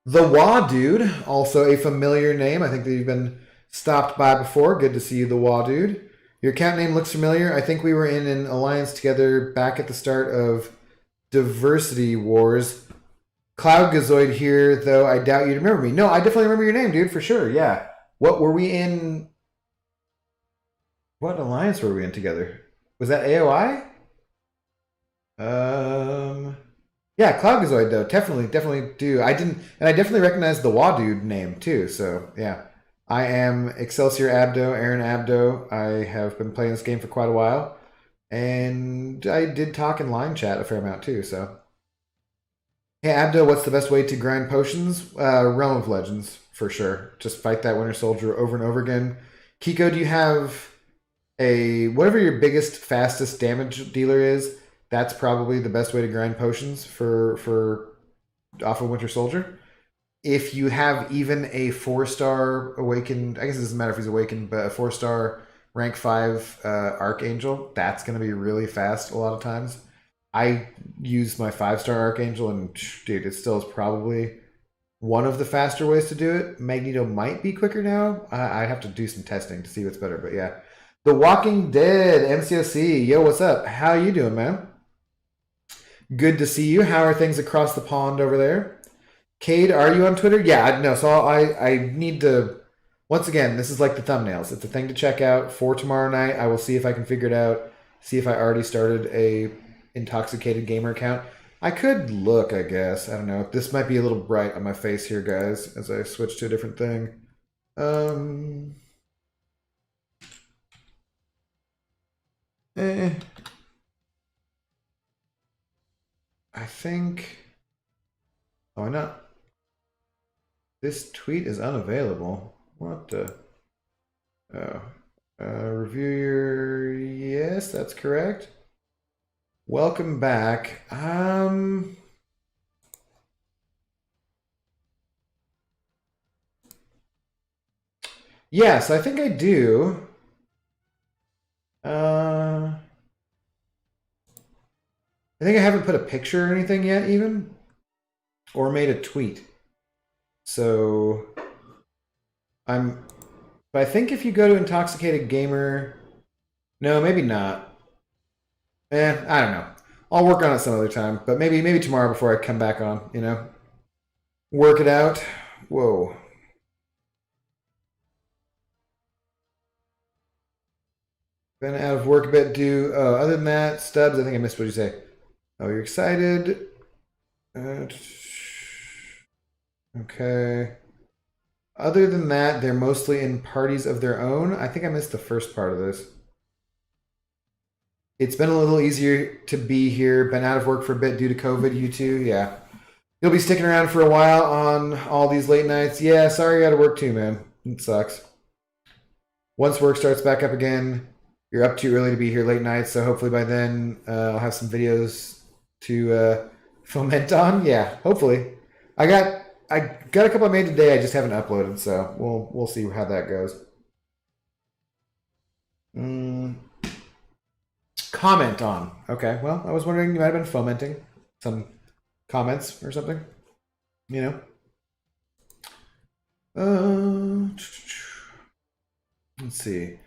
Wah Dude, also a familiar name. I think that you've been stopped by before. Good to see you, the Wah Dude. Your account name looks familiar. I think we were in an alliance together back at the start of Diversity Wars. Cloud Gazoid here, though I doubt you'd remember me. No, I definitely remember your name, dude, for sure. Yeah. What were we in? What alliance were we in together? Was that AOI? Yeah, Cloud Gazoid, though. Definitely do. I definitely recognize the Wah Dude name, too, so yeah. I am Excelsior Abdo, Aaron Abdo. I have been playing this game for quite a while. And I did talk in line chat a fair amount too, so. Hey Abdo, what's the best way to grind potions? Realm of Legends, for sure. Just fight that Winter Soldier over and over again. Kiko, do you have whatever your biggest, fastest damage dealer is, that's probably the best way to grind potions for off of Winter Soldier. If you have even a 4-star awakened, I guess it doesn't matter if he's awakened, but a 4-star rank 5 Archangel, that's going to be really fast a lot of times. I use my 5-star Archangel, and dude, it still is probably one of the faster ways to do it. Magneto might be quicker now. I have to do some testing to see what's better, but yeah. The Walking Dead, MCOC, yo, what's up? How you doing, man? Good to see you. How are things across the pond over there? Cade, are you on Twitter? Yeah, no. So I need to. Once again, this is like the thumbnails. It's a thing to check out for tomorrow night. I will see if I can figure it out. See if I already started a Intoxicated Gamer account. I could look, I guess. I don't know. This might be a little bright on my face here, guys, as I switch to a different thing. I think. Oh, not. This tweet is unavailable. What the? Oh. Review your... Yes, that's correct. Welcome back. Yes, I think I do. I think I haven't put a picture or anything yet, even. Or made a tweet. So but I think if you go to Intoxicated Gamer, no, maybe not. I don't know. I'll work on it some other time, but maybe tomorrow before I come back on, you know. Work it out. Whoa. Been out of work a bit due. Other than that, Stubbs, I think I missed what you say. Oh, you're excited. Okay. Other than that, they're mostly in parties of their own. I think I missed the first part of this. It's been a little easier to be here. Been out of work for a bit due to COVID. You too? Yeah. You'll be sticking around for a while on all these late nights. Yeah, sorry you got to work too, man. It sucks. Once work starts back up again, you're up too early to be here late nights, so hopefully by then I'll have some videos to foment on. Yeah, hopefully. I got a couple I made today. I just haven't uploaded, so we'll see how that goes. Comment on. Okay, well, I was wondering, you might have been fomenting some comments or something. You know. Let's see.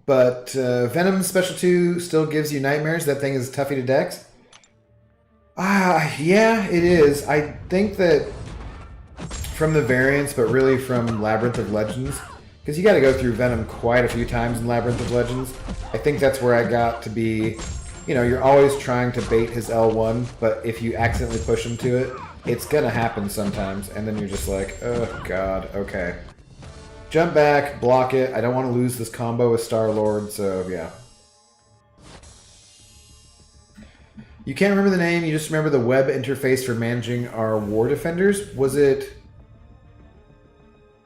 But Venom Special 2 still gives you nightmares. That thing is toughy to dex. Yeah, it is. I think that from the variants, but really from Labyrinth of Legends, because you got to go through Venom quite a few times in Labyrinth of Legends. I think that's where I got to be, you know, you're always trying to bait his L1, but if you accidentally push him to it, it's going to happen sometimes, and then you're just like, oh god, okay. Jump back, block it. I don't want to lose this combo with Star-Lord, so yeah. You can't remember the name, you just remember the web interface for managing our war defenders. Was it...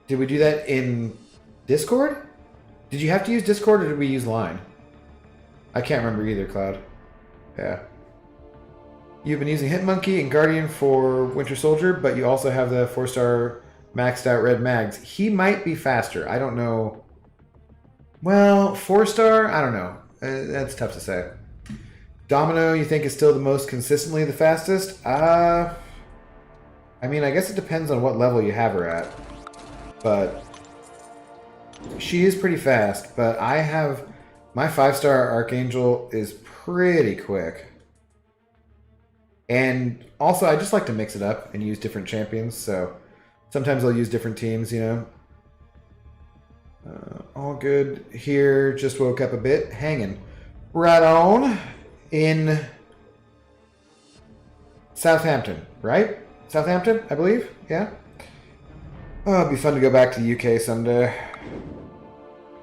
Did we do that in Discord? Did you have to use Discord or did we use Line? I can't remember either, Cloud. Yeah. You've been using Hitmonkey and Guardian for Winter Soldier, but you also have the 4-star maxed out red mags. He might be faster. I don't know. Well, 4-star? I don't know. That's tough to say. Domino, you think is still the most consistently the fastest? I mean, I guess it depends on what level you have her at. But she is pretty fast. But I have... My 5-star Archangel is pretty quick. And also, I just like to mix it up and use different champions. So sometimes I'll use different teams, you know. All good here. Just woke up a bit. Hanging. Right on. In Southampton, right? Southampton, I believe. Yeah. Oh, it'd be fun to go back to the UK someday.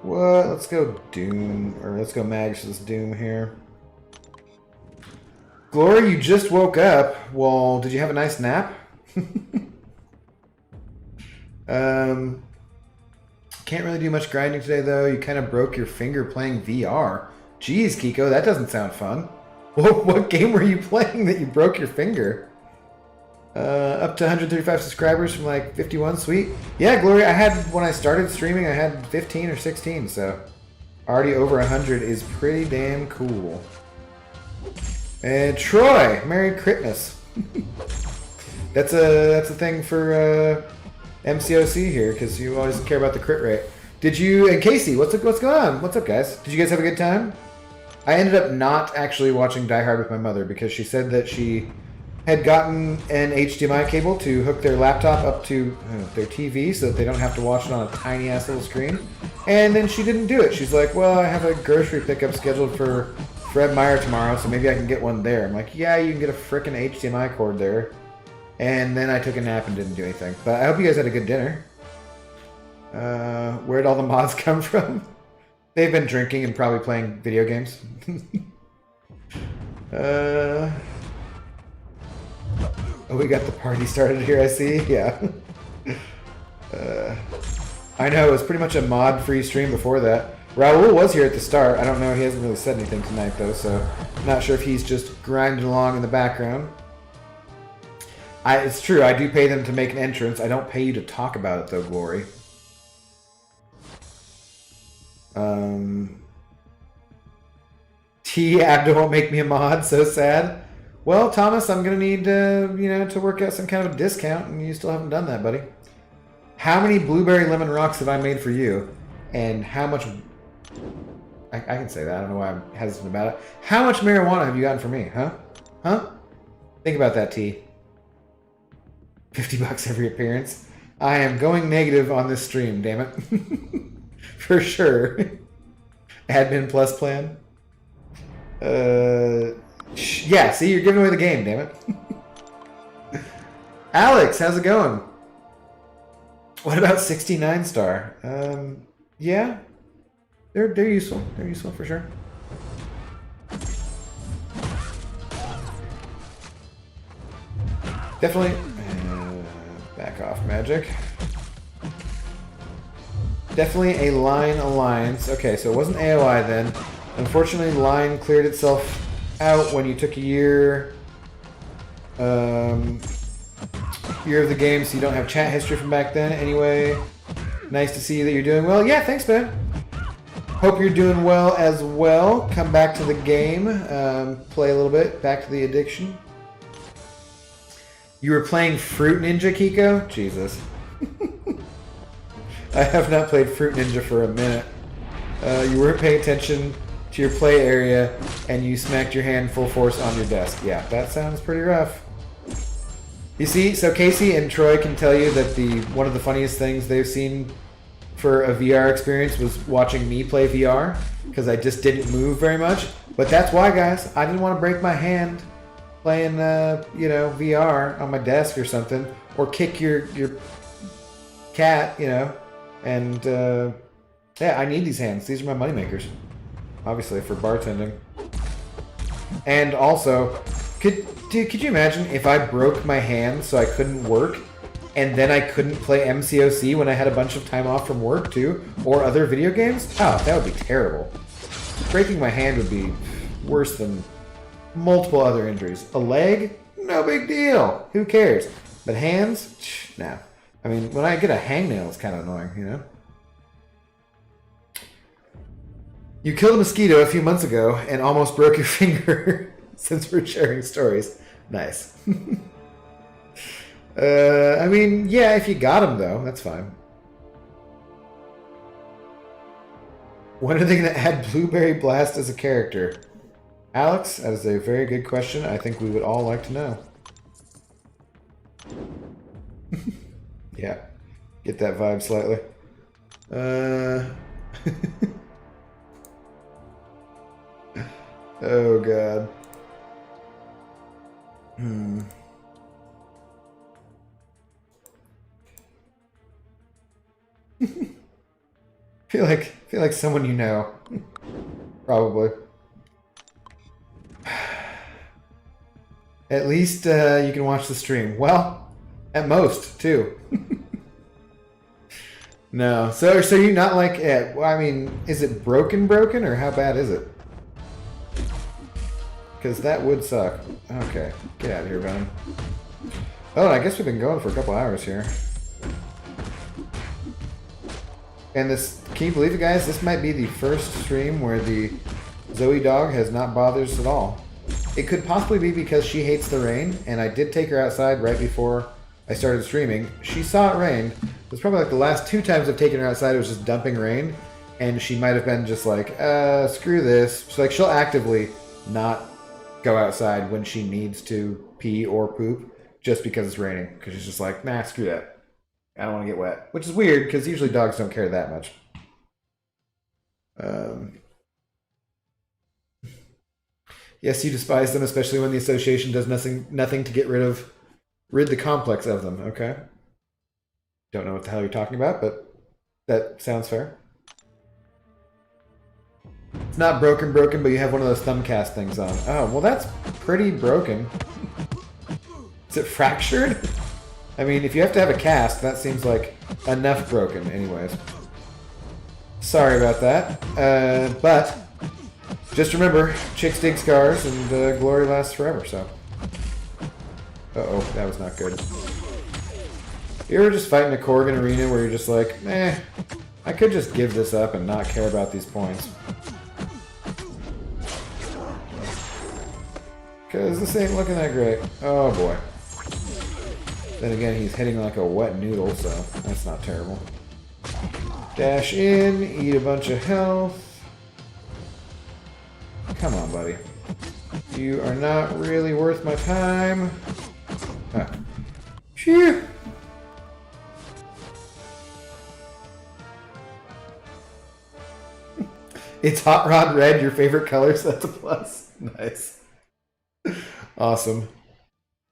What? Let's go Doom. Or let's go Mags this Doom here. Glory, you just woke up. Well, did you have a nice nap? Can't really do much grinding today, though. You kind of broke your finger playing VR. Jeez, Kiko, that doesn't sound fun. What game were you playing that you broke your finger? Up to 135 subscribers from like 51. Sweet. Yeah, Glory, I had, when I started streaming, I had 15 or 16, so already over 100 is pretty damn cool. And Troy, Merry Christmas. That's a thing for MCOC here, because you always care about the crit rate. Did you, and Casey, what's going on? What's up, guys? Did you guys have a good time? I ended up not actually watching Die Hard with my mother because she said that she had gotten an HDMI cable to hook their laptop up to their TV so that they don't have to watch it on a tiny ass little screen. And then she didn't do it. She's like, well, I have a grocery pickup scheduled for Fred Meyer tomorrow, so maybe I can get one there. I'm like, yeah, you can get a frickin' HDMI cord there. And then I took a nap and didn't do anything. But I hope you guys had a good dinner. Where'd all the mods come from? They've been drinking and probably playing video games. Oh, we got the party started here, I see. Yeah. I know, it was pretty much a mod-free stream before that. Raul was here at the start. I don't know, he hasn't really said anything tonight, though, so I'm not sure if he's just grinding along in the background. It's true, I do pay them to make an entrance. I don't pay you to talk about it, though, Glory. Abdo won't make me a mod, so sad. Well, Thomas, I'm gonna need to work out some kind of a discount, and you still haven't done that, buddy. How many blueberry lemon rocks have I made for you? And how much... I can say that, I don't know why I'm hesitant about it. How much marijuana have you gotten for me, huh? Huh? Think about that, T. 50 bucks every appearance. I am going negative on this stream, damn it. For sure. Admin plus plan. Yeah, see, you're giving away the game, damn it. Alex, how's it going? What about 69 star? Yeah. They're useful. They're useful for sure. Definitely. Back off, magic. Definitely a line alliance. Okay, so it wasn't AOI then. Unfortunately, line cleared itself out when you took a year of the game, so you don't have chat history from back then. Anyway, nice to see that you're doing well. Yeah, thanks, man. Hope you're doing well as well. Come back to the game, play a little bit. Back to the addiction. You were playing Fruit Ninja, Kiko? Jesus. I have not played Fruit Ninja for a minute. You weren't paying attention to your play area, and you smacked your hand full force on your desk. Yeah, that sounds pretty rough. You see, so Casey and Troy can tell you that one of the funniest things they've seen for a VR experience was watching me play VR, because I just didn't move very much. But that's why, guys. I didn't want to break my hand playing, VR on my desk or something, or kick your cat, and yeah, I need these hands. These are my moneymakers, obviously, for bartending. And also, Could you imagine if I broke my hand so I couldn't work, and then I couldn't play MCOC when I had a bunch of time off from work too, or other video games? Oh, that would be terrible. Breaking my hand would be worse than multiple other injuries. A leg? No big deal. Who cares? But hands? No. I mean, when I get a hangnail, it's kind of annoying, you know? You killed a mosquito a few months ago and almost broke your finger since we're sharing stories. Nice. I mean, yeah, if you got him, though, that's fine. When are they going to add Blueberry Blast as a character? Alex, that is a very good question. I think we would all like to know. Yeah, get that vibe slightly. Oh, God. feel like someone you know. Probably. At least you can watch the stream. Well, at most, too. No. So you're not like it. Well, I mean, is it broken, or how bad is it? Because that would suck. Okay. Get out of here, Venom. Oh, I guess we've been going for a couple hours here. And this, can you believe it, guys? This might be the first stream where the Zoe dog has not bothered us at all. It could possibly be because she hates the rain, and I did take her outside right before I started streaming. She saw it rained. It was probably like the last 2 times I've taken her outside, it was just dumping rain, and she might have been just like, screw this. So like, she'll actively not go outside when she needs to pee or poop just because it's raining, because she's just like, nah, screw that. I don't want to get wet. Which is weird, because usually dogs don't care that much. Yes, you despise them, especially when the association does nothing to get rid the complex of them. Okay. Don't know what the hell you're talking about, but that sounds fair. It's not broken, but you have one of those thumbcast things on. Oh, well, that's pretty broken. Is it fractured? I mean, if you have to have a cast, that seems like enough broken anyways. Sorry about that. But just remember, chicks dig scars and glory lasts forever, so. Uh-oh, that was not good. You ever just fight in a Corrigan arena where you're just like, I could just give this up and not care about these points. Because this ain't looking that great. Oh boy. Then again, he's hitting like a wet noodle, so that's not terrible. Dash in, eat a bunch of health. Come on, buddy. You are not really worth my time. Huh. Phew. It's Hot Rod Red, your favorite color, so that's a plus. Nice. Awesome.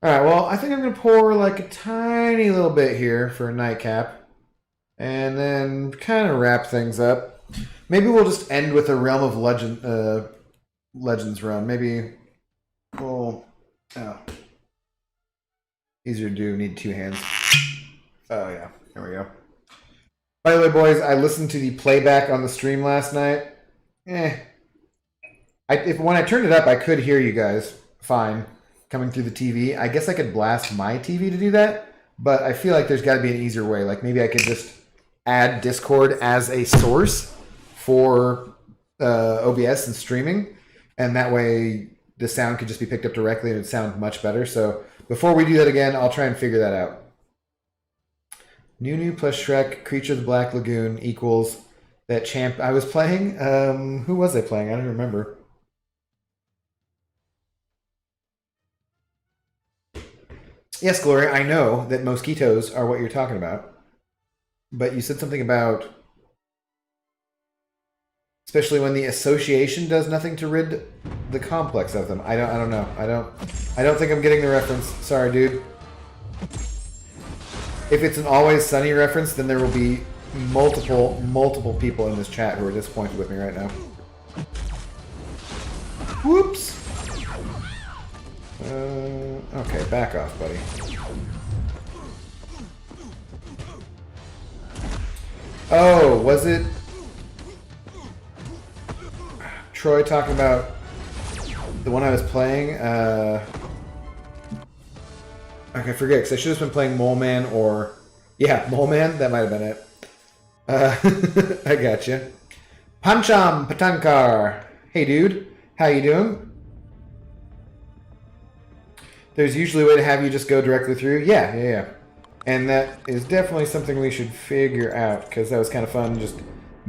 Alright, well, I think I'm going to pour like a tiny little bit here for a nightcap. And then kind of wrap things up. Maybe we'll just end with a Realm of Legends run. Maybe we'll... Oh. Easier to do, need 2 hands. Oh yeah, there we go. By the way, boys, I listened to the playback on the stream last night. When I turned it up, I could hear you guys fine coming through the TV. I guess I could blast my TV to do that, but I feel like there's got to be an easier way. Like maybe I could just add Discord as a source for OBS and streaming, and that way the sound could just be picked up directly and it would sound much better. So before we do that again, I'll try and figure that out. Nunu plus Shrek, Creature of the Black Lagoon equals that champ I was playing. Who was I playing? I don't remember. Yes, Gloria, I know that mosquitoes are what you're talking about. But you said something about, especially when the association does nothing to rid the complex of them. I don't know. I don't think I'm getting the reference. Sorry, dude. If it's an Always Sunny reference, then there will be multiple people in this chat who are disappointed with me right now. Whoops. Okay, back off, buddy. Oh, was it Troy talking about the one I was playing? Okay, I forget, because I should have been playing Mole Man or... Yeah, Mole Man, that might have been it. I gotcha. Pancham Patankar. Hey, dude. How you doing? There's usually a way to have you just go directly through. Yeah. And that is definitely something we should figure out, because that was kind of fun just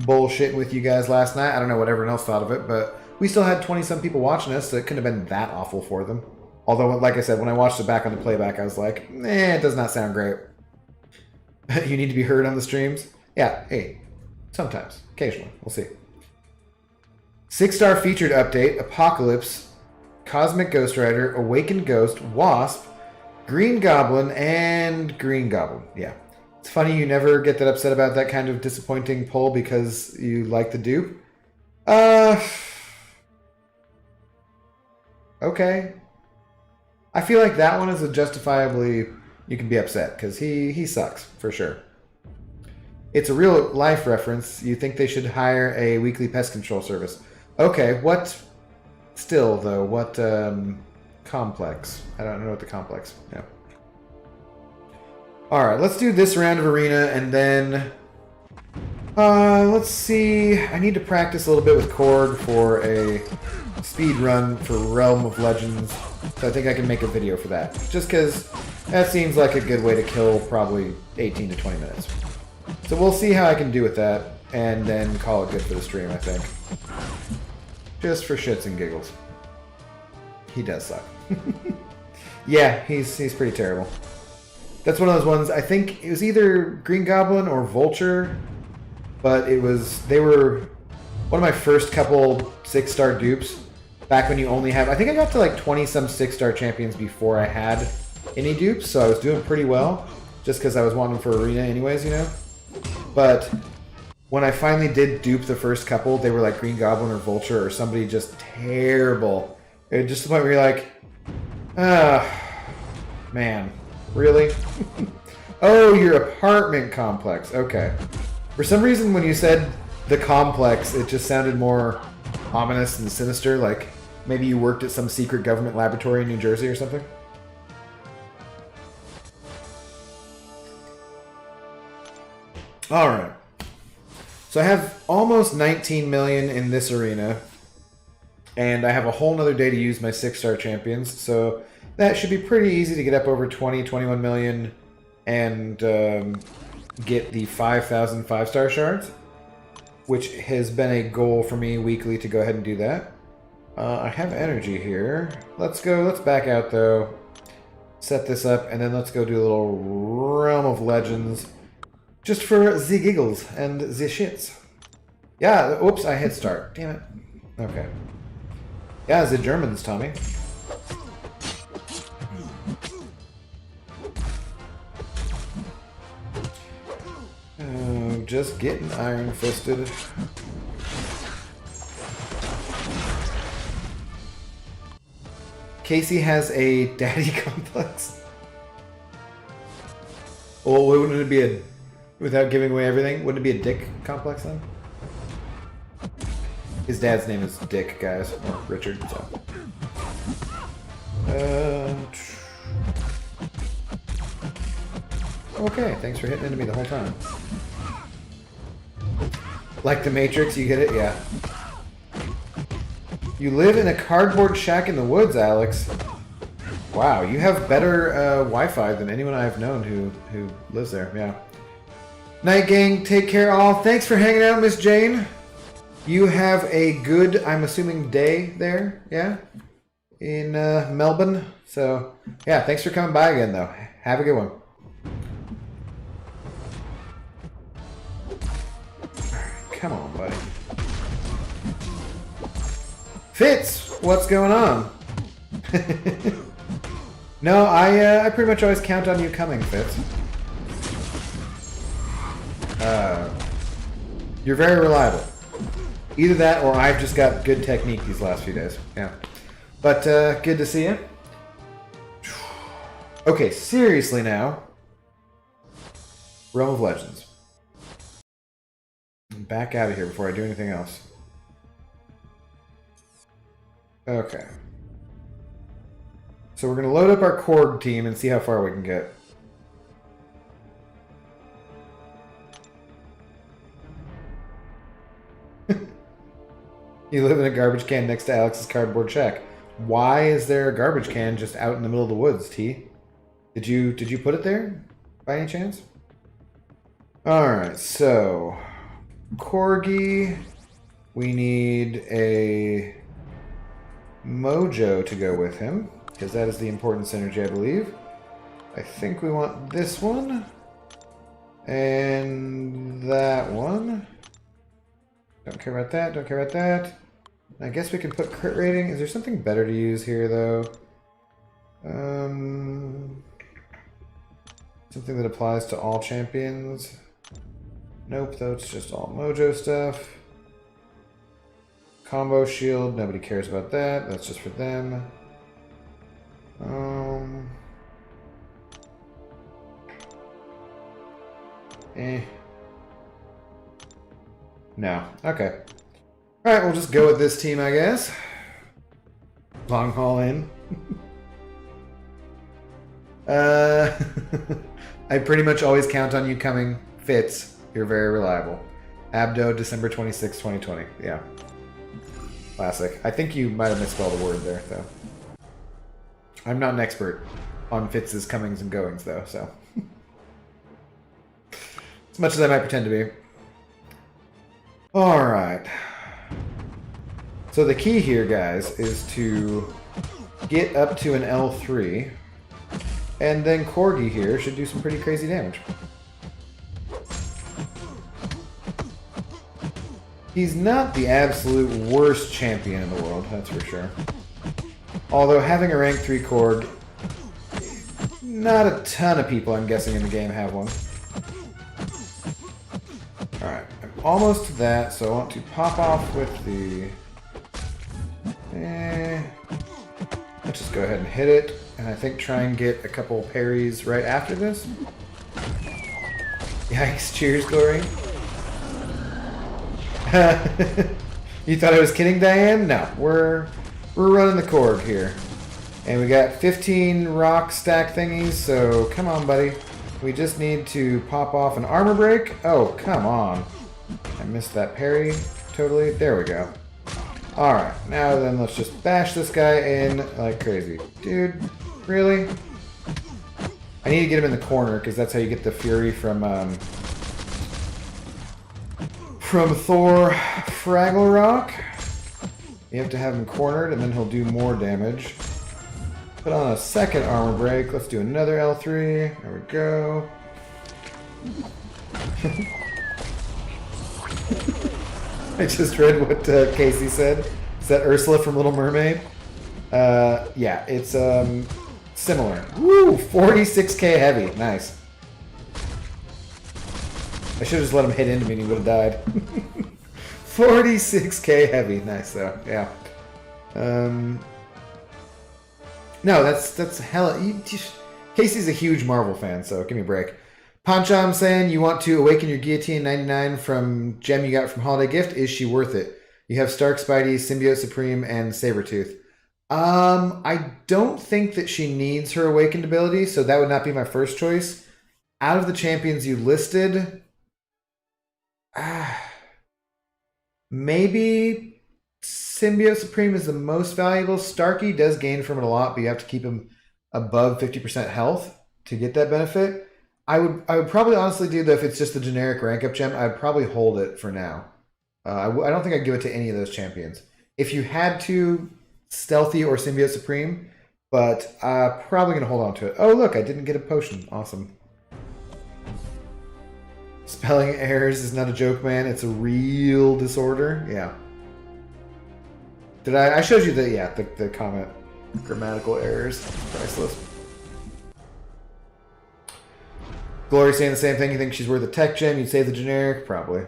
bullshitting with you guys last night. I don't know what everyone else thought of it, but we still had 20-some people watching us, so it couldn't have been that awful for them. Although, like I said, when I watched it back on the playback, I was like, it does not sound great. You need to be heard on the streams? Yeah, hey, sometimes. Occasionally. We'll see. 6-star featured update, Apocalypse, Cosmic Ghost Rider, Awakened Ghost, Wasp, Green Goblin, and Green Goblin. Yeah. It's funny you never get that upset about that kind of disappointing pull because you like the dupe. Okay. I feel like that one is a justifiably... You can be upset, because he sucks, for sure. It's a real life reference. You think they should hire a weekly pest control service. Okay, what... Still, though, what, complex? I don't know what the complex... Yeah. Alright, let's do this round of arena, and then... let's see... I need to practice a little bit with Korg for a speed run for Realm of Legends. So I think I can make a video for that. Just because that seems like a good way to kill probably 18 to 20 minutes. So we'll see how I can do with that, and then call it good for the stream, I think. Just for shits and giggles. He does suck. Yeah, he's pretty terrible. That's one of those ones, I think it was either Green Goblin or Vulture, but they were one of my first couple 6-star dupes, back when you only have, I think I got to like 20-some 6-star champions before I had any dupes, so I was doing pretty well, just because I was wanting for arena anyways, you know? But when I finally did dupe the first couple, they were like Green Goblin or Vulture or somebody just terrible. It just to the point where you're like, man, really? Oh, your apartment complex. Okay. For some reason, when you said the complex, it just sounded more ominous and sinister, like maybe you worked at some secret government laboratory in New Jersey or something. Alright. So I have almost 19 million in this arena, and I have a whole nother day to use my 6-star champions, so that should be pretty easy to get up over 21 million and get the 5,000 5-star shards, which has been a goal for me weekly to go ahead and do that. I have energy here. Let's back out though, set this up, and then let's go do a little Realm of Legends, just for the giggles and the shits. Yeah, oops, I hit start. Damn it. Okay. Yeah, the Germans, Tommy. Just getting iron-fisted. Casey has a daddy complex. Oh, wouldn't it be a... Without giving away everything, wouldn't it be a dick complex then? His dad's name is Dick, guys. Or Richard, so... Okay, thanks for hitting into me the whole time. Like the Matrix, you get it? Yeah. You live in a cardboard shack in the woods, Alex. Wow, you have better Wi-Fi than anyone I've known who lives there. Yeah. Night gang, take care all. Thanks for hanging out, Miss Jane. You have a good, I'm assuming, day there, yeah? In Melbourne. So, yeah, thanks for coming by again, though. Have a good one. Come on, buddy. Fitz, what's going on? No, I pretty much always count on you coming, Fitz. You're very reliable. Either that or I've just got good technique these last few days. Yeah. But good to see you. Okay, seriously now. Realm of Legends. Back out of here before I do anything else. Okay. So we're going to load up our Korg team and see how far we can get. You live in a garbage can next to Alex's cardboard shack. Why is there a garbage can just out in the middle of the woods, T? Did you put it there by any chance? Alright, so Corgi. We need a Mojo to go with him, because that is the important synergy, I believe. I think we want this one. And that one. Don't care about that, don't care about that. I guess we can put crit rating. Is there something better to use here, though? Something that applies to all champions. Nope, though, it's just all Mojo stuff. Combo shield, nobody cares about that. That's just for them. No. Okay. Alright, we'll just go with this team, I guess. Long haul in. I pretty much always count on you coming. Fitz, you're very reliable. Abdo, December 26, 2020. Yeah. Classic. I think you might have misspelled a word there, though. I'm not an expert on Fitz's comings and goings, though, so. As much as I might pretend to be. Alright. So the key here, guys, is to get up to an L3, and then Corgi here should do some pretty crazy damage. He's not the absolute worst champion in the world, that's for sure. Although having a rank 3 Korg, not a ton of people, I'm guessing, in the game have one. Alright, I'm almost to that, so I want to pop off with the... Let's just go ahead and hit it, and I think try and get a couple parries right after this. Yikes, cheers, Glory. You thought I was kidding, Diane? No, we're running the Korg here. And we got 15 rock stack thingies, so come on, buddy. We just need to pop off an armor break. Oh, come on. I missed that parry totally. There we go. Alright, now then let's just bash this guy in like crazy. Dude, really? I need to get him in the corner, because that's how you get the fury from Thor Fraggle Rock. You have to have him cornered, and then he'll do more damage. Put on a second armor break. Let's do another L3. There we go. I just read what Casey said. Is that Ursula from Little Mermaid? Yeah, it's similar. Woo! 46k heavy. Nice. I should have just let him hit into me and he would have died. 46k heavy. Nice, though. Yeah. No, that's hella... Casey's a huge Marvel fan, so give me a break. Pancham saying you want to awaken your Guillotine 99 from gem you got from Holiday Gift. Is she worth it? You have Stark, Spidey, Symbiote Supreme, and Sabretooth. I don't think that she needs her awakened ability, so that would not be my first choice. Out of the champions you listed, maybe Symbiote Supreme is the most valuable. Starkey does gain from it a lot, but you have to keep him above 50% health to get that benefit. I would probably honestly do that if it's just the generic rank up gem. I'd probably hold it for now. I don't think I'd give it to any of those champions. If you had to, Stealthy or Symbiote Supreme, but probably going to hold on to it. Oh, look, I didn't get a potion. Awesome. Spelling errors is not a joke, man. It's a real disorder. Yeah. Did I showed you the comment. Grammatical errors. Priceless. Glory saying the same thing. You think she's worth a tech gem? You'd say the generic? Probably.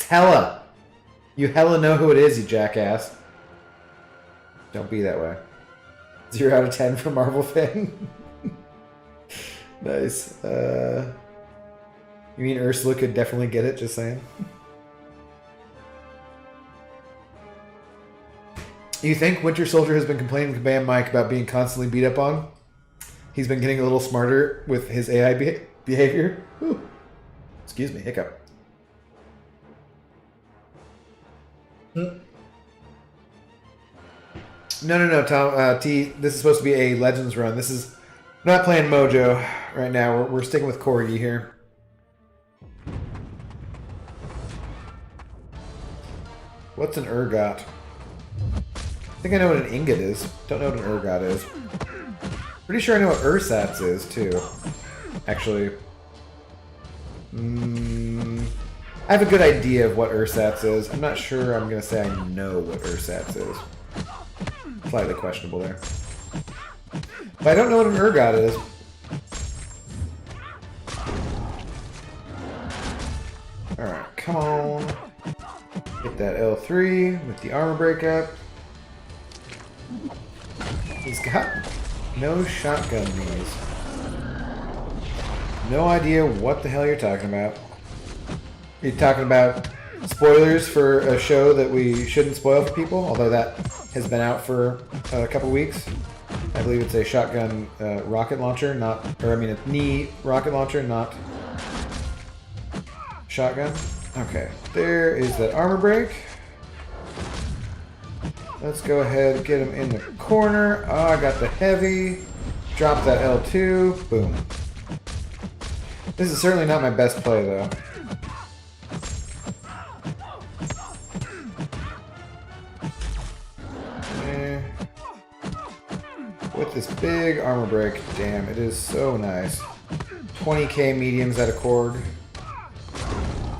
Hella. You hella know who it is, you jackass. Don't be that way. 0 out of 10 for Marvel fan. Nice. You mean Ursula could definitely get it, just saying. You think Winter Soldier has been complaining to Bam Mike about being constantly beat up on? He's been getting a little smarter with his AI behavior. Whew. Excuse me, hiccup. No, Tom. T. This is supposed to be a Legends run. This is not playing Mojo right now. We're sticking with Corgi here. What's an ergot? I think I know what an ingot is. Don't know what an ergot is. Pretty sure I know what ersatz is too. Actually, I have a good idea of what ersatz is. I'm not sure I'm gonna say I know what ersatz is. Slightly questionable there. But I don't know what an ergot is. Alright, come on. Get that L3 with the armor breakup. He's got no shotgun knees. No idea what the hell you're talking about. You're talking about spoilers for a show that we shouldn't spoil for people, although that has been out for a couple weeks. I believe it's a shotgun rocket launcher, a knee rocket launcher, not shotgun. Okay, there is that armor break. Let's go ahead and get him in the corner. Oh, I got the heavy. Drop that L2. Boom. This is certainly not my best play, though. With this big armor break, damn, it is so nice. 20k mediums out of cord.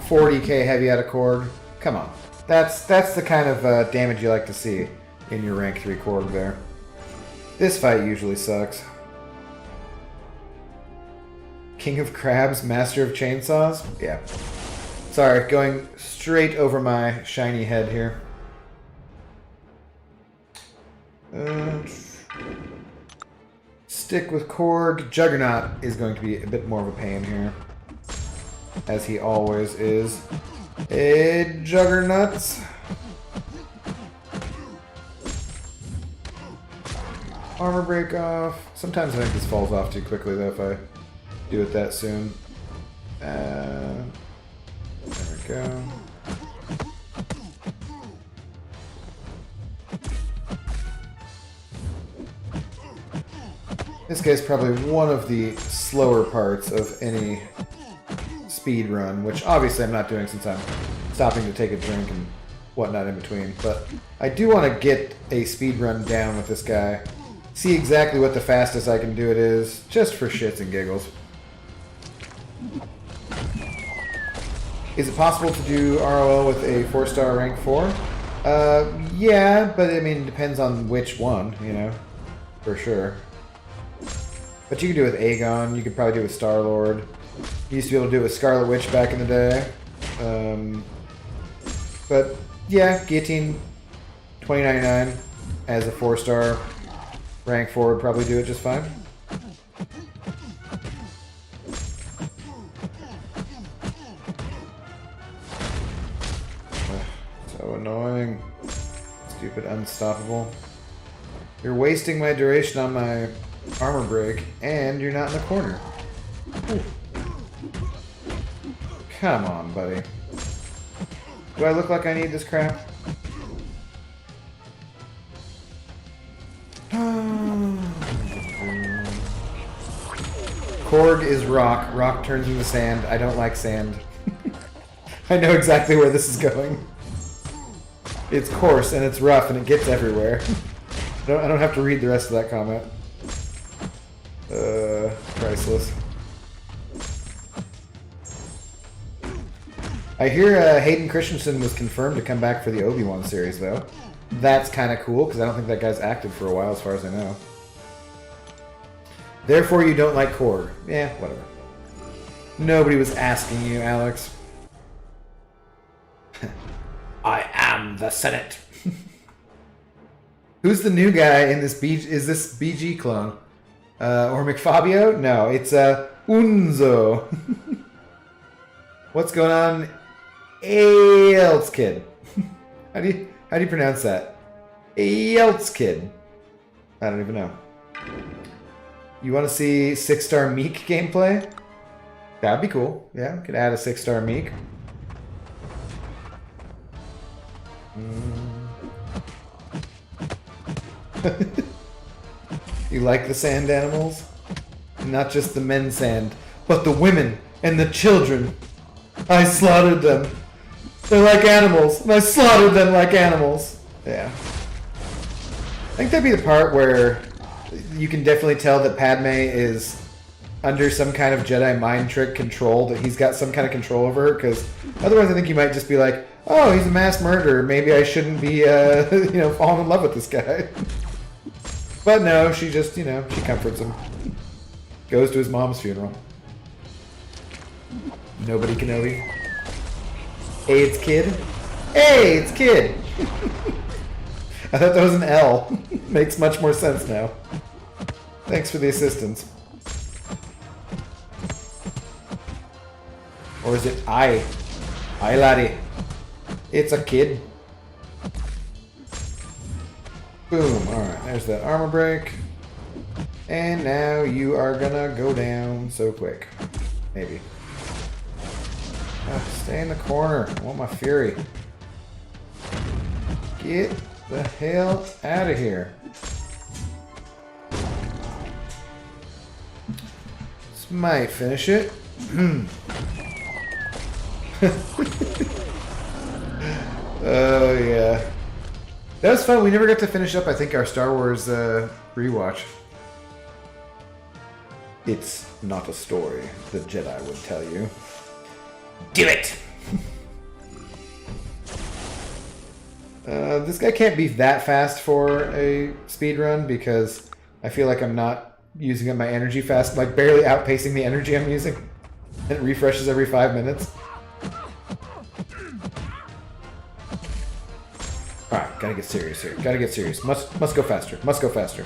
40k heavy out of cord. Come on. That's the kind of damage you like to see in your rank 3 cord there. This fight usually sucks. King of Crabs, Master of Chainsaws? Yeah. Sorry, going straight over my shiny head here. Stick with Korg. Juggernaut is going to be a bit more of a pain here. As he always is. Hey, Juggernauts. Armor break off. Sometimes I think this falls off too quickly, though, if I do it that soon. There we go. This guy's probably one of the slower parts of any speed run, which obviously I'm not doing since I'm stopping to take a drink and whatnot in between. But I do want to get a speed run down with this guy. See exactly what the fastest I can do it is, just for shits and giggles. Is it possible to do ROL with a 4-star rank 4? Yeah, but I mean, it depends on which one, you know, for sure. But you can do it with Aegon, you could probably do it with Star-Lord. You used to be able to do it with Scarlet Witch back in the day. But yeah, Guillotine 2099 as a 4-star rank 4 would probably do it just fine. So annoying. Stupid unstoppable. You're wasting my duration on my armor break, and you're not in the corner. Ooh. Come on, buddy. Do I look like I need this crap? Korg is rock. Rock turns into sand. I don't like sand. I know exactly where this is going. It's coarse and it's rough and it gets everywhere. I don't have to read the rest of that comment. Priceless. I hear Hayden Christensen was confirmed to come back for the Obi-Wan series, though. That's kind of cool, because I don't think that guy's acted for a while, as far as I know. Therefore, you don't like Korg. Yeah, whatever. Nobody was asking you, Alex. I am the Senate. Who's the new guy in this is this BG clone? Or McFabio? No, it's Unzo. What's going on? Else kid. How do you pronounce that? Else kid. I don't even know. You want to see 6-star Meek gameplay? That'd be cool. Yeah, could add a 6-star Meek. You like the sand animals? Not just the men sand, but the women and the children. I slaughtered them. They're like animals, and I slaughtered them like animals. Yeah. I think that'd be the part where you can definitely tell that Padme is under some kind of Jedi mind trick control, that he's got some kind of control over her, because otherwise I think you might just be like, oh, he's a mass murderer, maybe I shouldn't be, falling in love with this guy. But no, she just, she comforts him. Goes to his mom's funeral. Nobody Kenobi. Hey, it's kid. Hey, it's kid! I thought that was an L. Makes much more sense now. Thanks for the assistance. Or is it I? I, laddie. It's a kid. Boom. Alright, there's that armor break. And now you are gonna go down so quick. Maybe. Stay in the corner. I want my fury. Get the hell out of here. This might finish it. Oh, yeah. That was fun. We never got to finish up, I think, our Star Wars rewatch. It's not a story the Jedi would tell you. Do it! This guy can't be that fast for a speed run because I feel like I'm not using up my energy fast, like barely outpacing the energy I'm using. It refreshes every 5 minutes. Alright, gotta get serious here. Gotta get serious. Must go faster. Must go faster.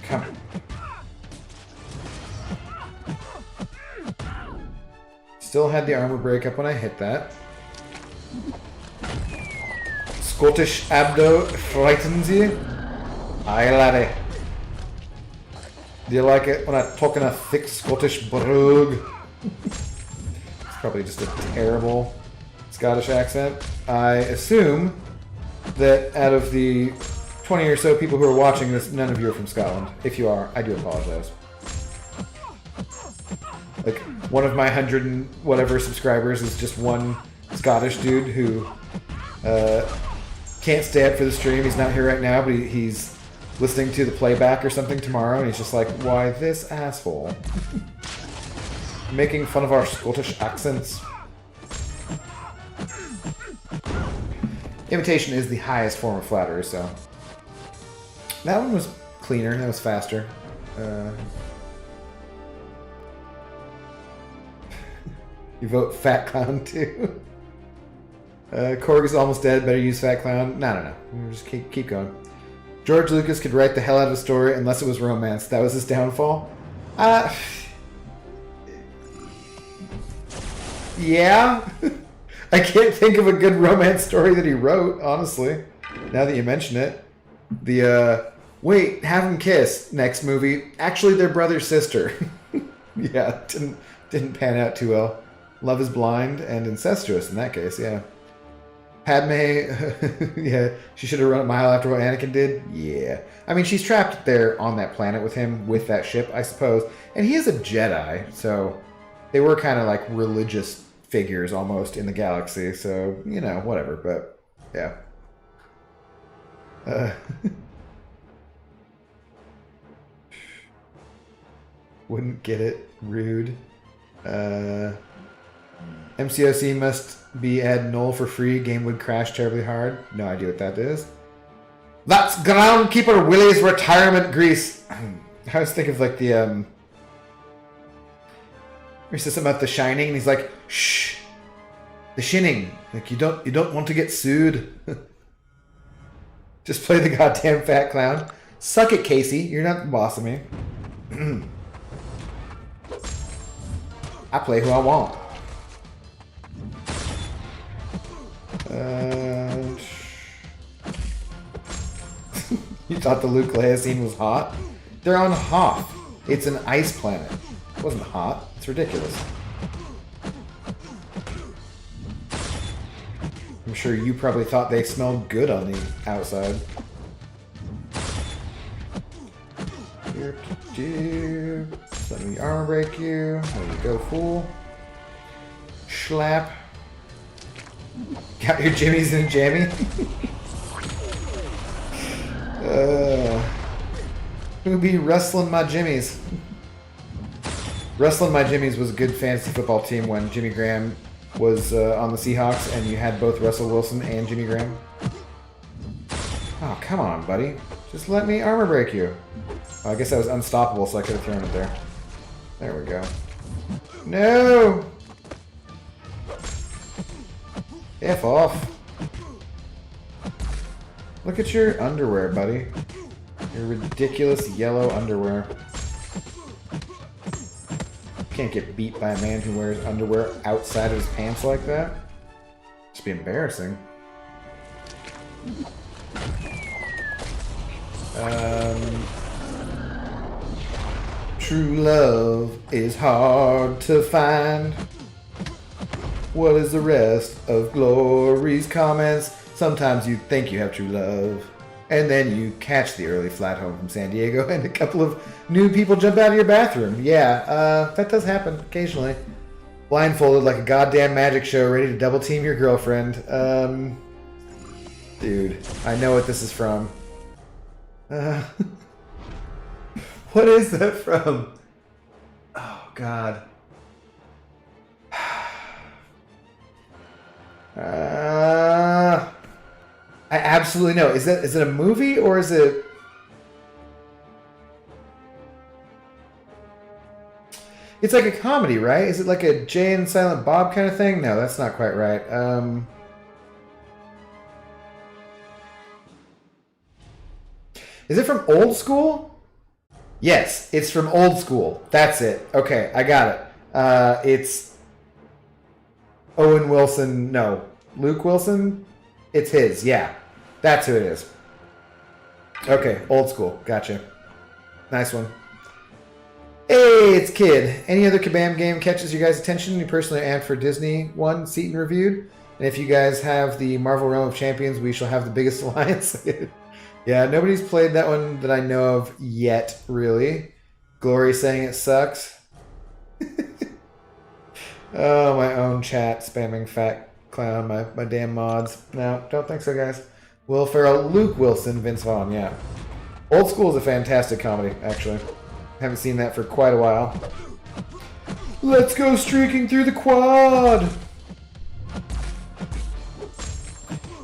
Come on. Still had the armor break up when I hit that. Scottish abdo frightens you? Aye, laddie. Do you like it when I talk in a thick Scottish brogue? It's probably just a terrible Scottish accent. I assume that out of the 20 or so people who are watching this, none of you are from Scotland. If you are, I do apologize. Like, one of my 100 and whatever subscribers is just one Scottish dude who can't stay up for the stream. He's not here right now, but he's listening to the playback or something tomorrow, and he's just like, why, this asshole. Making fun of our Scottish accents. Imitation is the highest form of flattery, so... That one was cleaner, that was faster. You vote Fat Clown too? Korg is almost dead, better use Fat Clown. No. We'll just keep going. George Lucas could write the hell out of a story unless it was romance. That was his downfall? Yeah? I can't think of a good romance story that he wrote, honestly. Now that you mention it. Wait, have them kiss, next movie. Actually, they're brother-sister. Yeah, didn't pan out too well. Love is blind and incestuous in that case, yeah. Padme, yeah, she should have run a mile after what Anakin did. Yeah. I mean, she's trapped there on that planet with him, with that ship, I suppose. And he is a Jedi, so they were kind of like religious figures almost in the galaxy, so, whatever, but, yeah. Wouldn't get it. Rude. MCOC must be add null for free. Game would crash terribly hard. No idea what that is. That's groundkeeper Willie's retirement grease. I was thinking of like the he says something about The Shining, and he's like, "Shh, The Shining. Like you don't want to get sued. Just play the goddamn fat clown. Suck it, Casey. You're not the boss of me. I play who I want." You thought the Luke Leia scene was hot? They're on Hoth. It's an ice planet. It wasn't hot. It's ridiculous. I'm sure you probably thought they smelled good on the outside. Let me armor break you. There you go, fool. Schlap. Got your jimmies in a jammy? Who be wrestling my jimmies? Wrestling my jimmies was a good fantasy football team when Jimmy Graham was on the Seahawks and you had both Russell Wilson and Jimmy Graham. Oh, come on, buddy. Just let me armor break you. Oh, I guess that was unstoppable, so I could have thrown it there. There we go. No! F off. Look at your underwear, buddy. Your ridiculous yellow underwear. Can't get beat by a man who wears underwear outside of his pants like that. Just be embarrassing. True love is hard to find. What is the rest of Glory's comments? Sometimes you think you have true love, and then you catch the early flight home from San Diego, and a couple of new people jump out of your bathroom. Yeah, that does happen occasionally. Blindfolded like a goddamn magic show, ready to double team your girlfriend. Dude, I know what this is from. What is that from? Oh, God. I absolutely know. Is it a movie or is it? It's like a comedy, right? Is it like a Jay and Silent Bob kind of thing? No, that's not quite right. Is it from Old School? Yes, it's from Old School. That's it. Okay, I got it. It's Owen Wilson. No, Luke Wilson. It's his. Yeah, that's who it is. Okay, Old School. Gotcha. Nice one. Hey, it's Kid. Any other Kabam game catches your guys' attention? You personally and for Disney one, Seaton reviewed. And if you guys have the Marvel Realm of Champions, we shall have the biggest alliance. Yeah, nobody's played that one that I know of yet, really. Glory saying it sucks. Oh, my own chat spamming fat clown, my damn mods. No, don't think so, guys. Will Ferrell, Luke Wilson, Vince Vaughn, yeah. Old School is a fantastic comedy, actually. Haven't seen that for quite a while. Let's go streaking through the quad!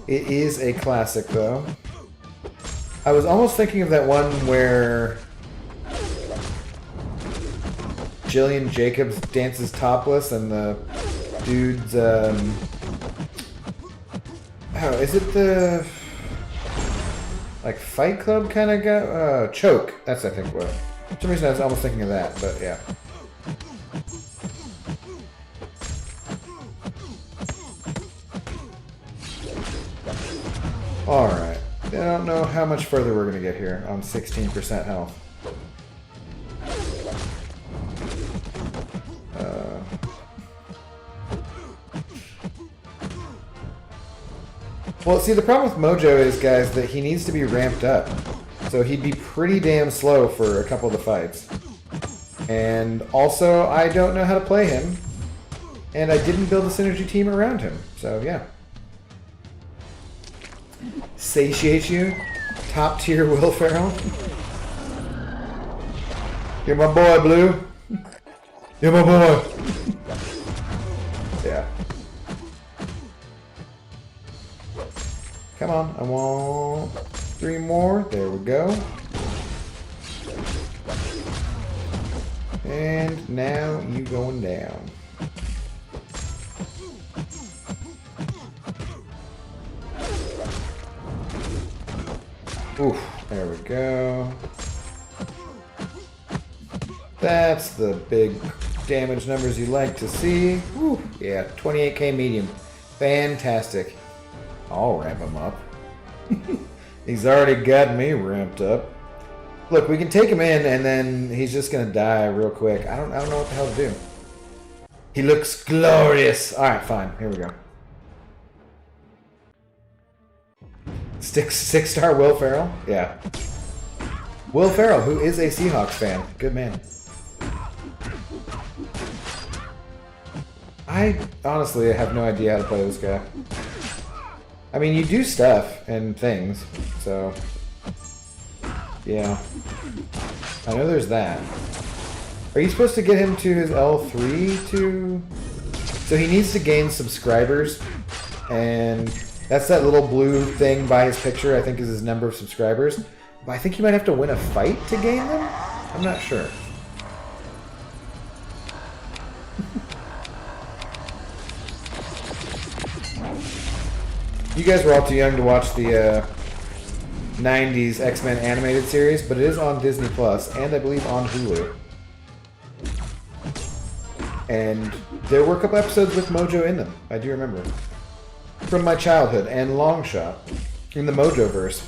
It is a classic, though. I was almost thinking of that one where Jillian Jacobs dances topless and the dude's, oh, is it the, like, Fight Club kind of guy? Choke. That's, I think, what. For some reason I was almost thinking of that, but yeah. Alright. I don't know how much further we're going to get here on 16% health. Well, see, the problem with Mojo is, guys, that he needs to be ramped up. So he'd be pretty damn slow for a couple of the fights. And also, I don't know how to play him. And I didn't build a synergy team around him. So, yeah. Satiate you? Top tier Will Ferrell? You're my boy, Blue. You're my boy. Yeah. Come on, I won't. 3 more. There we go. And now you going down. Oof, there we go. That's the big damage numbers you like to see. Whew, yeah, 28k medium. Fantastic. I'll ramp him up. He's already got me ramped up. Look, we can take him in and then he's just gonna die real quick. I don't know what the hell to do. He looks glorious. Alright, fine. Here we go. 6-star Will Ferrell? Yeah. Will Ferrell, who is a Seahawks fan. Good man. I honestly have no idea how to play this guy. I mean, you do stuff and things, so... yeah. I know there's that. Are you supposed to get him to his L3 to... so he needs to gain subscribers, and that's that little blue thing by his picture, I think is his number of subscribers. But I think you might have to win a fight to gain them? I'm not sure. You guys were all too young to watch the 90s X-Men animated series, but it is on Disney Plus and I believe on Hulu. And there were a couple episodes with Mojo in them, I do remember. From my childhood, and Longshot in the Mojoverse.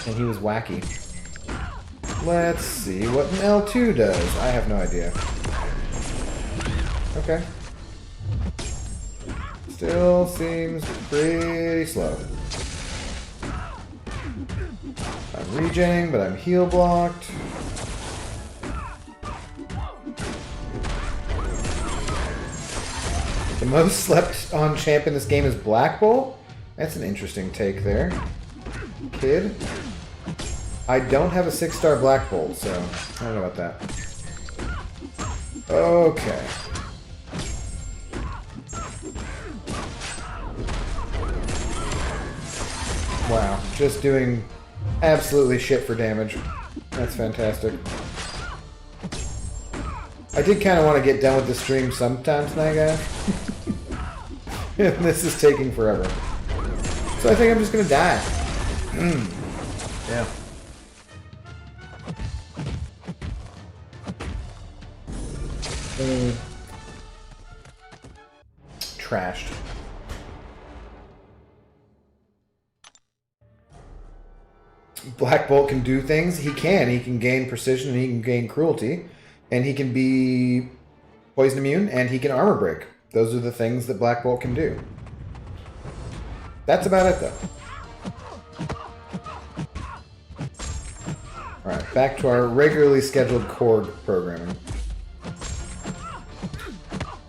And he was wacky. Let's see what an L2 does. I have no idea. Okay. Still seems pretty slow. I'm regenerating, but I'm heal blocked. The most slept on champ in this game is Black Bolt? That's an interesting take there. Kid. I don't have a 6-star Black Bolt, so I don't know about that. Okay. Wow, just doing absolutely shit for damage. That's fantastic. I did kind of want to get done with the stream sometime tonight, guys. This is taking forever. So I think I'm just going to die. Yeah. Trashed. Black Bolt can do things. He can. He can gain precision and he can gain cruelty. And he can be poison immune and he can armor break. Those are the things that Black Bolt can do. That's about it though. Alright, back to our regularly scheduled core programming.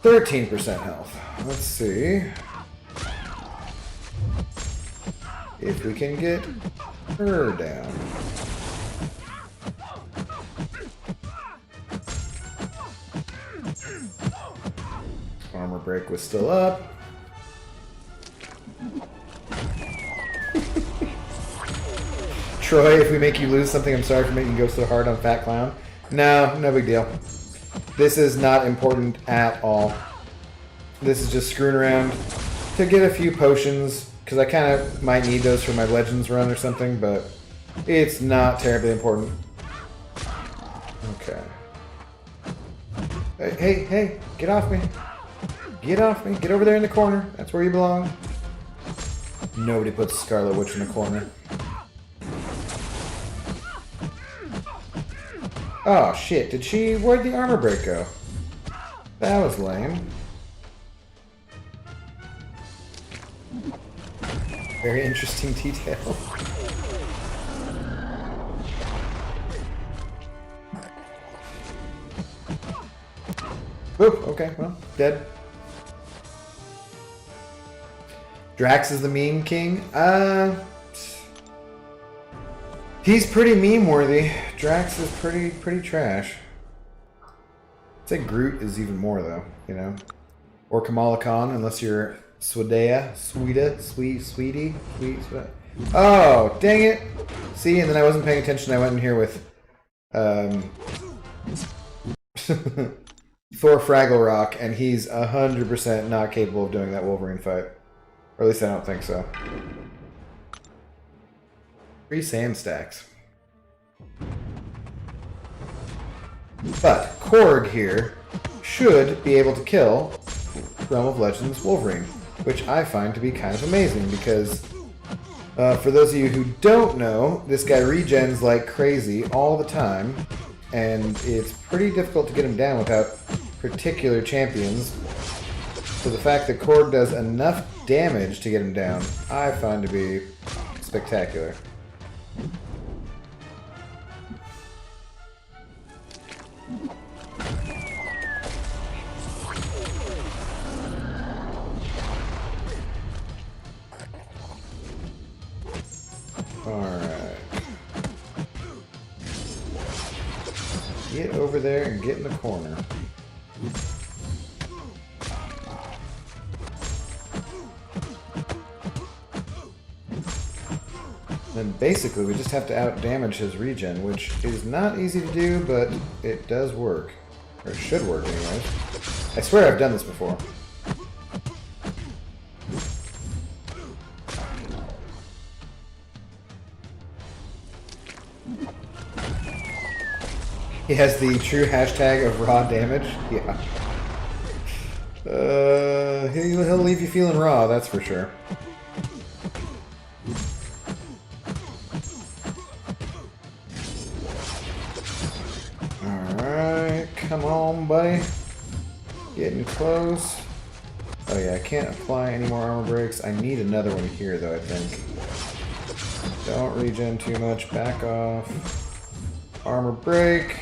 13% health. Let's see if we can get her down. Armor break was still up. Troy, if we make you lose something, I'm sorry for making you go so hard on Fat Clown. No, no big deal. This is not important at all. This is just screwing around to get a few potions, because I kind of might need those for my Legends run or something, but it's not terribly important. Okay. Hey, hey, get off me. Get off me. Get over there in the corner. That's where you belong. Nobody puts Scarlet Witch in the corner. Oh, shit. Did she... where'd the armor break go? That was lame. Very interesting detail. Oop, okay, well, dead. Drax is the meme king? He's pretty meme-worthy. Drax is pretty trash. I'd say Groot is even more, though, you know? Or Kamala Khan, unless you're Sweetie? Oh, dang it! See, and then I wasn't paying attention. I went in here with Thor Fraggle Rock, and he's 100% not capable of doing that Wolverine fight. Or at least I don't think so. 3 sand stacks. But Korg here should be able to kill Realm of Legends Wolverine, which I find to be kind of amazing because for those of you who don't know, this guy regens like crazy all the time, and it's pretty difficult to get him down without particular champions. So the fact that Korg does enough damage to get him down, I find to be spectacular. Alright. Get over there and get in the corner. Then basically we just have to out-damage his regen, which is not easy to do, but it does work. Or it should work anyways. I swear I've done this before. He has the true hashtag of raw damage. Yeah. He'll leave you feeling raw, that's for sure. Alright, come on, buddy. Getting close. Oh yeah, I can't apply any more armor breaks. I need another one here, though, I think. Don't regen too much. Back off. Armor break.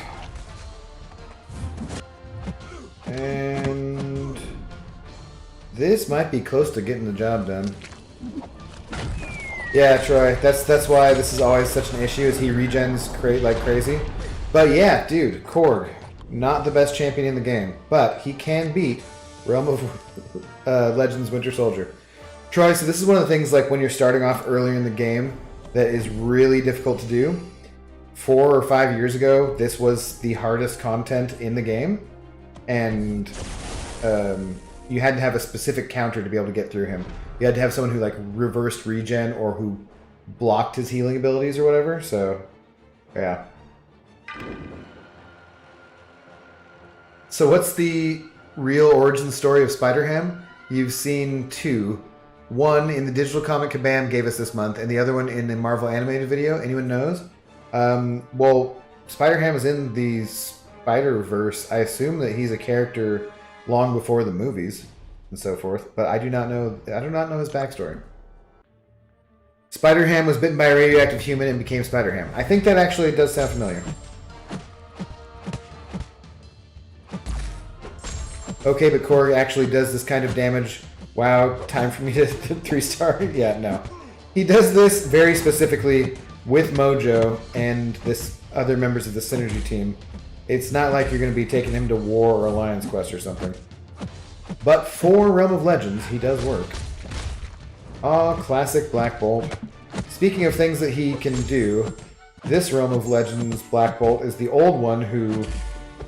And this might be close to getting the job done. Yeah, Troy, that's why this is always such an issue, is he regens like crazy. But yeah, dude, Korg, not the best champion in the game, but he can beat Realm of Legends Winter Soldier. Troy, so this is one of the things, like when you're starting off earlier in the game, that is really difficult to do. 4 or 5 years ago, this was the hardest content in the game. And you had to have a specific counter to be able to get through him. You had to have someone who like reversed regen or who blocked his healing abilities or whatever. So, yeah. So what's the real origin story of Spider-Ham? You've seen 2. One in the digital comic Kabam gave us this month, and the other one in the Marvel animated video. Anyone knows? Well, Spider-Ham is in the Spider-Verse. I assume that he's a character long before the movies and so forth, but I do not know his backstory. Spider-Ham was bitten by a radioactive human and became Spider-Ham. I think that actually does sound familiar. Okay, but Korg actually does this kind of damage. Wow, time for me to 3-star? Yeah, no. He does this very specifically with Mojo and this other members of the Synergy team. It's not like you're going to be taking him to War or Alliance Quest or something. But for Realm of Legends, he does work. Ah, classic Black Bolt. Speaking of things that he can do, this Realm of Legends Black Bolt is the old one who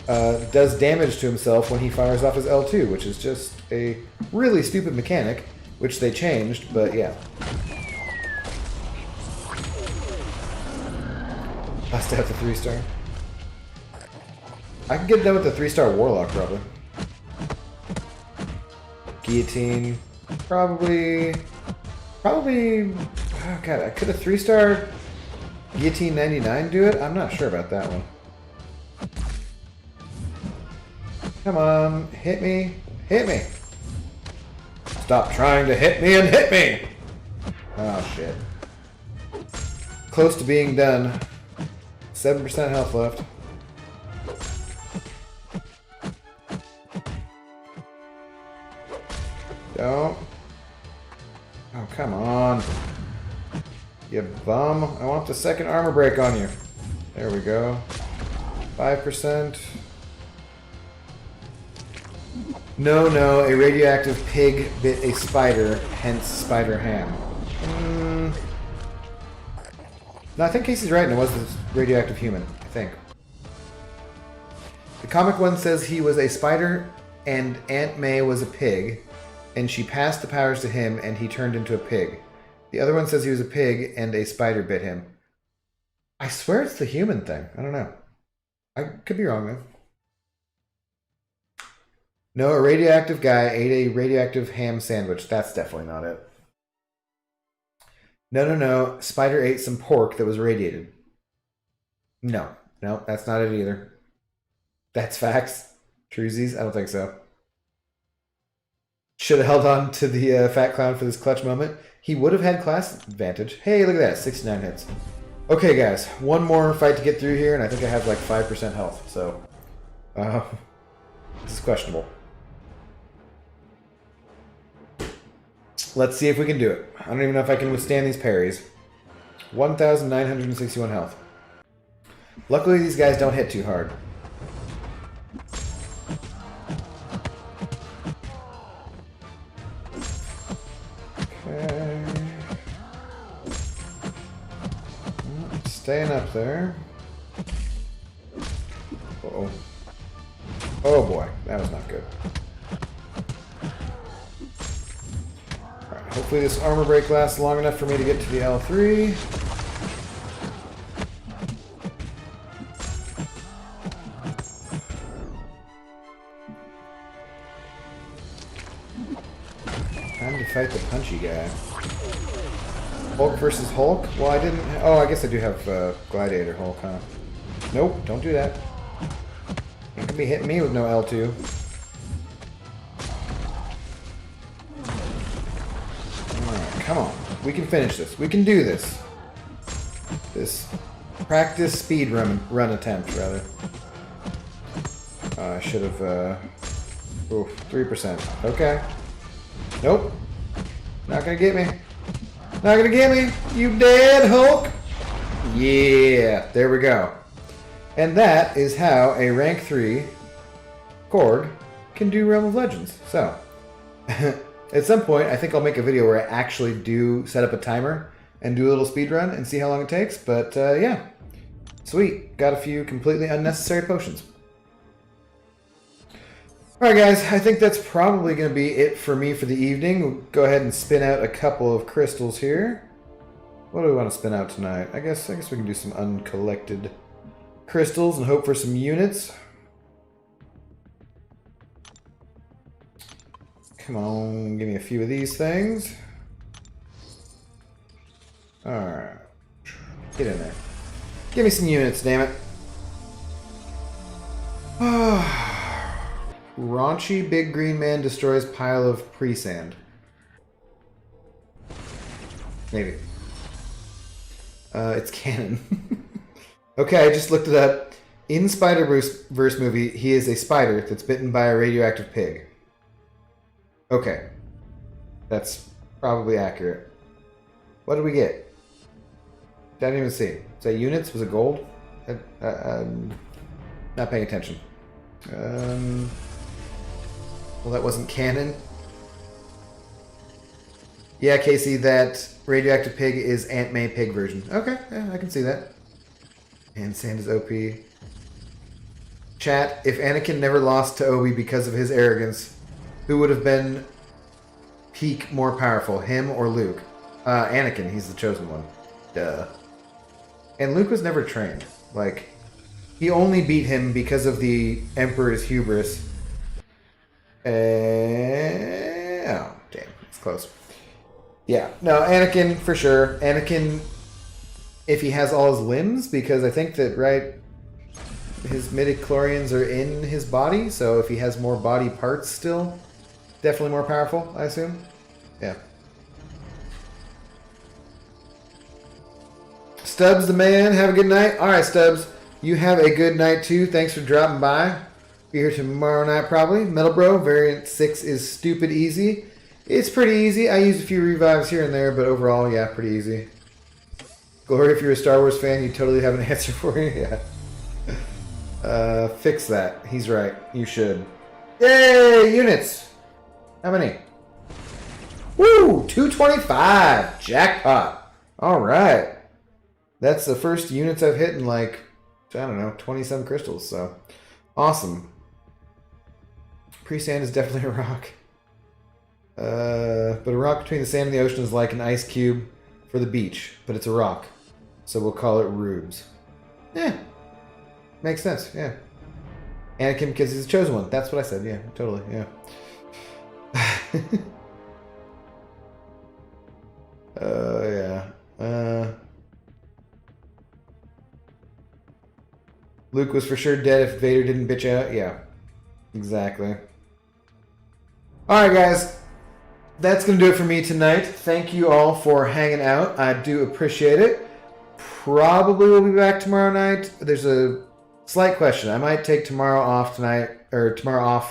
does damage to himself when he fires off his L2, which is just a really stupid mechanic, which they changed, but yeah. Has to have the 3-star. I can get done with the 3-star Warlock, probably. Guillotine. Probably... Oh god, could a 3-star Guillotine 99 do it? I'm not sure about that one. Come on, hit me. Hit me. Stop trying to hit me and hit me! Oh, shit. Close to being done. 7% health left. Don't. Oh, come on. You bum. I want the second armor break on you. There we go. 5%. No, a radioactive pig bit a spider, hence Spider-Ham. No, I think Casey's right, and it was this radioactive human, I think. The comic one says he was a spider and Aunt May was a pig, and she passed the powers to him and he turned into a pig. The other one says he was a pig and a spider bit him. I swear it's the human thing. I don't know. I could be wrong, though. No, a radioactive guy ate a radioactive ham sandwich. That's definitely not it. No. Spider ate some pork that was radiated. No, that's not it either. That's facts. Truesies? I don't think so. Should have held on to the fat clown for this clutch moment. He would have had class advantage. Hey, look at that. 69 hits. Okay, guys. One more fight to get through here, and I think I have like 5% health. So, this is questionable. Let's see if we can do it. I don't even know if I can withstand these parries. 1,961 health. Luckily, these guys don't hit too hard. Okay. Staying up there. Uh-oh. Oh boy, that was not good. Alright, hopefully this armor break lasts long enough for me to get to the L3. Time to fight the punchy guy. Hulk versus Hulk? Well, I didn't... Oh, I guess I do have Gladiator Hulk, huh? Nope, don't do that. You can be hitting me with no L2. Alright, come on. We can finish this. We can do this. This practice speed run attempt, rather. I should have... Oof, 3%. Okay. Nope. Not gonna get me. Not gonna get me. You dead, Hulk? Yeah, there we go. And that is how a rank 3 Korg can do Realm of Legends. So, at some point, I think I'll make a video where I actually do set up a timer and do a little speed run and see how long it takes. But yeah, sweet. Got a few completely unnecessary potions. Alright guys, I think that's probably going to be it for me for the evening. We'll go ahead and spin out a couple of crystals here. What do we want to spin out tonight? I guess we can do some uncollected crystals and hope for some units. Come on, give me a few of these things. Alright. Get in there. Give me some units, damn it. Raunchy big green man destroys pile of pre-sand. Maybe. It's canon. Okay, I just looked it up. In Spider-Verse movie, he is a spider that's bitten by a radioactive pig. Okay. That's probably accurate. What did we get? Didn't even see. Is that units? Was it gold? Not paying attention. Well, that wasn't canon. Yeah, Casey, that radioactive pig is Aunt May pig version. Okay, yeah, I can see that. And sand is OP. Chat, if Anakin never lost to Obi because of his arrogance, who would have been peak more powerful, him or Luke? Anakin, he's the chosen one. Duh. And Luke was never trained. Like, he only beat him because of the Emperor's hubris. Oh, damn. It's close. Yeah. No, Anakin, for sure. Anakin, if he has all his limbs, because I think that, right, his midichlorians are in his body, so if he has more body parts still, definitely more powerful, I assume. Yeah. Stubbs the man, have a good night. All right, Stubbs, you have a good night too. Thanks for dropping by. Be here tomorrow night probably. Metal Bro, variant 6 is stupid easy. It's pretty easy. I use a few revives here and there, but overall, yeah, pretty easy. Glory, if you're a Star Wars fan, you totally have an answer for you. Yeah. Fix that. He's right. You should. Yay! Units! How many? Woo! 225! Jackpot! Alright. That's the first units I've hit in like, I don't know, 20-some crystals, so awesome. Pre-sand is definitely a rock. But a rock between the sand and the ocean is like an ice cube for the beach, but it's a rock. So we'll call it rubes. Yeah. Makes sense, yeah. Anakin because he's the chosen one. That's what I said, yeah, totally, yeah. Yeah. Luke was for sure dead if Vader didn't bitch out. Yeah, exactly. All right, guys. That's going to do it for me tonight. Thank you all for hanging out. I do appreciate it. Probably will be back tomorrow night. There's a slight question. I might take tomorrow off tonight, or tomorrow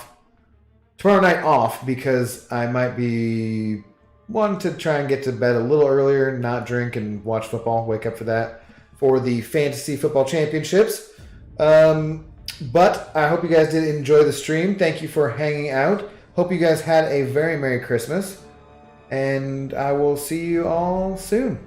night off, because I might be wanting to try and get to bed a little earlier, not drink and watch football, wake up for that, for the Fantasy Football Championships. But I hope you guys did enjoy the stream. Thank you for hanging out. Hope you guys had a very Merry Christmas. And I will see you all soon.